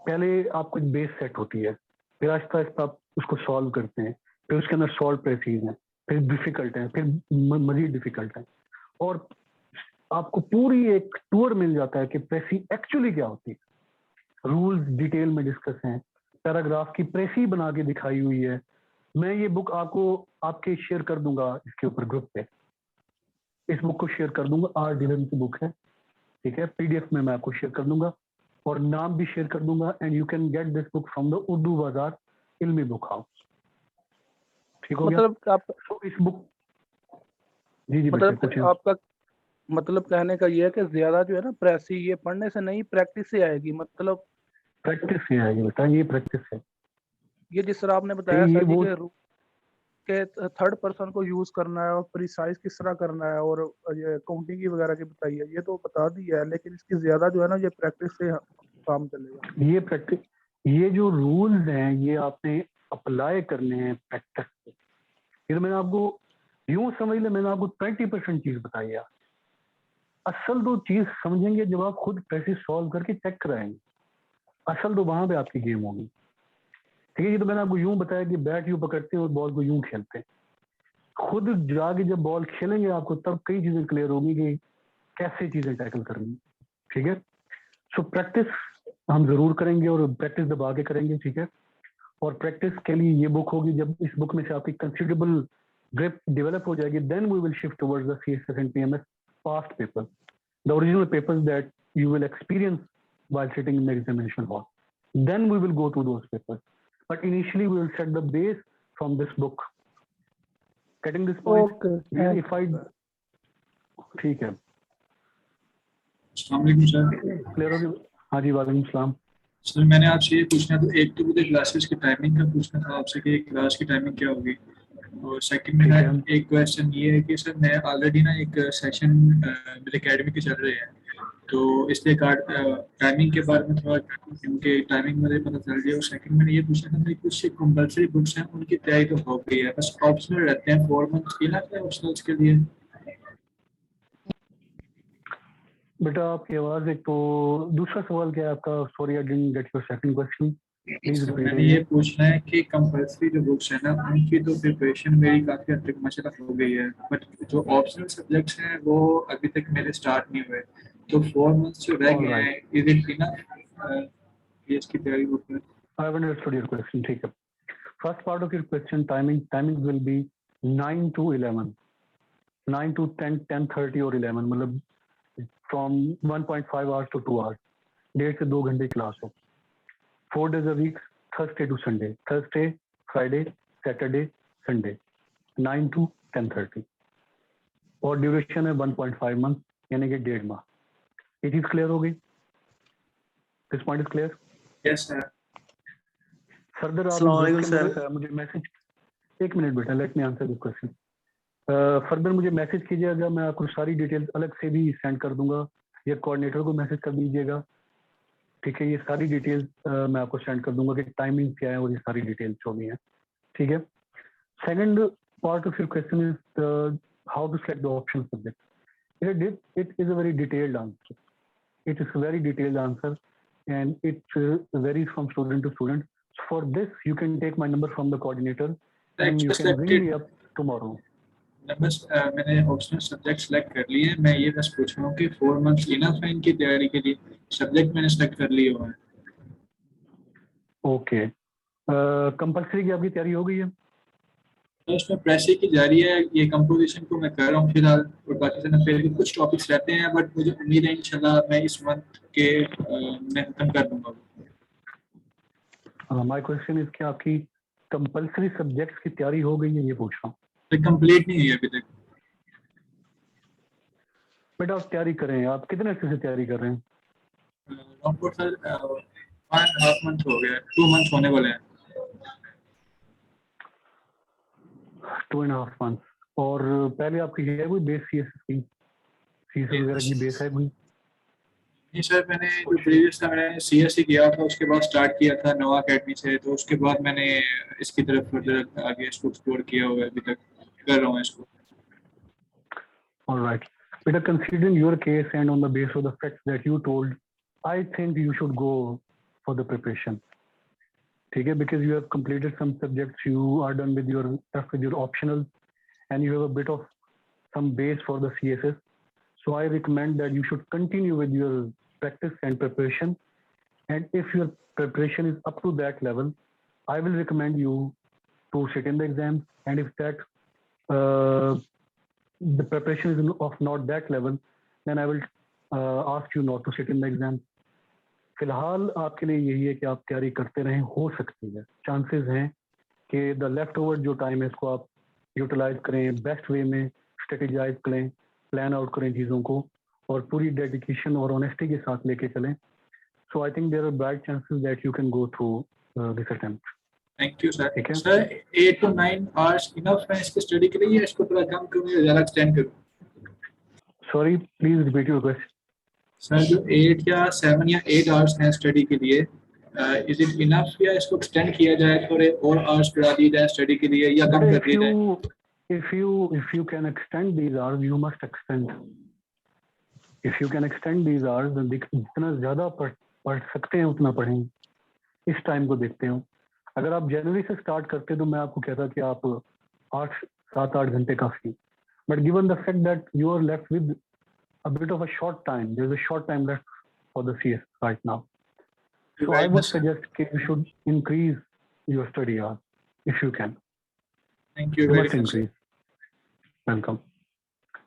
पहले आपको एक बेस सेट होती है, फिर आहिस्ता आहिस्ता आप उसको सॉल्व करते हैं, फिर उसके अंदर सॉल्व प्रेसिज हैं, फिर डिफिकल्ट है, फिर मजीद डिफिकल्ट है, और आपको पूरी एक टूर मिल जाता है कि प्रेसी एक्चुअली क्या होती है। रूल्स डिटेल में डिस्कस हैं, पैराग्राफ की प्रेसी बना के दिखाई हुई है। मैं ये बुक आपको आपके शेयर कर दूंगा इसके ऊपर ग्रुप पे, इस बुक को शेयर कर दूंगा, आर डिलहन की बुक है, ठीक है, पीडीएफ में मैं आपको शेयर कर दूंगा और नाम भी शेयर कर दूंगा, and you can get this book from the Urdu बाजार इल्मी बुक हाउस। ठीक हो गया? मतलब आप तो इस बुक जी मतलब कुछ आपका मतलब कहने का ये है कि ज्यादा जो है ना प्रेसी ये पढ़ने से नहीं प्रैक्टिस से आएगी। मतलब प्रैक्टिस से आएगी बेटा, ये प्रैक्टिस है। ये जिस तरह आपने बताया ये सर जी वो के थर्ड पर्सन को यूज करना है और प्रिसाइज किस तरह करना है और ये काउंटिंग की वगैरह की बताई है, ये तो बता दी है, लेकिन इसकी ज्यादा जो है ना ये प्रैक्टिस से काम चलेगा। ये प्रैक्टिस, ये जो रूल्स हैं ये आपने अप्लाई करने हैं प्रैक्टिस से। ये तो मैंने आपको यूं समझ ले, मैंने आपको 20% चीज बताई है। असल तो चीज समझेंगे जब आप खुद प्रैक्टिस सॉल्व करके चेक कराएंगे, असल तो वहां पे आपकी गेम होगी। ठीक है, ये तो मैंने आपको यूं बताया कि बैट यूं पकड़ते हैं और बॉल को यूं खेलते हैं। खुद जाके जब बॉल खेलेंगे आपको तब कई चीजें क्लियर होगी कि कैसे चीजें टैकल करनी। ठीक है, सो प्रैक्टिस हम जरूर करेंगे और प्रैक्टिस दबा के करेंगे। ठीक है, और प्रैक्टिस के लिए ये बुक होगी, जब इस बुक में से आपकी कंसिडरेबल ग्रिप डेवलप हो जाएगी, then we will shift towards the CSS and PMS past paper, the original papers that you will experience while sitting in the examination hall. Then we will go to those papers. But initially we will set the base from this book. Getting this point? Okay. If I ठीक है, अस्सलाम वालेकुम सर। क्लियर हो गया? हाँ जी, वालेकुम सलाम। सर मैंने आपसे ये पूछना था, एक तो मुझे क्लासेस की टाइमिंग का पूछना था आपसे कि क्लास की टाइमिंग क्या होगी, और सेकंड मेरा एक क्वेश्चन ये है कि सर मैं ऑलरेडी ना एक सेशन मेरे एकेडमी के चल रहे हैं, तो इसलिए टाइमिंग के बारे में थोड़ा इनके टाइमिंग मुझे पता चल गया। और सेकंड मैंने ये पूछना था मेरी कुछ कंपल्सरी बुक्स हैं उनकी तैयारी तो हो गई है, बस ऑप्शनल रहते हैं 4 मंथ्स की ना, ऑप्शनल्स के लिए। बेटा आपकी आवाज, एक तो दूसरा सवाल क्या है आपका? Sorry I didn't get your second question, please repeat. मैंने ये पूछना है कि कंपल्सरी जो बुक्स है ना उनकी तो प्रिपरेशन मेरी काफी हद तक माशाल्लाह हो गई है, बट जो ऑप्शनल सब्जेक्ट्स हैं वो अभी तक मेरे स्टार्ट नहीं हुए, तो 4 मंथ्स जो रह गए हैं इज इट इनफ ये इसकी तैयारी होती है? I have understood your question. ठीक है, first part of your question, timing will be 9 to 11, 9 to 10, 10:30 और 11, मतलब फ्रॉम 1.5 hours to 2 hours, 1.5 से 2 घंटे क्लास हो, 4 days a week, Thursday to Sunday, Thursday, Friday, Saturday, Sunday, 9 to 10:30, और ड्यूरेशन है 1.5 month, यानी कि 1.5 माह। ये चीज क्लियर हो गई? This point is clear? Yes sir. Further आप मुझे मैसेज, एक मिनट बेटा, let me answer this question. Further मुझे मैसेज कीजिएगा, मैं आपको सारी डिटेल्स अलग से भी सेंड कर दूंगा, या कोऑर्डिनेटर को मैसेज कर दीजिएगा। ठीक है, ये सारी डिटेल्स मैं आपको सेंड कर दूंगा कि टाइमिंग क्या है और ये सारी डिटेल्स जो भी हैं। ठीक है, second part of your question is how to select the option subject. It is a very detailed answer, it is a very detailed answer and it varies from student to student. For this you can take my number from the coordinator and you can ring me up tomorrow. बस मैंने ऑप्शनल सब्जेक्ट सेलेक्ट कर लिए हैं, मैं ये बस पूछ रहा हूँ कि 4 मंथ्स इनफ है इनकी तैयारी के लिए? सब्जेक्ट मैंने सेलेक्ट कर लिए हुए हैं। ओके, कंपल्सरी की आपकी तैयारी हो गई है? तो उसमें प्रेसी की जारी है, ये कंपोजिशन को मैं कर रहा हूँ फिलहाल, और बाकी से फिर भी कुछ टॉपिक्स रहते हैं, बट मुझे उम्मीद है इंशाल्लाह मैं इस मंथ के मैं खत्म कर दूंगा। माय क्वेश्चन इज कि आपकी कंपल्सरी सब्जेक्ट्स की तैयारी हो गई है, ये पूछ रहा हूँ। तो कंप्लीट नहीं हुई अभी तक। बेटा आप तैयारी कर रहे हैं, आप कितने अच्छे से तैयारी कर रहे हैं? लॉन्गपोर्ट सर 1.5 मंथ हो गया, 2 मंथ होने वाले हैं। 2.5 months। और पहले आपकी है कोई बेस सीएसएस की? सीएसएस वगैरह की बेस है कोई? नहीं सर, मैंने जो प्रीवियस था मैंने सीएससी किया था, उसके बाद स्टार्ट किया था नोवा एकेडमी से, तो उसके बाद मैंने इसकी तरफ फर्दर आगे इसको एक्सप्लोर किया हुआ है, अभी तक कर रहा हूँ इसको। All right. Peter, considering your case and on the basis of the facts that you told, I think you should go for the preparation. Okay, because you have completed some subjects, you are done with your optional, and you have a bit of some base for the CSS. So I recommend that you should continue with your practice and preparation. And if your preparation is up to that level, I will recommend you to sit in the exams. And if that the preparation is of not that level, then I will ask you not to sit in the exam. फिलहाल आपके लिए यही है कि आप तैयारी करते रहें, हो सकती है चांसेस हैं कि द लेफ्ट ओवर जो टाइम है इसको आप यूटिलाइज करें, बेस्ट वे में स्ट्रेटेजाइज करें, प्लान आउट करें चीज़ों को और पूरी डेडिकेशन और ऑनेस्टी के साथ लेके चलें. So I think there are bright chances that you can go through this attempt. Thank you sir. ठीक है सर 8 to 9 आवर्स इनफ है इसकी स्टडी के लिए या इसको थोड़ा कम करूं या ज़्यादा एक्सटेंड करूं? Sorry, please repeat your question. Sir जो 8 या 7 या 8 आवर्स हैं स्टडी के लिए, इज इट इनफ या इसको एक्सटेंड किया जाए, थोड़े और आवर्स बढ़ा दिए जाए स्टडी के लिए या कम कर दिए जाए? If you can extend these hours, you must extend. If you can extend these hours, then जितना ज़्यादा पढ़ सकते हैं उतना पढ़ें. इस टाइम को देखते हो. अगर आप जनवरी से स्टार्ट करते तो मैं आपको कहता कि आप 7-8 घंटे काफ़ी. But given the fact that you are left with a bit of a short time, there's a short time left for the CS right now. So I would suggest that you should increase your study hours if you can. Thank you You very must much. increase. Welcome.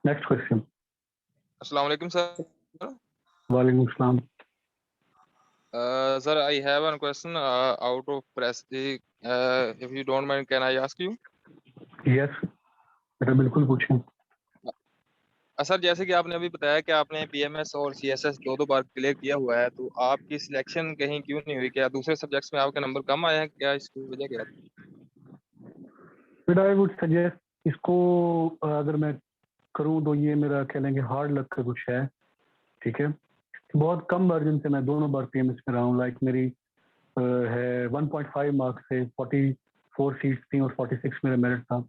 Next question. Assalamu alaikum, sir. Walaikum assalam. Sir, I have one question out of press. If you don't mind, can I ask you? Yes. बेटा बिल्कुल पूछें. सर जैसे कि आपने अभी बताया कि आपने बीएमएस और सीएसएस दो बार क्लियर किया हुआ है, तो आपकी सिलेक्शन कहीं क्यों नहीं हुई? क्या दूसरे सब्जेक्ट्स में आपके नंबर कम आए हैं? क्या इसकी वजह क्या थी? बेटा आई वुड सजेस्ट इसको अगर मैं करूं तो ये मेरा कह लेंगे हार्ड लक का कुछ है. ठीक है, बहुत कम मार्जिन से मैं दोनों बार पीएमएस में रहा हूँ. लाइक मेरी है 1.5 मार्क्स से 44 सीट्स थी और 46 मेरा मेरिट था.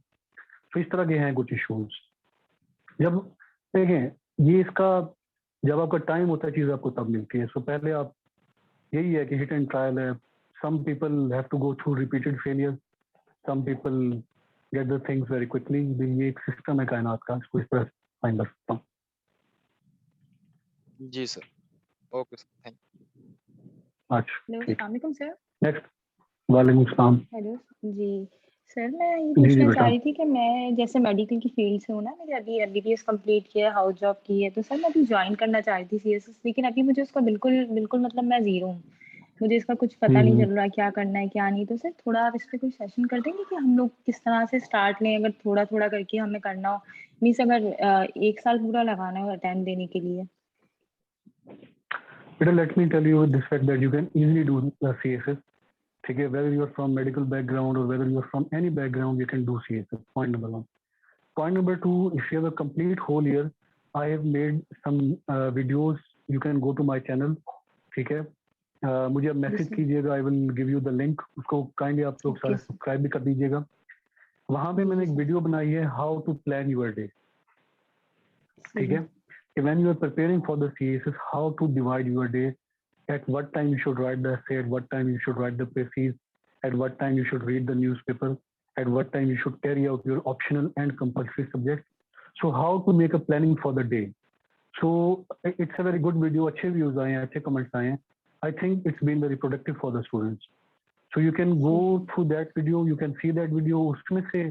तो इस तरह के हैं कुछ इशूज. जब देखें ये इसका जब आपका टाइम होता है चीज़ आपको तब मिलती है. सो पहले आप यही है कि हिट एंड ट्रायल है. Some people have to go through repeated failure, some people get the things very quickly. ये एक सिस्टम है कायनात का, इसको इस तरह फाइंड कर सकता हूँ. जी sir, okay sir, thank you. अच्छा हेलो, ठीक. अस्सलाम वालेकुम सर. नेक्स्ट. वालेकुम सलाम. हेलो जी सर, मैं ये जी पूछना बेटा. चाह रही थी कि मैं जैसे मेडिकल की फील्ड से हूँ ना, मैंने अभी एमबीबीएस कंप्लीट किया है, हाउस जॉब की है, तो सर मैं अभी ज्वाइन करना चाह रही थी सीएसएस, लेकिन अभी मुझे उसका बिल्कुल मतलब मैं जीरो हूँ. मुझे इसका कुछ पता नहीं चल रहा है क्या करना है क्या नहीं. तो सर थोड़ा आप इस पे कोई सेशन कर देंगे कि हम लोग किस तरह से स्टार्ट लें, अगर थोड़ा थोड़ा करके हमें करना हो. मीन्स अगर 1 साल पूरा लगाना हो अटेम्प्ट देने के लिए. Peter, let me tell you this fact that you can easily do CSS. ठीक है, whether you are from medical background or whether you are from any background, you can do CSS. Point number 1. Point number 2, if you have a complete whole year, I have made some videos. You can go to my channel. ठीक है, मुझे अब मैसेज कीजिएगा. I will give you the link. उसको काइंडली आप लोग सारे सब्सक्राइब भी कर दीजिएगा. वहाँ पे मैंने एक वीडियो बनाई है how to plan your day. ठीक है, when you are preparing for the CSS, how to divide your day, at what time you should write the essay, at what time you should write the thesis, at what time you should read the newspaper, at what time you should carry out your optional and compulsory subjects. So how to make a planning for the day. So it's a very good video. अच्छे views आए हैं, अच्छे comments आए हैं. I think it's been very productive for the students. So you can go through that video, you can see that video. उसमें से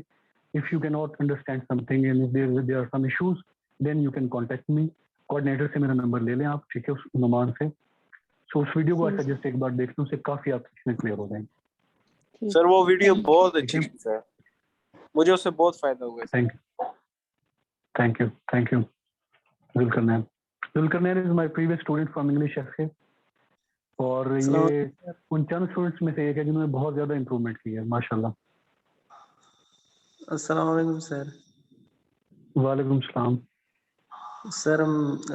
if you cannot understand something and if there are some issues, then you can contact me. Coordinator से मेरा नंबर ले लें आप. ठीक है, उस नुमान से. सो उस वीडियो को सजेस्ट एक बार देख लो, उससे काफी आप इसमें क्लियर हो जाएंगे. सर वो वीडियो बहुत अच्छी थी सर, मुझे उससे बहुत फायदा हुआ. Thank you. Zulqarnain is my previous student from English FA और ये उन चंद स्टूडेंट्स में से एक है जिन्होंने बहुत ज्यादा इंप्रूवमेंट की है माशाल्लाह. अस्सलाम वालेकुम सर. वालेकुम सलाम. सर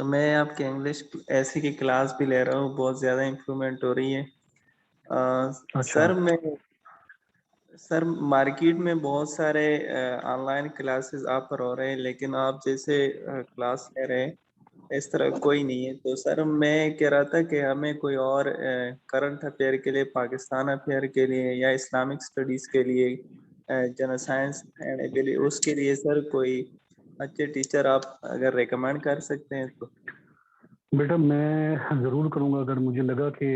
मैं आपके इंग्लिश ऐसी की क्लास भी ले रहा हूँ, बहुत ज़्यादा इम्प्रूवमेंट हो रही है। अच्छा। सर मार्केट में बहुत सारे ऑनलाइन क्लासेस ऑफर हो रहे हैं, लेकिन आप जैसे क्लास ले रहे हैं इस तरह कोई नहीं है। तो सर मैं कह रहा था कि हमें कोई और करंट अफेयर के लिए, पाकिस्तान अफेयर के लिए या इस्लामिक स्टडीज़ के लिए, जनरल साइंस पढ़ने के लिए, उसके लिए सर कोई अच्छे टीचर आप अगर रिकमेंड कर सकते हैं तो। बेटा मैं ज़रूर करूँगा अगर मुझे लगा कि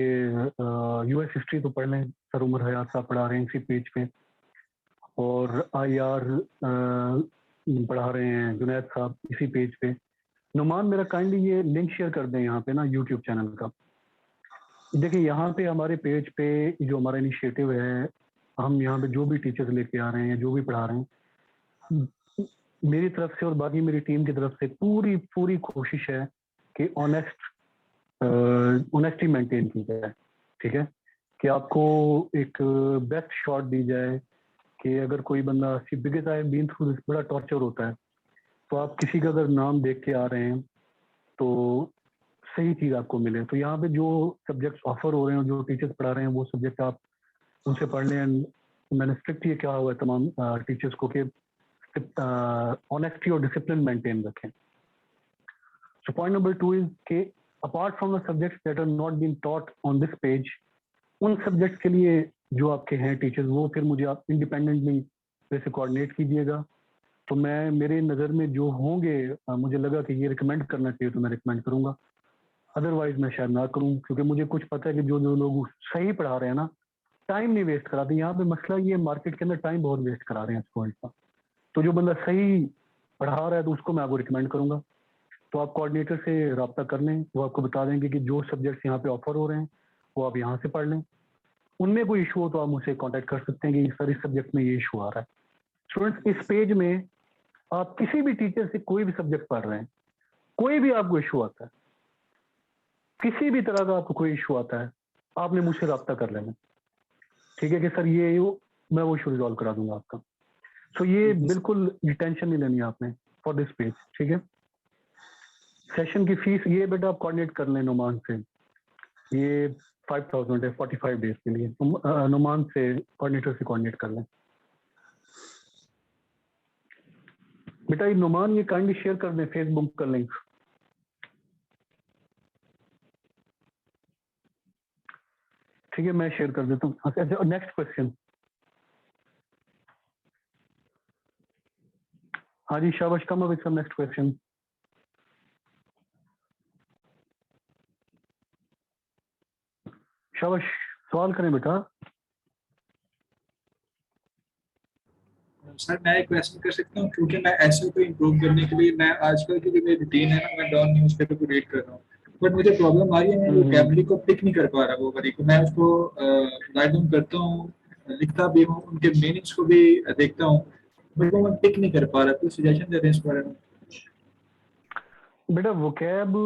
यूएस हिस्ट्री तो पढ़ लें, सर उमर हयात साहब पढ़ा रहे हैं इसी पेज पे, और आईआर पढ़ा रहे हैं जुनैद साहब इसी पेज पे। नुमान मेरा काइंडली ये लिंक शेयर कर दें यहाँ पे ना यूट्यूब चैनल का। देखिए यहाँ पे हमारे पेज पे जो हमारा इनिशिएटिव है, हम यहाँ पे जो भी टीचर्स लेके आ रहे हैं, जो भी पढ़ा रहे हैं, मेरी तरफ से और बाकी मेरी टीम की तरफ से पूरी पूरी कोशिश है कि ऑनेस्टी मेंटेन की जाए। ठीक है, कि आपको एक बेस्ट शॉट दी जाए कि अगर कोई बंदा because I been through this, बड़ा टॉर्चर होता है। तो आप किसी का अगर नाम देख के आ रहे हैं तो सही चीज़ आपको मिले। तो यहाँ पे जो सब्जेक्ट्स ऑफर हो रहे हैं, जो टीचर्स पढ़ा रहे हैं, वो सब्जेक्ट आप उनसे पढ़ लें। मैंने स्ट्रिक्ट ये कहा हुआ है तमाम टीचर्स को कि ऑनेस्टी और डिसिप्लिन मेंटेन रखें। सो पॉइंट नंबर 2 इज के apart from the subjects that are not been taught on this page, उन सब्जेक्ट के लिए जो आपके हैं टीचर्स, वो फिर मुझे आप इंडिपेंडेंटली वैसे कोऑर्डिनेट कीजिएगा। तो मैं मेरे नज़र में जो होंगे, मुझे लगा कि ये रिकमेंड करना चाहिए तो मैं रिकमेंड करूँगा, अदरवाइज मैं शायद ना करूँ, क्योंकि मुझे कुछ पता है कि जो जो लोग सही पढ़ा रहे हैं ना, टाइम नहीं वेस्ट कराते। यहाँ पे मसला ये मार्केट के अंदर टाइम बहुत वेस्ट करा रहे हैं स्टूडेंट्स का। तो जो बंदा सही पढ़ा रहा है तो उसको मैं आपको रिकमेंड करूँगा। तो आप कोऑर्डिनेटर से रब्ता कर लें, वो आपको बता देंगे कि जो सब्जेक्ट्स यहाँ पे ऑफर हो रहे हैं वो आप यहाँ से पढ़ लें। उनमें कोई इशू हो तो आप मुझसे कांटेक्ट कर सकते हैं कि सर इस सब्जेक्ट में ये इशू आ रहा है। स्टूडेंट्स इस पेज में आप किसी भी टीचर से कोई भी सब्जेक्ट पढ़ रहे हैं, कोई भी आपको इशू आता है, किसी भी तरह का आपको कोई इशू आता है, आपने मुझसे रब्ता कर लेना। ठीक है कि सर ये मैं वो इशू रिजॉल्व करा दूंगा आपका। सो ये बिल्कुल टेंशन नहीं लेनी है आपने फॉर दिस पेज। ठीक है, सेशन की फीस ये बेटा आप कोऑर्डिनेट कर लें नुमान से, ये 5000 है 45 डेज के लिए। नुमान से कोऑर्डिनेटर से कोऑर्डिनेट कर लें बेटा। ये नुमान ये काइंडली शेयर कर दें फेसबुक का लिंक। ठीक है, मैं शेयर कर देता हूँ। अच्छा, नेक्स्ट क्वेश्चन। हाँ जी, शाबाश, come with some next question. शाबाश, सवाल करें बेटा। सर मैं एक क्वेश्चन कर सकता हूँ, क्योंकि मैं ऐसे को इम्प्रूव करने के लिए मैं आजकल की जो मेरी रूटीन है ना, मैं डॉन न्यूज़पेपर को रीड कर रहा हूँ, बट मुझे प्रॉब्लम आ रही है, मैं वोकैबुलरी को पिक नहीं कर पा रहा। वो वाली को मैं उसको राइट डाउन करता हूँ, लिखता भी हूँ, उनके मीनिंग्स को भी देखता हूँ, बट वो मैं पिक नहीं कर पा रहा। कोई सजेशन दे दें इस बारे में। बेटा वोकैब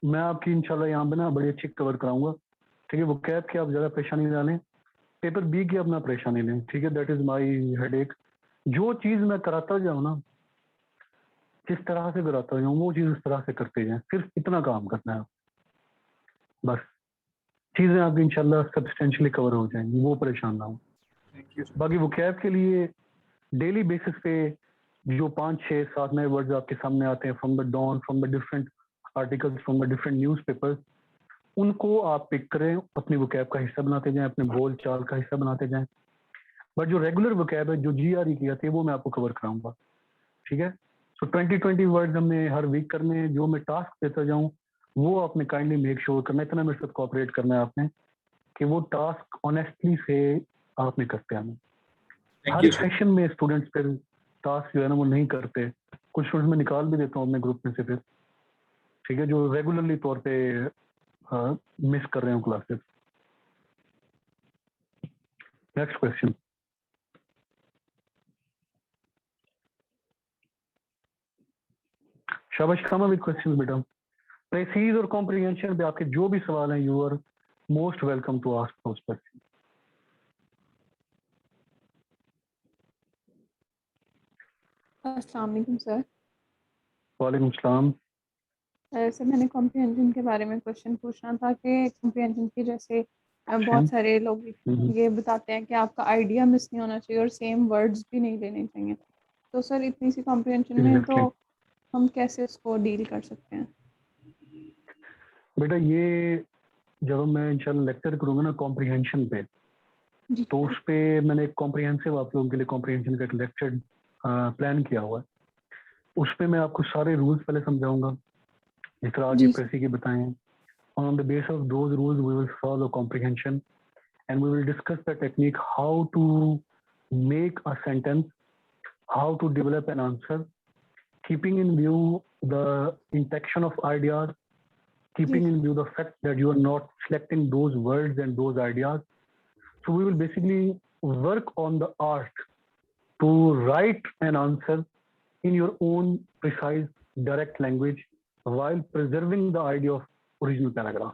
मैं आपकी इंशाल्लाह यहाँ पे ना बड़ी अच्छी कवर कराऊंगा। ठीक है, वोकैब की आप ज़्यादा परेशानी ना लें, पेपर बी की अपना परेशानी लें। ठीक है, दैट इज़ माई हेडेक। जो चीज़ मैं कराता जाऊँ ना, जिस तरह से कराता जाऊँ वो चीज़ उस तरह से करते जाएं, सिर्फ इतना काम करना है बस। चीज़ें आपकी इंशाल्लाह सब्सटेंशियली कवर हो जाएंगी, वो परेशान ना हो। बाकी वोकैब के लिए डेली बेसिस पे जो 5, 6, 7 नए वर्ड्स आपके सामने आते हैं from the Dawn, from the different articles, from the different newspapers, उनको आप पिक करें, अपनी वोकैब का हिस्सा बनाते जाएं, अपने बोल चाल का हिस्सा बनाते जाएं। बट जो रेगुलर वोकैब है, जो GRE की आती है, वो मैं आपको कवर कराऊंगा। ठीक है, सो 20-20 वर्ड्स हमने हर वीक करने हैं। जो मैं टास्क देता जाऊँ वो आपने काइंडली मेक श्योर करना है, इतना मेरे साथ कोऑपरेट करना है आपने कि वो टास्क ऑनेस्टली से आपने करते हैं। हर सेशन में स्टूडेंट्स फिर टास्क जो है ना वो नहीं करते, कुछ स्टूडेंट्स में निकाल भी देता हूँ अपने ग्रुप में से फिर। ठीक है, जो रेगुलरली तौर पे मिस कर रहे हो क्लासेस। Next question. शाबाश, कम विद क्वेश्चंस बेटा। प्रेसीज और कॉम्प्रिहेंशन पे आपके जो भी सवाल हैं, you are most welcome to ask those question. अस्सलाम वालेकुम सर। वालेकुम सलाम। सर मैंने कॉम्प्रिहेंशन के बारे में क्वेश्चन पूछना था कि कॉम्प्रिहेंशन की जैसे बहुत सारे लोग ये बताते हैं कि आपका आइडिया मिस नहीं होना चाहिए और सेम वर्ड्स भी नहीं लेने चाहिए, तो सर इतनी सी कॉम्प्रिहेंशन में तो हम कैसे उसको डील कर सकते हैं? बेटा ये जब मैं इंशाल्लाह लेक्चर करूंगा ना कॉम्प्रिहेंशन पे, तो उस पे मैंने एक कॉम्प्रिहेंसिव आप लोगों के लिए कॉम्प्रिहेंशन का एक लेक्चर प्लान किया हुआ है। उस पे मैं आपको सारे रूल्स पहले समझाऊंगा जिस तरह आगे प्रेसी के बताए हैं। On the basis of those rules, we will solve a comprehension and we will discuss the technique how to make a sentence, how to develop an answer, keeping in view the intention of ideas, keeping in view the fact that you are not selecting those words and those ideas. So we will basically work on the art to write an answer in your own precise, direct language while preserving the idea of original paragraph.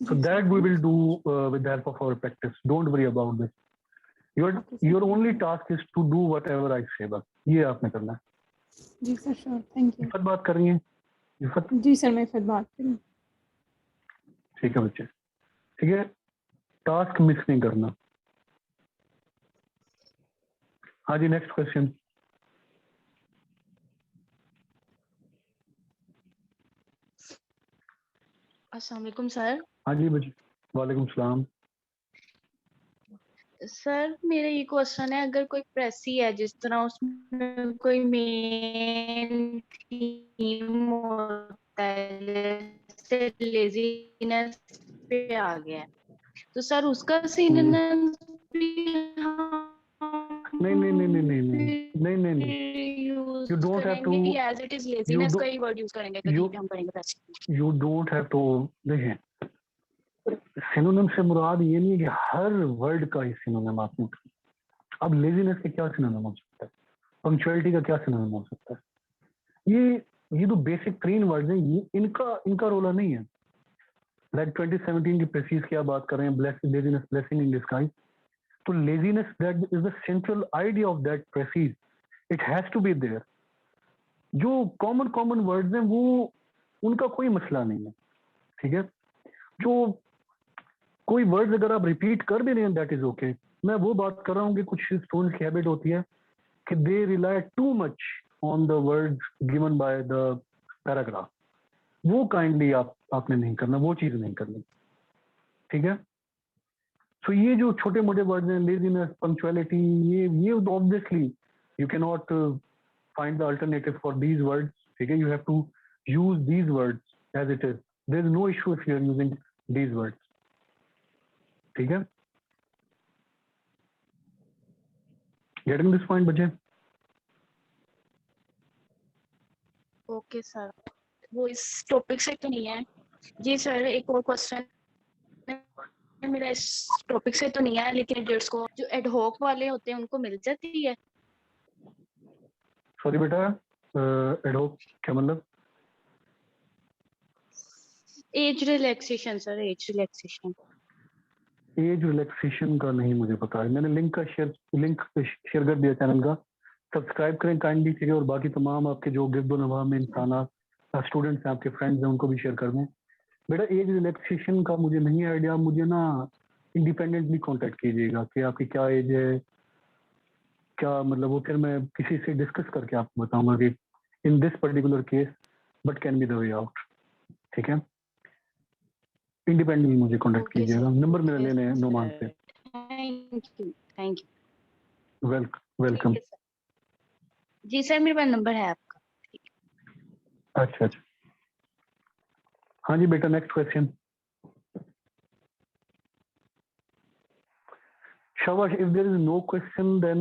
So that we will do with the help of our practice. Don't worry about this. Your only task is to do whatever I say. बस ये आपने करना है। जी sir, sure, thank you. Iffat बात कर रही हैं? इफ़त? जी सर, मैं इफ़त बात कर रही हूँ। ठीक है बच्चे, ठीक है, टास्क मिस नहीं करना। हाँ जी, नेक्स्ट क्वेश्चन। अस्सलाम वालेकुम सर। हाँ जी बच्चे, वालेकुम सलाम। सर मेरा ये क्वेश्चन है, अगर कोई प्रेसी है जिस तरह उसमें कोई मेन थीम होता है जैसे लेजीनेस पे आ गया है, तो सर उसका सिनोनिम भी नहीं use you don't have to करेंगे या एज इट इज लेजीनेस का ही वर्ड यूज करेंगे कहीं भी हम करेंगे प्रेसी? you don't have to, देखें सिनोनिम से मुराद ये नहीं है कि हर वर्ड का ही सिनोनिम आप यूज करें। अब लेजीनेस के क्या सिनोनिम हो सकता है, पंक्चुअलिटी का क्या सिनोनिम हो सकता है, ये तो बेसिक 3 वर्ड्स हैं, ये इनका रोला नहीं है। लाइक 2017 की प्रेसीज की आप बात कर रहे हैं, लेजीनेस ब्लेसिंग इन डिस्गाइज, तो laziness that is the central idea of that precis, it has to be there. जो कॉमन वर्ड्स हैं वो उनका कोई मसला नहीं है, ठीक है। जो कोई वर्ड्स अगर आप रिपीट कर भी रहे हैं दैट इज ओके। मैं वो बात कर रहा हूँ कि कुछ स्टूडेंट्स की हैबिट होती है कि they rely too much on the words given by the paragraph, वो काइंडली आपने नहीं करना, वो चीज नहीं करनी, ठीक है। सो ये जो छोटे मोटे वर्ड्स हैं, लेजीनेस, पंक्चुअलिटी, ये obviously you can not find the alternative for these words, ठीक है। You have to use these words as it is, there is no issue if you are using these words, ठीक है। गेटिंग दिस पॉइंट बच्चे? ओके सर, वो इस टॉपिक से तो नहीं है। जी सर, एक और क्वेश्चन मेरा इस टॉपिक से तो नहीं है, लेकिन एडिटर्स को जो एडहॉक वाले होते हैं उनको मिल जाती है? सॉरी बेटा, एडहॉक क्या मतलब? Age relaxation sir, age relaxation. Age relaxation का नहीं मुझे पता है, मैंने लिंक शेयर कर दिया चैनल का, सब्सक्राइब करें काइंडली, ठीक है। और बाकी तमाम आपके जो गिरदो नवाह में इंसान स्टूडेंट्स हैं, आपके फ्रेंड्स हैं, उनको भी शेयर कर दें। बेटा एज रिलैक्सेशन का मुझे नहीं आइडिया, मुझे ना इंडिपेंडेंटली कांटेक्ट कीजिएगा कि आपकी क्या एज है, क्या मतलब, वो फिर मैं किसी से डिस्कस करके आपको बताऊंगा कि in this particular case but can be the way out, ठीक है। इंडिपेंडेंटली मुझे कांटेक्ट कीजिएगा, नंबर मेरा लेने हैं नोमान से। Thank you. वेलकम। जी सर, मेरे पास नंबर है आपका। अच्छा, हाँ जी बेटा, नेक्स्ट क्वेश्चन। शाबाश, if there is no question then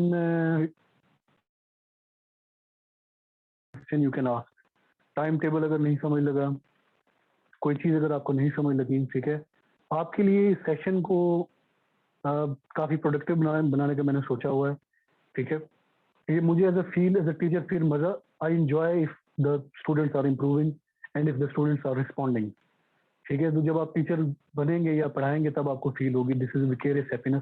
you can ask. Time table अगर नहीं समझ लगा, कोई चीज़ अगर आपको नहीं समझ लगी, ठीक है, आपके लिए सेशन को काफ़ी प्रोडक्टिव बनाने का मैंने सोचा हुआ है, ठीक है। ये मुझे एज अ टीचर फील मज़ा, I enjoy if the students are improving and if the students are responding, ठीक है। तो जब आप टीचर बनेंगे या पढ़ाएंगे तब आपको फील होगी दिस इज विकेरियस हैप्पीनेस।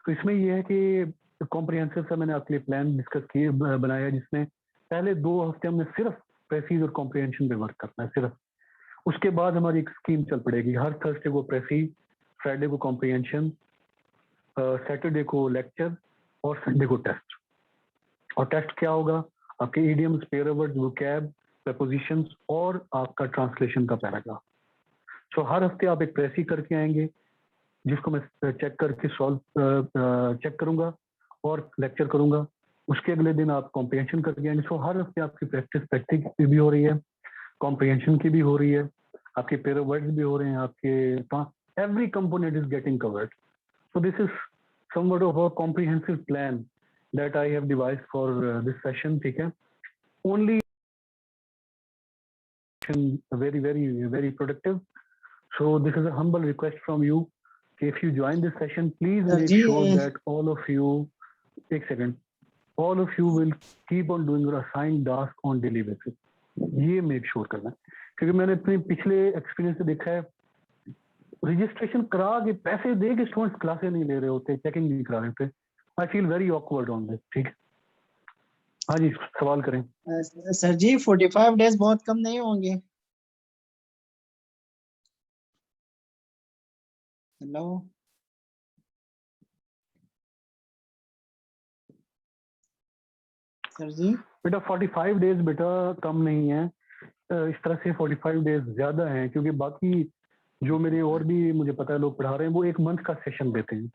तो इसमें यह है कि कॉम्प्रिहेंसिव सा मैंने आपके लिए प्लान डिस्कस किए बनाया, जिसमें पहले 2 हफ्ते हमने सिर्फ प्रेसीज और कॉम्प्रिहेंशन पे वर्क करना है सिर्फ। उसके बाद हमारी एक स्कीम चल पड़ेगी, हर थर्सडे को प्रेसीज, फ्राइडे को कॉम्प्रिहेंशन, सैटरडे को लेक्चर और संडे को टेस्ट। और टेस्ट क्या होगा? आपके idioms, pair words, vocab, prepositions और आपका ट्रांसलेशन का पैराग्राफ। सो हर हफ्ते आप एक प्रेसी करके आएंगे जिसको मैं चेक करके चेक करूंगा और लेक्चर करूंगा। उसके अगले दिन आप कॉम्प्रिहेंशन करके आएंगे। सो हर हफ्ते आपकी प्रैक्टिस की भी हो रही है, कॉम्प्रिहेंशन की भी हो रही है, आपके पेयर वर्ड्स भी हो रहे हैं, आपके every component is getting covered. So this is somewhat of a comprehensive plan that I have devised for this session. ठीक है, only very productive. So this is a humble request from you. If you join this session, please make sure that all of you, take a second, all of you will keep on doing your assigned task on daily basis. ये make sure करना, क्योंकि मैंने अपने पिछले एक्सपीरियंस से देखा है, रजिस्ट्रेशन करा के पैसे दे के स्टूडेंट्स क्लासेस नहीं ले रहे होते, चेकिंग नहीं करा रहे होते। I feel very awkward on this. ठीक है, हाँ जी, सवाल करें। सर जी 45 डेज बहुत कम नहीं होंगे? हेलो सर जी। बेटा 45 डेज बेटा कम नहीं है, इस तरह से 45 डेज ज्यादा हैं, क्योंकि बाकी जो मेरे और भी मुझे पता है लोग पढ़ा रहे हैं वो 1 मंथ का सेशन देते हैं।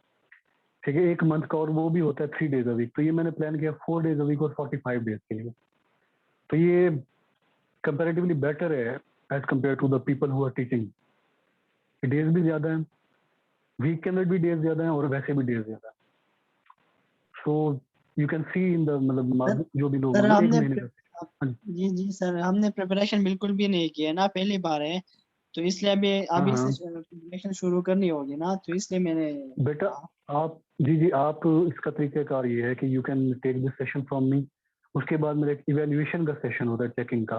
ठीक है, 1 मंथ का, और वो भी होता है 3 डेज अ वीक। तो ये मैंने प्लान किया 4 डेज अ वीक और 45 डेज के लिए। तो ये कंपैरेटिवली बेटर है as compare to the people who are teaching. Days भी ज्यादा हैं, वीक के अंदर भी डेज ज्यादा हैं और वैसे भी डेज ज्यादा है। So you can see in the मतलब जो भी लोग सर एक हमने महीने का। जी सर, हमने प्रिपरेशन बिल्कुल भी नहीं किया ना, पहली बार है, तो इसलिए अभी से प्रिपरेशन शुरू करनी होगी ना, तो इसलिए मैंने। बेटा आप जी आप इसका तरीकाकार ये है कि you can take this session from me. उसके बाद मेरा एक इवेल्युएशन का सेशन होता है, चेकिंग का।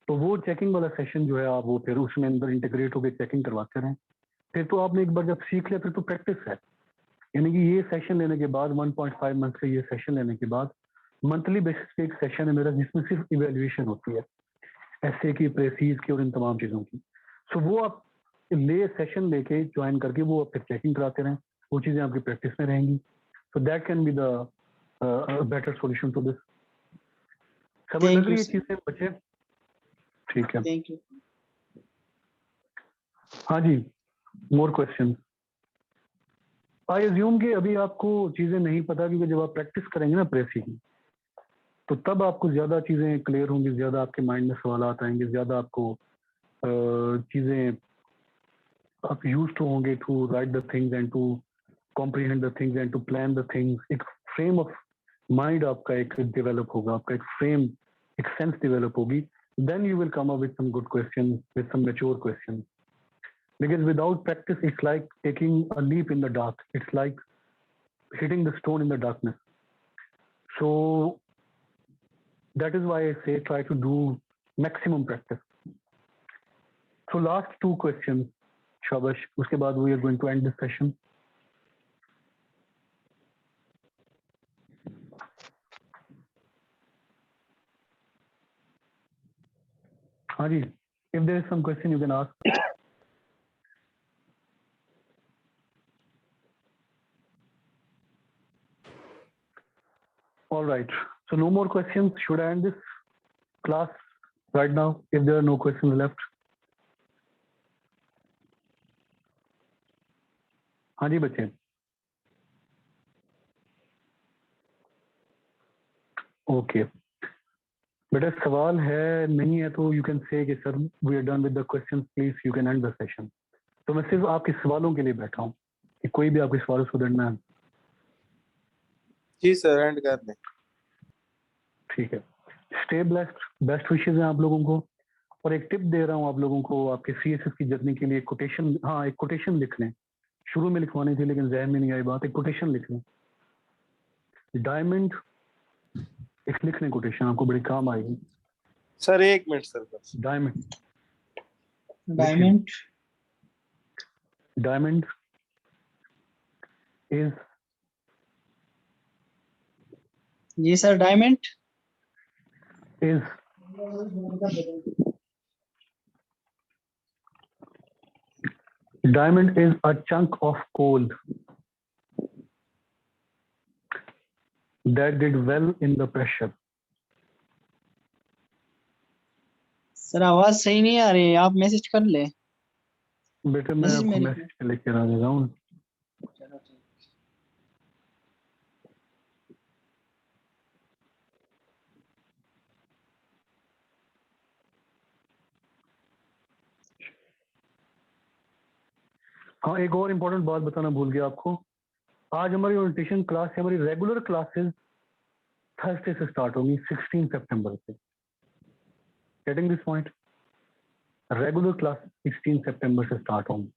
तो वो चेकिंग वाला सेशन जो है आप वो फिर उसमें अंदर इंटीग्रेट होकर चेकिंग करवाते रहें। फिर तो आपने एक बार जब सीख लिया फिर तो प्रैक्टिस है। यानी कि ये सेशन लेने के बाद 1.5 मंथ का ये सेशन लेने के बाद मंथली बेसिस पे एक सेशन है मेरा जिसमें सिर्फ इवेल्युएशन होती है, एसए की, प्रेसीज की और इन तमाम चीज़ों की। सो वो आप सेशन लेके ज्वाइन करके वो आप फिर चेकिंग कराते रहें, वो चीज़ें आपकी प्रैक्टिस में रहेंगी। So that can be the better solution to this. समझ लग रही है चीज़ें बच्चे? ठीक है, थैंक यू। हाँ जी, मोर क्वेश्चन। आई अज्यूम कि अभी आपको चीज़ें नहीं पता, क्योंकि जब आप प्रैक्टिस करेंगे ना प्रेसी की तो तब आपको ज़्यादा चीज़ें क्लियर होंगी, ज़्यादा आपके माइंड में सवालात आएंगे, ज़्यादा आपको चीज़ें आप यूज टू होंगे to write the things and to comprehend the things and to plan the things. एक फ्रेम ऑफ माइंड आपका एक डेवलप होगा, आपका एक फ्रेम, एक सेंस डेवलप होगी। Then you will come up with some good question, with some mature question. Because without practice, it's like taking a leap in the dark. It's like hitting the stone in the darkness. So that is why I say try to do maximum practice. So last 2 questions, Shabash. Uske baad we are going to end this session. Haji, if there is some question you can ask. All right. So no more questions. Should I end this class right now if there are no questions left? हाँ जी बच्चे। ओके बेटा, सवाल है नहीं है तो यू कैन से कि sir we are done with the questions, please you can end the session. तो मैं सिर्फ आपके सवालों के लिए बैठा हूँ कि कोई भी आपके सवाल उसको करना है। जी सर, एंड कर दें। ठीक है, स्टे ब्लेस्ड, बेस्ट विशेस हैं आप लोगों को। और एक टिप दे रहा हूँ आप लोगों को आपके सीएसएस की जर्नी के लिए। कोटेशन, हाँ एक कोटेशन लिख लें, शुरू में लिखवानी थी लेकिन जहन में नहीं आई बात। एक कोटेशन लिख लें, डायमंड, एक लिख लें कोटेशन, आपको बड़ी काम आएगी। सर 1 मिनट सर बस। डायमंड इज, जी sir, diamond is Diamond is a chunk of coal that did well in the pressure. Sir आवाज सही नहीं आ रही, आप मैसेज कर ले। बेटे मैं मैसेज आपको मेरे मैसेज लेकर आ रहा हूँ। चलो ठीक। हाँ, एक और इम्पोर्टेंट बात बताना भूल गया आपको। आज हमारी ओरिएंटेशन क्लास है, हमारी रेगुलर क्लासेस थर्सडे से स्टार्ट होंगी 16 सितंबर से। Getting this point? Regular class 16 सितंबर से स्टार्ट होंगी।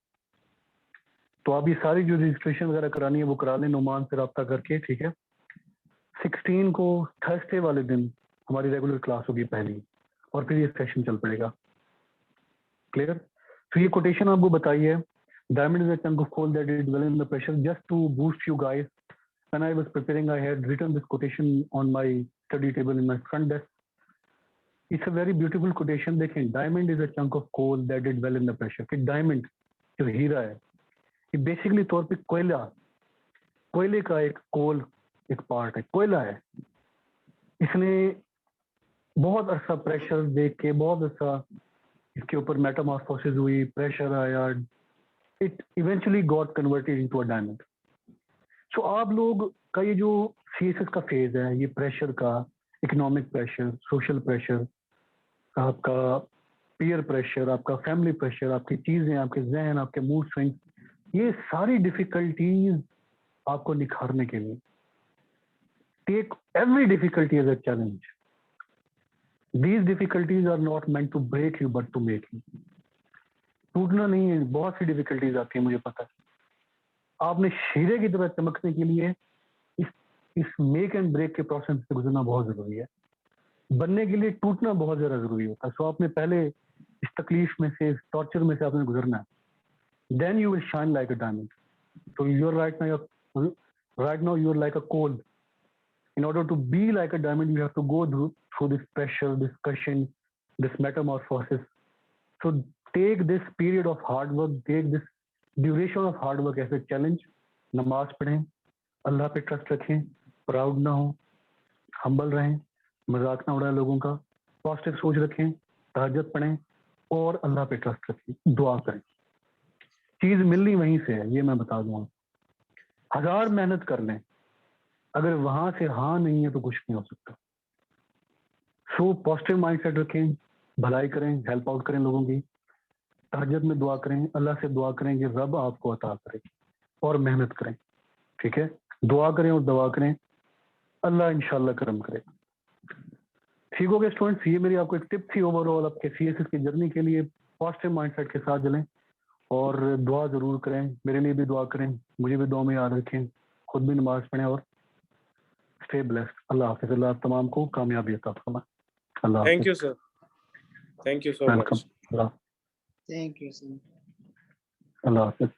तो आप ये सारी जो रजिस्ट्रेशन वगैरह करानी है वो करा लें नुमान से रब्ता करके, ठीक है। 16 को थर्सडे वाले दिन हमारी रेगुलर क्लास होगी पहली, और फिर ये सेशन चल पड़ेगा। क्लियर? तो ये कोटेशन आपको बताइए, diamond is a chunk of coal that did well in the pressure. Just to boost you guys, when I was preparing, I had written this quotation on my study table in my front desk. It's a very beautiful quotation. देखें, diamond is a chunk of coal that did well in the pressure. कि diamond जो हीरा है, ये बेसिकली तौर पे कोयले का एक कोल एक पार्ट है, कोयला है। इसने बहुत अच्छा प्रेशर देख के, बहुत अच्छा इसके ऊपर मेटामॉर्फोसिस हुई, प्रेशर आया, it eventually got converted into a diamond. So आप लोग का ये जो CSS का फेज है, ये प्रेशर का, इकोनॉमिक प्रेशर, सोशल प्रेशर, आपका पीयर प्रेशर, आपका फैमिली प्रेशर, आपकी चीजें, आपके जहन, आपके मूड स्विंग, ये सारी डिफिकल्टीज आपको निखारने के लिए, take every difficulty as a challenge. These difficulties are not meant to break you but to make you. टूटना नहीं है, बहुत सी डिफिकल्टीज आती है, मुझे पता है। आपने हीरे की तरह चमकने के लिए इस मेक एंड ब्रेक के प्रोसेस से गुजरना बहुत जरूरी है। बनने के लिए टूटना बहुत ज्यादा जरूरी होता है। सो आपने पहले इस तकलीफ में से, इस टॉर्चर में से आपने गुजरना है। Then you will shine like a diamond. So you are right now you are like a coal. In order to be like a diamond, you have to go through this pressure, this cushion, this metamorphosis. So take this period of hard work, take this duration of hard work as a challenge. नमाज पढ़ें, अल्लाह पे ट्रस्ट रखें, प्राउड ना हो, हम्बल रहें, मजाक ना उड़ाएं लोगों का, पॉजिटिव सोच रखें, तहज्जुद पढ़ें और अल्लाह पे ट्रस्ट रखें, दुआ करें। चीज मिलनी वहीं से है, ये मैं बता दूंगा। 1000 मेहनत कर लें, अगर वहां से हाँ नहीं है तो कुछ नहीं हो सकता। सो पॉजिटिव माइंडसेट रखें, भलाई करें, हेल्प आउट करें लोगों की, तहज्जुद में दुआ करें, अल्लाह से दुआ करें कि रब आपको अता करे, और मेहनत करें, ठीक है। दुआ करें और दवा करें, अल्लाह इंशाल्लाह करम करे। ठीक हो गया स्टूडेंट्स? ये मेरी आपको एक टिप थी ओवरऑल आपके CSS की जर्नी के लिए। पॉजिटिव माइंडसेट के साथ चलें और दुआ जरूर करें, मेरे लिए भी दुआ करें, मुझे भी दुआ में याद रखें, खुद भी नमाज पढ़ें और स्टे ब्लेस्ड। अल्लाह हाफिज़। अल्लाह आप तमाम को कामयाबी अता फरमाए। Allah thank you sir, thank you so welcome. Much. Thank you sir. Allah हाफिज़।